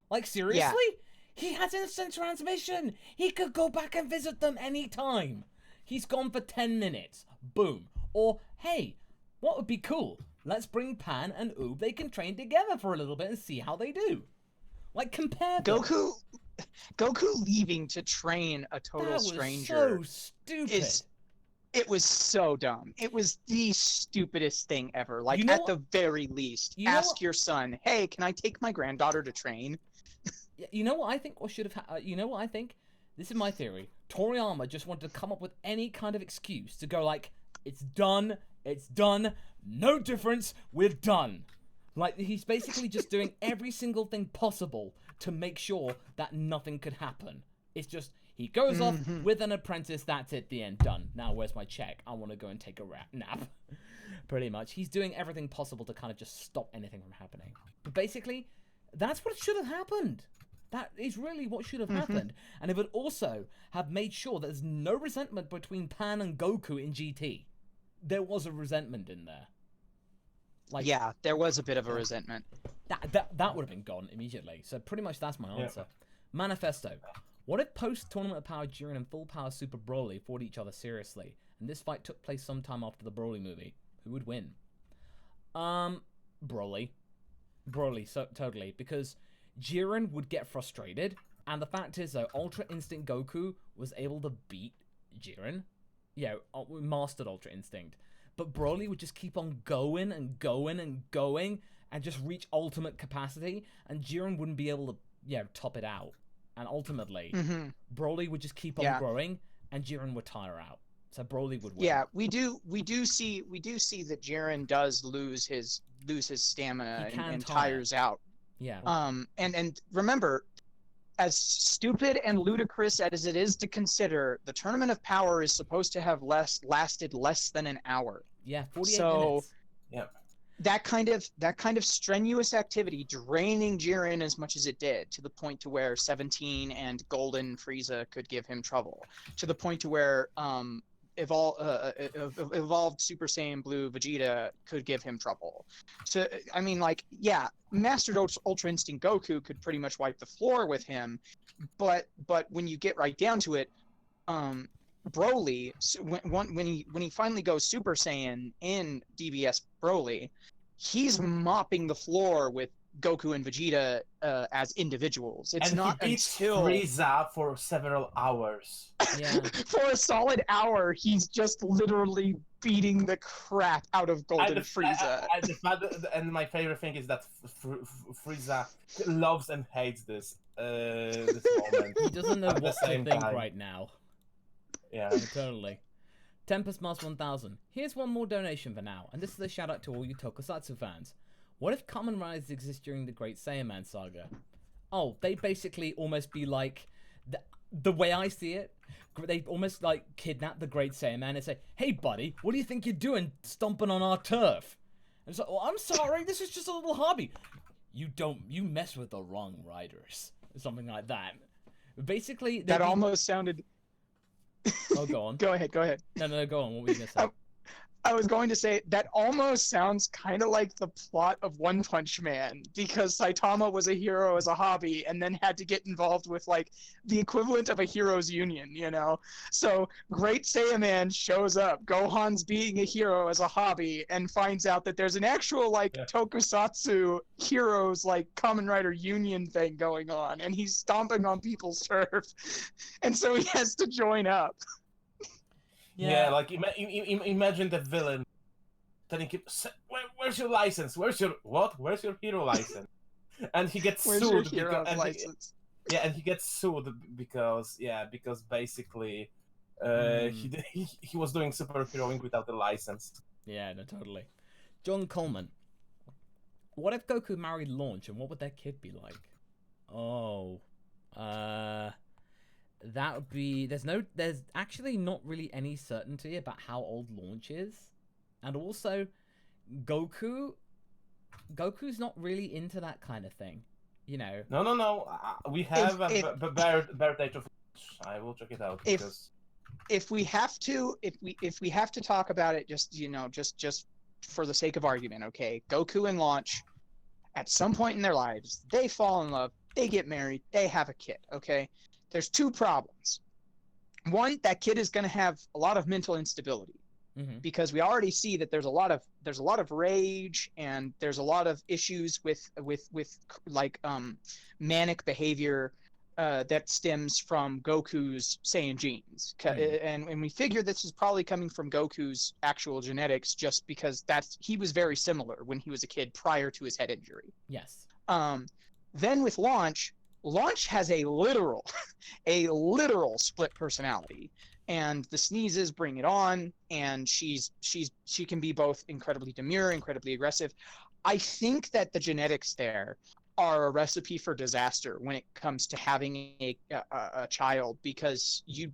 Like, seriously? Yeah. He has instant transmission! He could go back and visit them anytime! He's gone for 10 minutes. Boom. Or, hey, what would be cool? Let's bring Pan and Oob, they can train together for a little bit and see how they do. Like, compare them. Goku leaving to train a total That was stranger so stupid. It was so dumb. It was the stupidest thing ever. Like, You know at what- the very least, You know ask what- your son, hey, can I take my granddaughter to train? You know what I think? Or should have? You know what I think? This is my theory. Toriyama just wanted to come up with any kind of excuse to go like, "It's done. It's done. No difference. We're done." Like he's basically just doing every single thing possible to make sure that nothing could happen. It's just he goes off with an apprentice. That's it. The end. Done. Now where's my check? I want to go and take a nap. Pretty much. He's doing everything possible to kind of just stop anything from happening. But basically, that's what should have happened. That is really what should have happened. And it would also have made sure that there's no resentment between Pan and Goku in GT. There was a resentment in there. Like Yeah, there was a bit of a resentment. that would have been gone immediately. So pretty much that's my answer. Manifesto. What if post-Tournament of Power Jiren and Full Power Super Broly fought each other seriously, and this fight took place sometime after the Broly movie? Who would win? Broly. Broly, so totally, because Jiren would get frustrated, and the fact is though, Ultra Instinct Goku was able to beat Jiren. Yeah, mastered Ultra Instinct. But Broly would just keep on going and going and going, and just reach ultimate capacity, and Jiren wouldn't be able to, top it out. And ultimately, Broly would just keep on growing, and Jiren would tire out. So Broly would win. Yeah, we do see that Jiren does lose his stamina and tires out. Yeah. And remember, as stupid and ludicrous as it is to consider, the Tournament of Power is supposed to have lasted less than an hour. Yeah, 48 So, minutes. Yeah. That kind of strenuous activity draining Jiren as much as it did, to the point to where 17 and Golden Frieza could give him trouble, to the point to where evolved Super Saiyan Blue Vegeta could give him trouble. So I mean, like, yeah, Mastered Ultra Instinct Goku could pretty much wipe the floor with him, but when you get right down to it, Broly, when he finally goes Super Saiyan in DBS Broly, he's mopping the floor with Goku and Vegeta as individuals. It's And not he beats until Frieza for several hours. Yeah. for a solid hour, he's just literally beating the crap out of Golden Frieza. And my favorite thing is that Frieza loves and hates this moment. He doesn't know At the what to same think time. right now. Yeah. Totally. Tempest Mask 1000. Here's one more donation for now, and this is a shout out to all you Tokusatsu fans. What if Kamen Riders exist during the Great Saiyaman saga? Oh, they basically almost be like, the way I see it, they almost like kidnap the Great Saiyaman and say, "Hey buddy, what do you think you're doing stomping on our turf?" And it's like, "Oh, I'm sorry, this is just a little hobby." You mess with the wrong riders. Something like that. Basically, That almost sounded. Oh, go on. Go ahead. No, go on. What were you going to say? I was going to say that almost sounds kind of like the plot of One Punch Man, because Saitama was a hero as a hobby and then had to get involved with like the equivalent of a heroes union, you know? So Great Saiyaman shows up, Gohan's being a hero as a hobby, and finds out that there's an actual like tokusatsu heroes like Kamen Rider union thing going on, and he's stomping on people's turf. And so he has to join up. Yeah, like imagine the villain telling him, "Where's your license? Where's your what? Where's your hero license?" And he gets Where's your sued hero's because license? and he gets sued because basically he was doing superheroing without a license. Yeah, no, totally. John Coleman. What if Goku married Launch, and what would their kid be like? Oh, that would be. There's actually not really any certainty about how old Launch is, and also Goku's not really into that kind of thing, you know. No. We have a birth age of. I will check it out because. If we have to talk about it, just for the sake of argument, okay? Goku and Launch, at some point in their lives, they fall in love, they get married, they have a kid, okay? There's two problems. One, that kid is going to have a lot of mental instability because we already see that there's a lot of rage and there's a lot of issues with like manic behavior. That stems from Goku's Saiyan genes, and we figure this is probably coming from Goku's actual genetics, just because he was very similar when he was a kid prior to his head injury. Yes. Then with Launch has a literal split personality, and the sneezes bring it on, and she can be both incredibly demure, incredibly aggressive. I think that the genetics there are a recipe for disaster when it comes to having a child, because you'd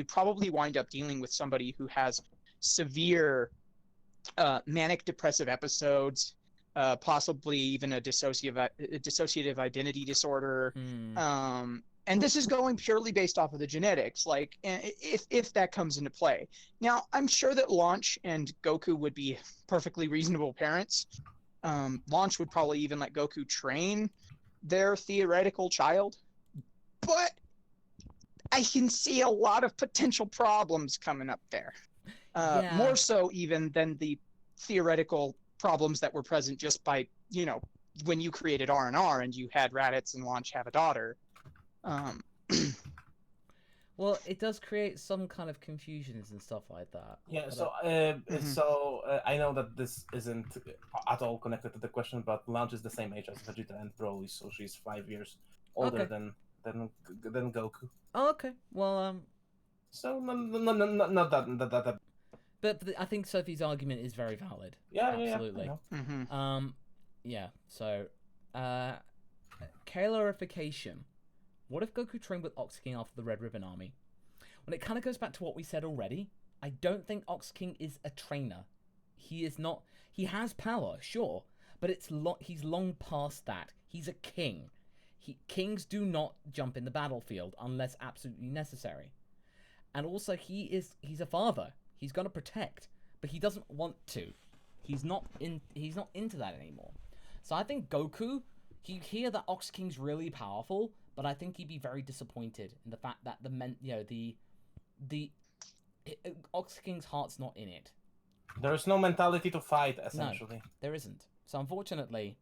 probably wind up dealing with somebody who has severe manic depressive episodes, possibly even a dissociative identity disorder. And this is going purely based off of the genetics, like if that comes into play. Now, I'm sure that Launch and Goku would be perfectly reasonable parents. Launch would probably even let Goku train their theoretical child, but I can see a lot of potential problems coming up there. More so even than the theoretical problems that were present just by, when you created R&R and you had Raditz and Launch have a daughter. Well, it does create some kind of confusions and stuff like that. Yeah, so I know that this isn't at all connected to the question, but Launch is the same age as Vegeta and Broly, so she's 5 years older than Goku. Oh, okay. Well, so not that. But I think Sophie's argument is very valid. Yeah, absolutely. Yeah. So, calorification. What if Goku trained with Ox King after the Red Ribbon Army? Well, it kind of goes back to what we said already. I don't think Ox King is a trainer. He is not. He has power, sure, but he's long past that. He's a king. Kings do not jump in the battlefield unless absolutely necessary. And also, he's a father. He's gonna protect, but he doesn't want to. He's not into that anymore. So I think Goku. He'd hear that Ox King's really powerful, but I think he'd be very disappointed in the fact that the Ox King's heart's not in it. There's no mentality to fight, essentially. No, there isn't. So unfortunately,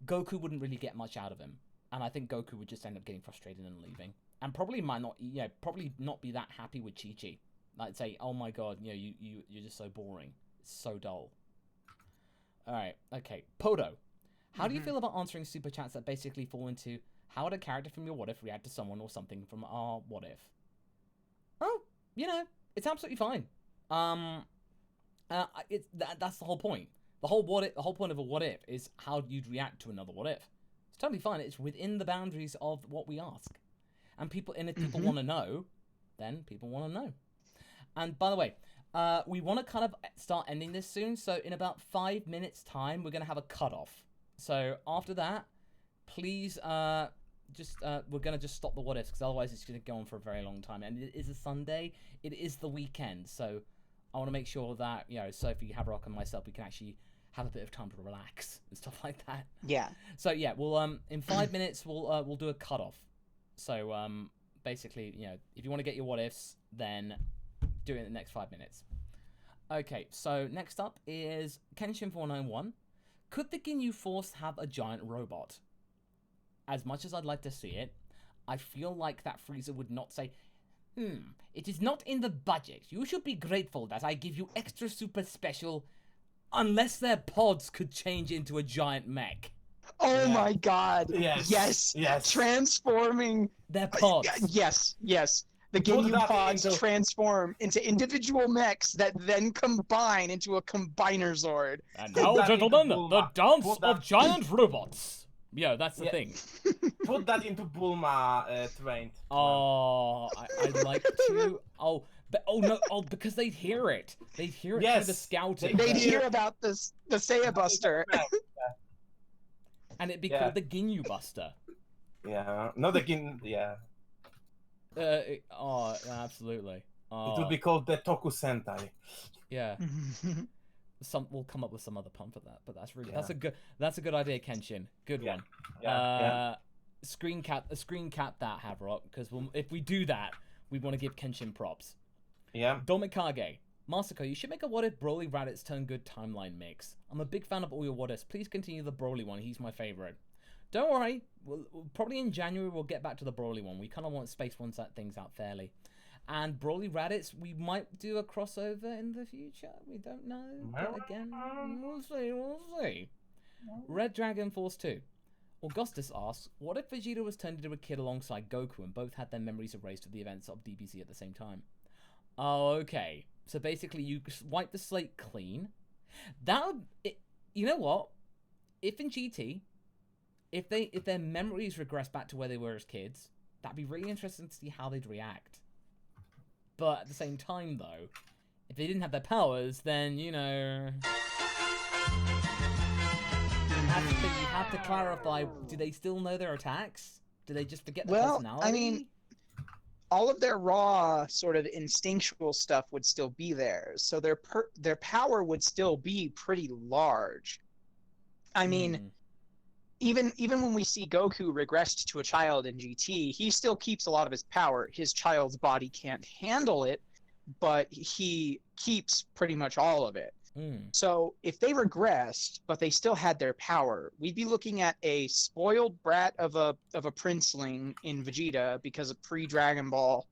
Goku wouldn't really get much out of him, and I think Goku would just end up getting frustrated and leaving, and probably not be that happy with Chi-Chi. Like say, oh my god, you're just so boring, it's so dull. All right, okay, Podo. How do you feel about answering super chats that basically fall into how would a character from your what if react to someone or something from our what if? Oh, it's absolutely fine. That's the whole point. The whole point of a what if is how you'd react to another what if. It's totally fine. It's within the boundaries of what we ask, and if people want to know, then people want to know. And by the way, we want to kind of start ending this soon. So in about 5 minutes' time, we're gonna have a cutoff. So after that, please, we're gonna just stop the what ifs, because otherwise it's gonna go on for a very long time. And it is a Sunday. It is the weekend, so I want to make sure that Sophie, Haverok, and myself, we can actually have a bit of time to relax and stuff like that. Yeah. So yeah, we'll in 5 minutes we'll do a cutoff. So basically, if you want to get your what ifs, then do it in the next 5 minutes. Okay, so next up is Kenshin491. Could the Ginyu Force have a giant robot? As much as I'd like to see it, I feel like that Frieza would not say, it is not in the budget. You should be grateful that I give you extra super special unless their pods could change into a giant mech. Oh Yeah. my god. Yes. Yes. Yes. Transforming. Their pods. Yes. Yes. The Put Ginyu that pods into- transform into individual mechs that then combine into a combiner Zord. And Put now, that into gentlemen, the Bulma. dance Put of that- giant robots. Yeah, that's the Yeah. thing. Put that into Bulma trained. Oh, I'd like to. Oh, but no. Oh, because they'd hear it. They'd hear it through the Yes, scouting. They'd Yeah. hear about this, the Saiya Buster. And it'd be Yeah. called the Ginyu Buster. Yeah. Not again. Yeah. Oh, absolutely. It Oh, would be called the Toku Sentai. yeah. We'll come up with some other pun for that, but that's Yeah. that's a good idea, Kenshin. Good Yeah. one. Yeah. Screen cap that, Haverok, because if we do that, we want to give Kenshin props. Yeah. Domikage. Masako, you should make a what if Broly Raditz turn good timeline mix. I'm a big fan of all your what ifs. Please continue the Broly one. He's my favorite. Don't worry. We'll probably in January we'll get back to the Broly one. We kind of want space once that things out fairly. And Broly Raditz, we might do a crossover in the future. We don't know. But again, we'll see. Red Dragon Force 2. Augustus asks, what if Vegeta was turned into a kid alongside Goku and both had their memories erased of the events of DBZ at the same time? Oh, okay. So basically you wipe the slate clean. You know what? If in GT, if their memories regress back to where they were as kids, that'd be really interesting to see how they'd react. But at the same time, though, if they didn't have their powers, then, you know... You have to clarify, do they still know their attacks? Do they just forget their personality? I mean, all of their raw, sort of instinctual stuff would still be there. So their power would still be pretty large. I mean... Even when we see Goku regressed to a child in GT, he still keeps a lot of his power. His child's body can't handle it, but he keeps pretty much all of it. So if they regressed, but they still had their power, we'd be looking at a spoiled brat of a princeling in Vegeta because of pre-Dragon Ball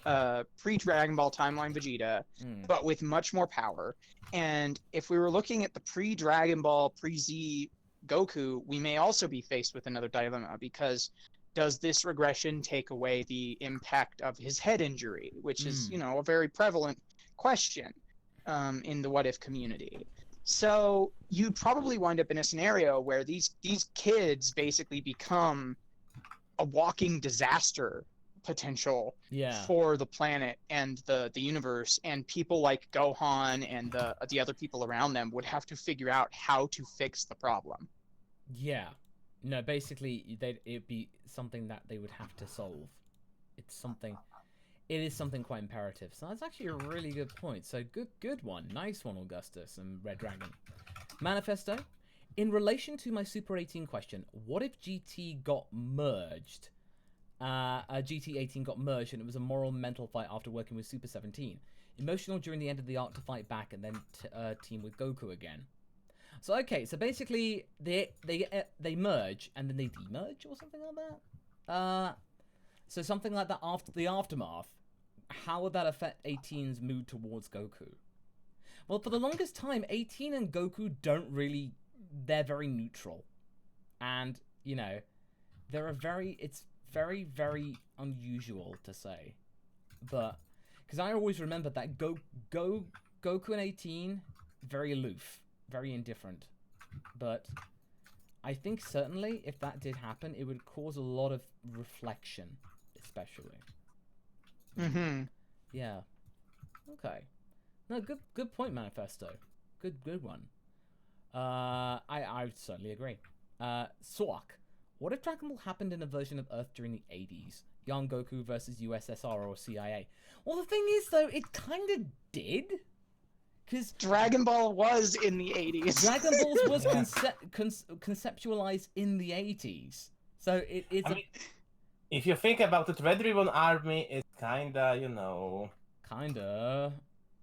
timeline Vegeta, but with much more power. And if we were looking at the pre-Dragon Ball, pre-Z Goku, we may also be faced with another dilemma, because does this regression take away the impact of his head injury, which is, a very prevalent question in the what if community. So you'd probably wind up in a scenario where these kids basically become a walking disaster potential for the planet and the universe, and people like Gohan and the other people around them would have to figure out how to fix the problem. Yeah. No, basically, it'd be something that they would have to solve. It is something quite imperative. So that's actually a really good point. So good one. Nice one, Augustus and Red Dragon. Manifesto. In relation to my Super 18 question, what if GT got merged? GT 18 got merged and it was a moral mental fight after working with Super 17. Emotional during the end of the arc to fight back and then team with Goku again. So okay, so basically they merge and then they demerge or something like that. So something like that after the aftermath. How would that affect 18's mood towards Goku? Well, for the longest time, 18 and Goku they're very neutral, and it's very, very unusual to say, but because I always remember that Goku and 18 very aloof, very indifferent, but I think certainly if that did happen, it would cause a lot of reflection, especially. Yeah. Okay. No, good point, Manifesto. Good one. I certainly agree. Swak. What if Dragon Ball happened in a version of Earth during the 80s? Young Goku versus USSR or CIA? Well, the thing is, though, it kind of did. Because Dragon Ball was in the 80s. Dragon Balls was conceptualized in the 80s. So it's... if you think about it, Red Ribbon Army is kinda, Kinda...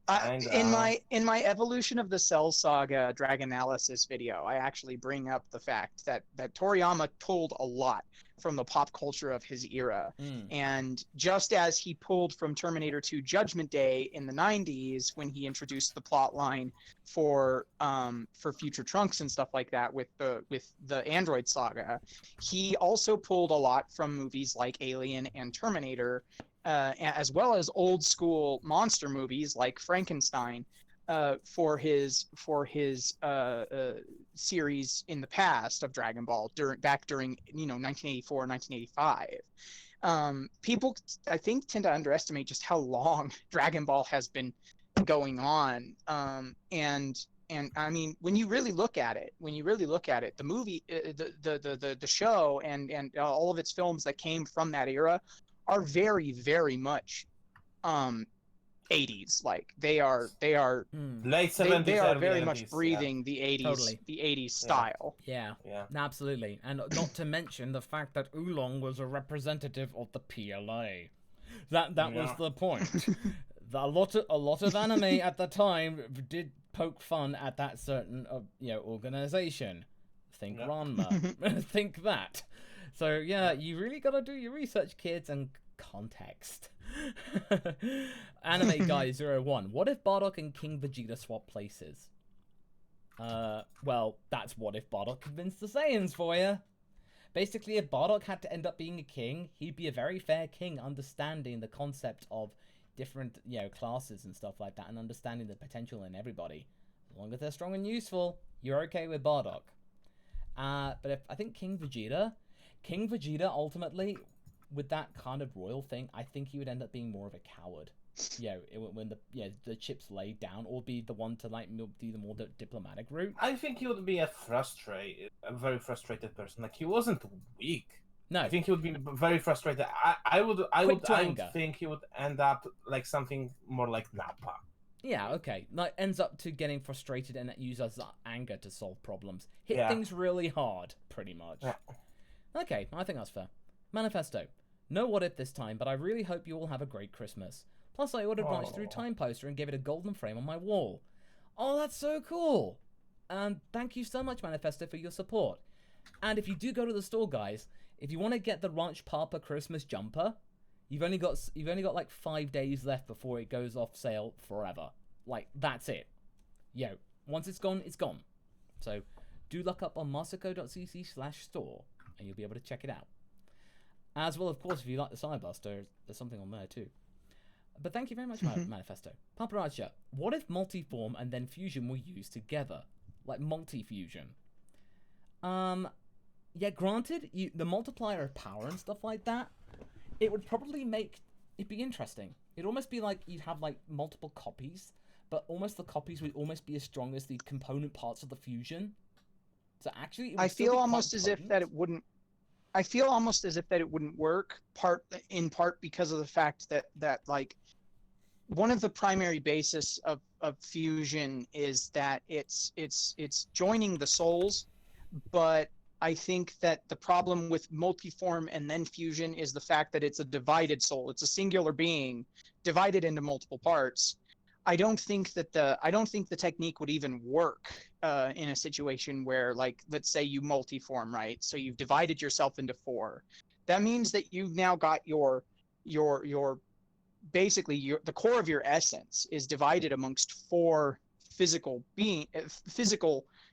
In my evolution of the Cell Saga drag analysis video, I actually bring up the fact that Toriyama pulled a lot from the pop culture of his era, and just as he pulled from Terminator 2 Judgment Day in the 90s when he introduced the plot line for Future Trunks and stuff like that with the Android saga, he also pulled a lot from movies like Alien and Terminator, as well as old school monster movies like Frankenstein, for his series in the past of Dragon Ball during 1984, 1985. People, I think, tend to underestimate just how long Dragon Ball has been going on. And I mean, when you really look at it, the movie, the show, and all of its films that came from that era are very, very much 80s. Like they are late 70s, they are very 80s, much breathing the 80s, Totally. the 80s style. Yeah, Yeah. absolutely. And not to mention the fact that Oolong was a representative of the PLA. That was the point. A lot of anime at the time did poke fun at that certain organization. Think Ranma. Think that. So yeah, you really gotta do your research, kids, and context. Anime Guy 01. What if Bardock and King Vegeta swap places? Well, that's what if Bardock convinced the Saiyans for you. Basically, if Bardock had to end up being a king, he'd be a very fair king, understanding the concept of different, classes and stuff like that, and understanding the potential in everybody. As long as they're strong and useful, you're okay with Bardock. But if I think King Vegeta ultimately, with that kind of royal thing, I think he would end up being more of a coward. When the chips laid down, or be the one to do the more diplomatic route. I think he would be a very frustrated person. Like, he wasn't weak. No, I think he would be very frustrated. I would think he would end up like something more like Nappa. Yeah, okay. Like, ends up to getting frustrated and uses that anger to solve problems. Hit things really hard, pretty much. Yeah. Okay, I think that's fair. Manifesto. No what if this time, but I really hope you all have a great Christmas. Plus, I ordered March Through Time poster and gave it a golden frame on my wall. Oh, that's so cool! Thank you so much, Manifesto, for your support. And if you do go to the store, guys, if you want to get the Ranch Papa Christmas jumper, you've only got like 5 days left before it goes off sale forever. Like, that's it. Once it's gone, it's gone. So do look up on masako.cc/store and you'll be able to check it out. As well, of course, if you like the Cyberbuster, there's something on there too. But thank you very much, Manifesto. Paparacha, what if multiform and then fusion were used together? Like multi-fusion? Yeah, granted, the multiplier of power and stuff like that, it would probably make it be interesting. It'd almost be like you'd have like multiple copies, but almost the copies would almost be as strong as the component parts of the fusion. So actually, I feel almost as if that it wouldn't. I feel almost as if that it wouldn't work, in part because of the fact that like one of the primary basis of fusion is that it's joining the souls, but I think that the problem with multiform and then fusion is the fact that it's a divided soul. It's a singular being divided into multiple parts. I don't think the technique would even work in a situation where, like, let's say you multiform, right? So you've divided yourself into 4. That means that you've now got your basically the core of your essence is divided amongst 4 physical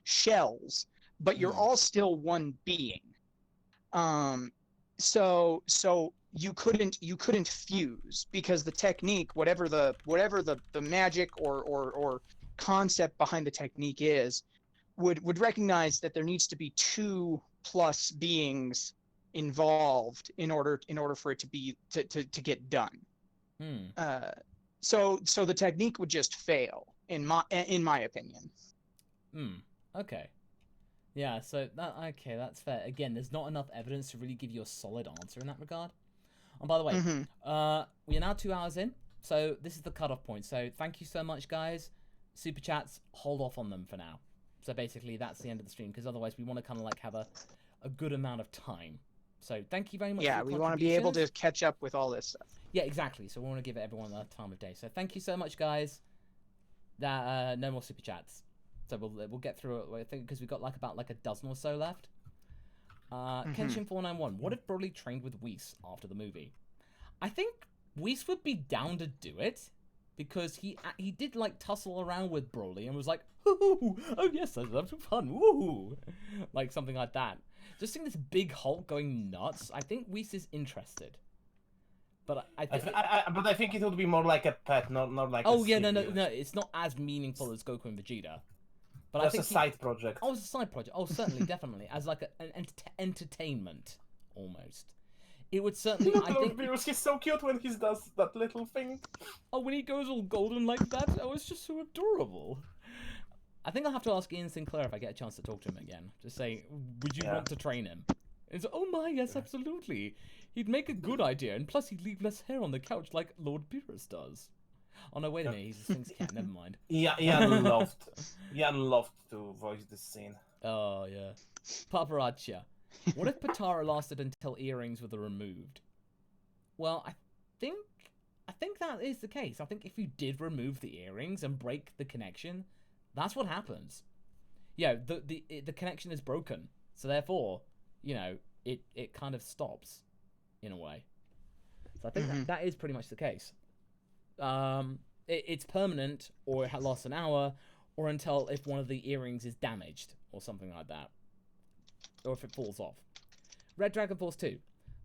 shells, but you're all still one being. So you couldn't fuse, because the technique, whatever the magic or concept behind the technique is, would recognize that there needs to be 2 plus beings involved in order for it to get done. So the technique would just fail in my opinion. Okay. Yeah, so that's fair. Again, there's not enough evidence to really give you a solid answer in that regard. And by the way, we are now 2 hours in, so this is the cutoff point. So thank you so much, guys. Super chats, hold off on them for now. So basically, that's the end of the stream, because otherwise we want to kind of like have a good amount of time. So thank you very much. Yeah, for your we want to be able to catch up with all this stuff. Yeah, exactly. So we want to give everyone the time of day. So thank you so much, guys. That no more super chats. So we'll get through it. I think because we've got about a dozen or so left. Kenshin491. What if Broly trained with Whis after the movie? I think Whis would be down to do it because he did tussle around with Broly and was like, "Ooh, oh yes, that's fun, woo," like something like that. Just seeing this big Hulk going nuts, I think Whis is interested. But I think it would be more like a pet, not like. Oh yeah, no, it's not as meaningful as Goku and Vegeta. But that's I think a side project. Oh, it's a side project. Oh, certainly, definitely, as an entertainment almost. It would certainly. I think Beerus, he's so cute when he does that little thing. Oh, when he goes all golden like that, oh, it's just so adorable. I think I'll have to ask Ian Sinclair if I get a chance to talk to him again. Just say, would you want to train him? It's oh my, yes, absolutely. He'd make a good idea, and plus he'd leave less hair on the couch like Lord Beerus does. Oh no, wait a minute, he's a Sphinx cat, never mind. Ian loved to voice this scene. Oh yeah. Paparazzi. What if Patara lasted until earrings were removed? Well, I think that is the case. I think if you did remove the earrings and break the connection, that's what happens. Yeah, the connection is broken. So therefore, it kind of stops in a way. So I think that is pretty much the case. It's permanent, or it lasts an hour, or until if one of the earrings is damaged, or something like that. Or if it falls off. Red Dragon Force 2.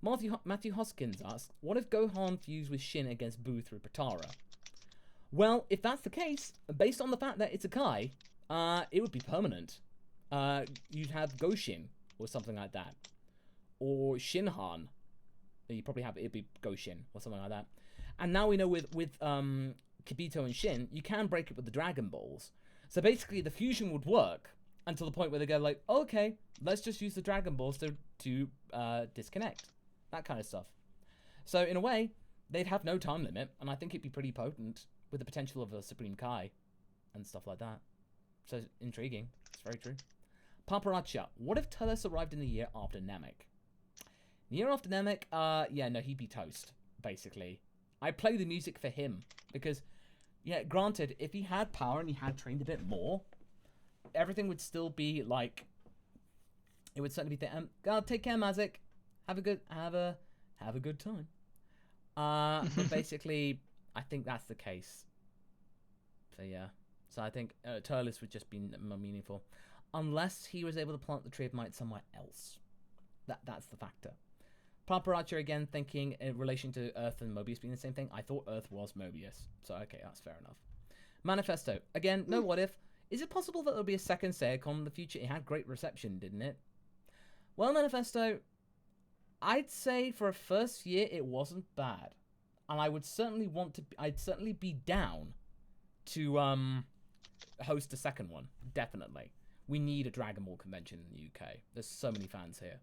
Matthew Hoskins asks, what if Gohan fused with Shin against Buu through Patara? Well, if that's the case, based on the fact that it's a Kai, it would be permanent. You'd have Goshin, or something like that. Or Shinhan. You probably have it'd be Goshin, or something like that. And now we know with Kibito and Shin, you can break it with the Dragon Balls. So basically, the fusion would work until the point where they go like, okay, let's just use the Dragon Balls to disconnect. That kind of stuff. So in a way, they'd have no time limit, and I think it'd be pretty potent with the potential of a Supreme Kai and stuff like that. So intriguing. It's very true. Paparazzi. What if Turles arrived in the year after Namek? The year after Namek, yeah, no, he'd be toast, basically. I play the music for him because, yeah, granted, if he had power and he had trained a bit more, everything would still be like. It would certainly be. Take care, Mazik. Have a good time. But basically, I think that's the case. So yeah, so I think Turles would just be more meaningful, unless he was able to plant the Tree of Might somewhere else. That's the factor. Paparazzi again thinking in relation to Earth and Mobius being the same thing. I thought Earth was Mobius, so okay, that's fair enough. Manifesto again. No, what if? Is it possible that there'll be a second Saiya-Con in the future? It had great reception, didn't it? Well, Manifesto, I'd say for a first year it wasn't bad, and I would certainly I'd certainly be down to host a second one. Definitely, we need a Dragon Ball convention in the UK. There's so many fans here.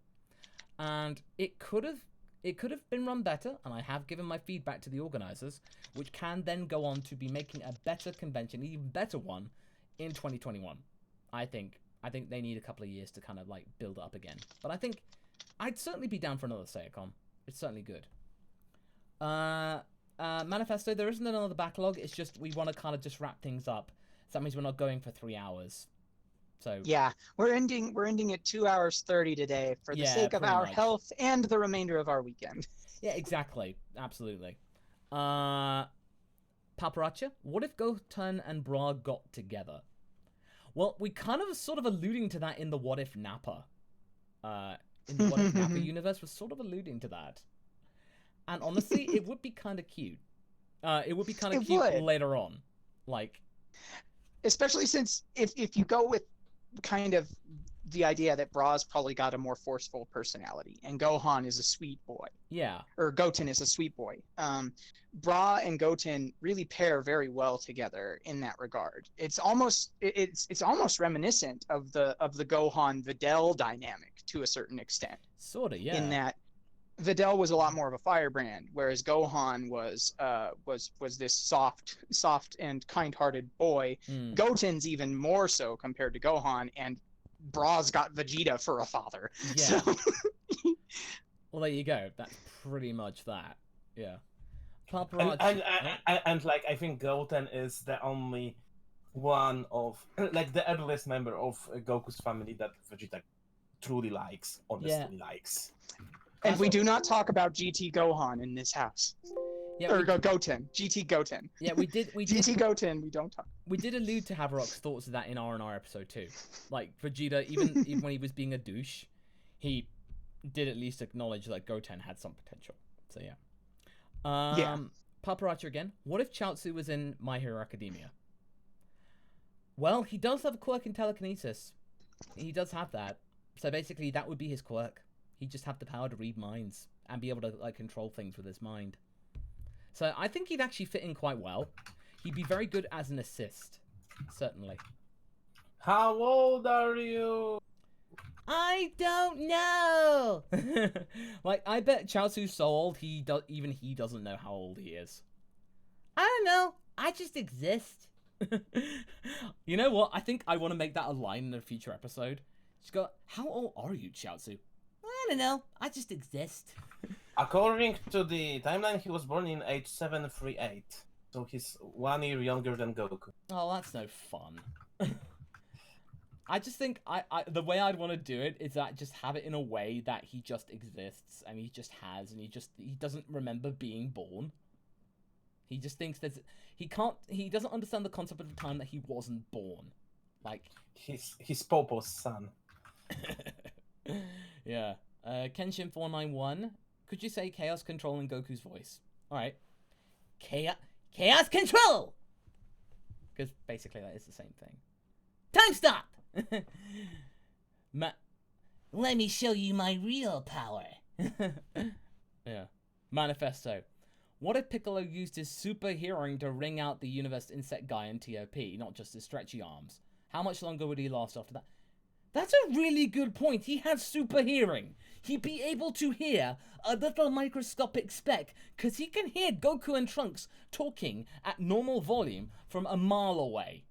And it could have been run better, and I have given my feedback to the organizers, which can then go on to be making a better convention, even better one, in 2021. I think they need a couple of years to kind of like build it up again. But I think I'd certainly be down for another Saiya-Con. It's certainly good. Manifesto, there isn't another backlog. It's just we want to kind of just wrap things up. So that means we're not going for 3 hours. So yeah, we're ending at 2 hours 30 today for the sake of our health and the remainder of our weekend. Yeah, exactly. Absolutely. Paparazzi, what if Goten and Bra got together? Well, we kind of sort of alluding to that in the What If Nappa. In the What If Nappa universe, we're sort of alluding to that. And honestly, it would be kind of cute. It would be kind of cute later on. Like, especially since if you go with kind of the idea that Bra's probably got a more forceful personality and Gohan is a sweet boy. Yeah. Or Goten is a sweet boy. Bra and Goten really pair very well together in that regard. It's almost reminiscent of the Gohan Videl dynamic to a certain extent. Sort of, yeah. In that Videl was a lot more of a firebrand, whereas Gohan was this soft and kind-hearted boy. Goten's even more so compared to Gohan, and Bra's got Vegeta for a father. Yeah. So... well, there you go. That's pretty much that. Yeah. And like I think Goten is the only one of like the earliest member of Goku's family that Vegeta truly likes, honestly likes. And we do not talk about GT Gohan in this house. Yeah, Or Goten. GT Goten. yeah, we did GT Goten, we don't talk. we did allude to Haverok's thoughts of that in R&R episode 2. Like Vegeta, even when he was being a douche, he did at least acknowledge that Goten had some potential. So yeah. Paparazzi again. What if Chaozu was in My Hero Academia? Well, he does have a quirk in telekinesis. He does have that. So basically, that would be his quirk. He'd just have the power to read minds and be able to like control things with his mind. So I think he'd actually fit in quite well. He'd be very good as an assist, certainly. How old are you? I don't know. Like, I bet Chaozu's so old, he doesn't know how old he is. I don't know. I just exist. You know what? I think I want to make that a line in a future episode. Just go, how old are you, Chaozu? I don't know. I just exist. According to the timeline, he was born in age 738. So he's 1 year younger than Goku. Oh, that's no fun. I just think the way I'd want to do it is that just have it in a way that he just exists and he just has and he doesn't remember being born. He just thinks that he doesn't understand the concept of the time that he wasn't born. Like his Popo's son. Yeah. Kenshin491, could you say chaos control in Goku's voice? All right. Chaos control. Because basically that is the same thing. Time stop. Let me show you my real power. Yeah. Manifesto. What if Piccolo used his super hearing to wring out the universe insect guy in TOP, not just his stretchy arms? How much longer would he last after that? That's a really good point. He has super hearing. He'd be able to hear a little microscopic speck, because he can hear Goku and Trunks talking at normal volume from a mile away.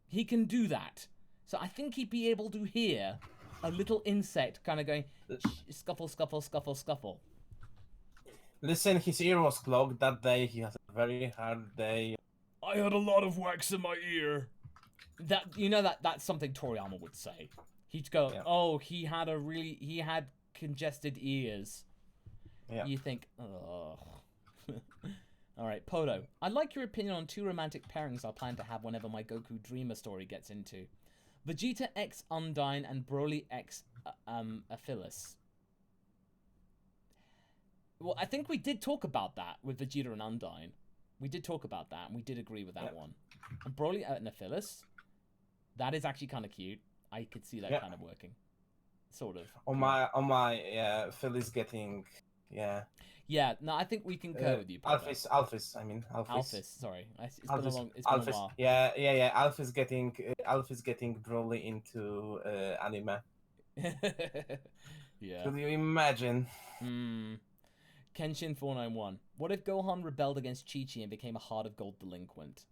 He can do that. So I think he'd be able to hear a little insect kind of going, scuffle, scuffle, scuffle, scuffle. Listen, his ear was clogged that day. He has a very hard day. I had a lot of wax in my ear. That's something Toriyama would say. He'd go, oh, he had congested ears. Yeah. You think, ugh. All right, Podo. I'd like your opinion on 2 romantic pairings I plan to have whenever my Goku Dreamer story gets into. Vegeta X Undyne and Broly X Aphilus. Well, I think we did talk about that with Vegeta and Undyne. We did talk about that, and we did agree with that one. And Broly and Aphilus, that is actually kind of cute. I could see that kind of working. Sort of. On my Philly's getting, Yeah, no, I think we can go with you, Podo. Alphys, I mean, Alphys. Alphys, sorry. It's been a while. Yeah. Alphys getting Broly into anime. Yeah. Could you imagine? Kenshin491. What if Gohan rebelled against Chi-Chi and became a Heart of Gold delinquent?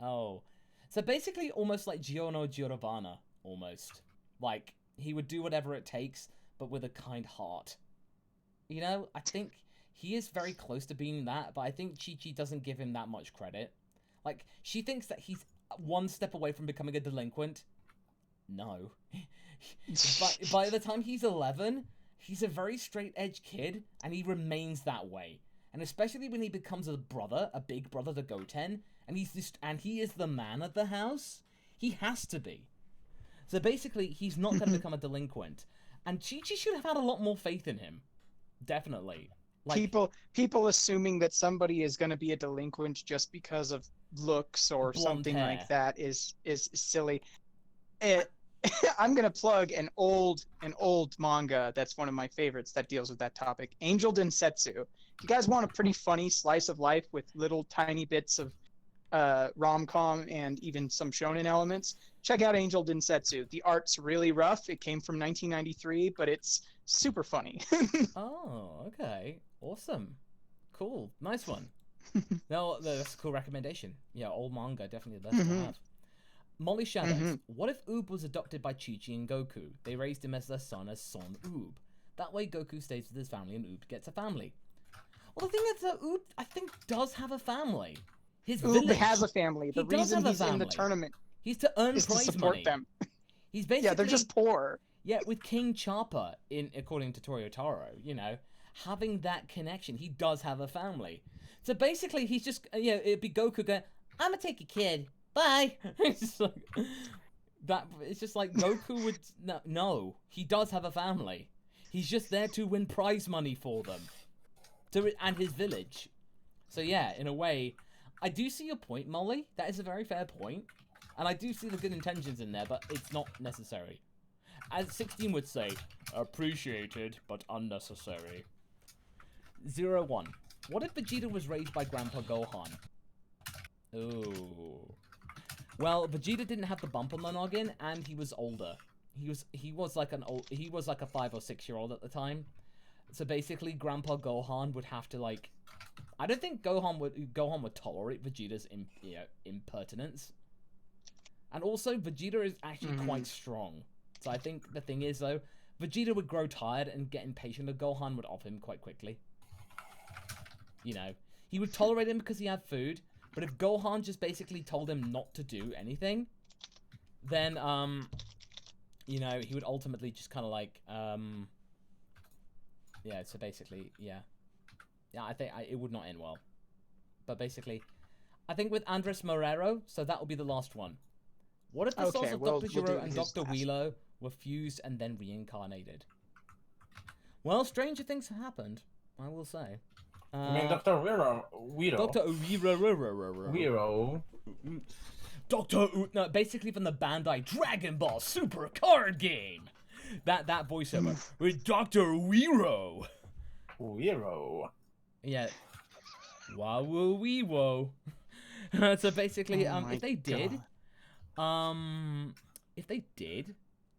Oh. So basically almost like Giorno Giovanna, almost. Like, he would do whatever it takes, but with a kind heart. You know, I think he is very close to being that, but I think Chi-Chi doesn't give him that much credit. Like, she thinks that he's one step away from becoming a delinquent. No. But by the time he's 11, he's a very straight-edge kid, and he remains that way. And especially when he becomes a big brother to Goten, and he is the man of the house, he has to be. So basically, he's not going to become a delinquent. And Chi-Chi should have had a lot more faith in him. Definitely. Like, people assuming that somebody is going to be a delinquent just because of looks or something hair. like that is silly. I'm going to plug an old manga that's one of my favorites that deals with that topic, Angel Densetsu. If you guys want a pretty funny slice of life with little tiny bits of rom-com and even some shonen elements, check out Angel Densetsu. The art's really rough. It came from 1993, but it's super funny. Oh, okay. Awesome. Cool. Nice one. No, that's a cool recommendation. Yeah, old manga, definitely the best to have. Molly Shadows. What if Oob was adopted by Chi-Chi and Goku? They raised him as their son as Son Oob. That way Goku stays with his family and Oob gets a family. Well, the thing is that Oob, I think, does have a family. His Who village. has a family? He The does reason have a he's in the family. tournament He's to earn is to prize support money. them. He's basically Yeah, they're just poor. Yeah, with King Chopper, according to Toyotaro, having that connection, he does have a family. So basically, he's just, it'd be Goku going, "I'm gonna take your kid, bye." It's just like that. It's just like Goku would no. He does have a family. He's just there to win prize money for them, and his village. So yeah, in a way, I do see your point, Molly. That is a very fair point, and I do see the good intentions in there, but it's not necessary. As 16 would say, appreciated, but unnecessary. 01. What if Vegeta was raised by Grandpa Gohan? Ooh. Well, Vegeta didn't have the bump on the noggin, and he was older. He was like a 5 or 6 year old at the time. So basically, Grandpa Gohan would have to I don't think Gohan would tolerate Vegeta's impertinence. And also, Vegeta is actually quite strong. So I think the thing is, though, Vegeta would grow tired and get impatient, and Gohan would off him quite quickly. He would tolerate him because he had food, but if Gohan just basically told him not to do anything, then, he would ultimately just kind of yeah, so basically, yeah. Yeah, I think it would not end well. But basically, I think with Andres Morero, so that will be the last one. What if the souls of Dr. Gero and Dr. Wheelo were fused and then reincarnated? Well, stranger things have happened, I will say. I mean, Dr. Wheelo. Dr. Wheelo. No, basically from the Bandai Dragon Ball Super card game. That voiceover with Dr. Wheelo. Wheelo. Yeah. Wow, wee wo. So basically, if they did,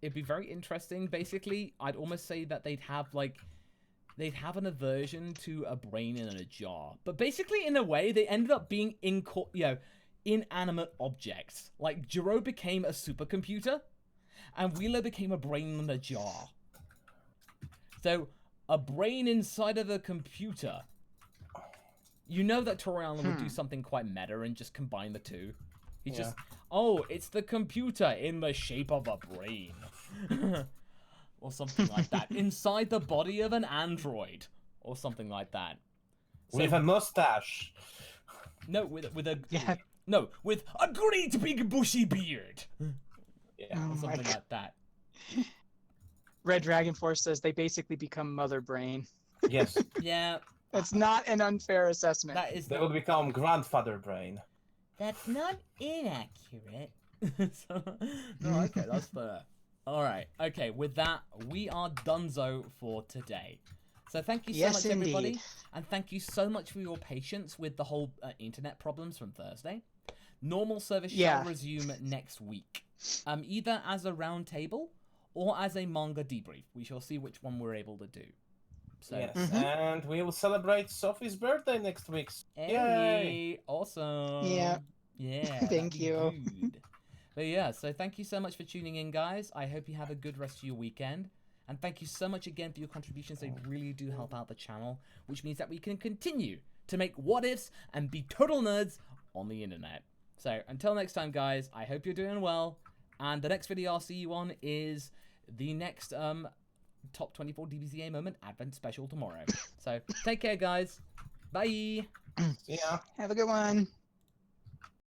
it'd be very interesting. Basically, I'd almost say that they'd have an aversion to a brain in a jar. But basically, in a way, they ended up being inanimate objects. Like Gero became a supercomputer, and Wheeler became a brain in a jar. So a brain inside of a computer. You know that Toriyama would do something quite meta and just combine the two. He just, it's the computer in the shape of a brain. Or something like that. Inside the body of an android. Or something like that. With a mustache. No, with a great big bushy beard. Yeah. Or something like that. Red Dragon Force says they basically become Mother Brain. Yes. Yeah. That's not an unfair assessment. They will become Grandfather Brain. That's not inaccurate. Okay, that's fair. Alright, okay, with that, we are donezo for today. So thank you so much, everybody. Indeed. And thank you so much for your patience with the whole internet problems from Thursday. Normal service shall resume next week. Either as a round table or as a manga debrief. We shall see which one we're able to do. So, yes, and we will celebrate Sophie's birthday next week. Hey, Yay! awesome. Yeah. Yeah. Thank that'd be you. good. But yeah, so thank you so much for tuning in, guys. I hope you have a good rest of your weekend. And thank you so much again for your contributions. They really do help out the channel, which means that we can continue to make what-ifs and be total nerds on the internet. So until next time, guys, I hope you're doing well. And the next video I'll see you on is the next Top 24 DBZA Moment Advent Special tomorrow. So take care, guys. Bye. See ya. Have a good one.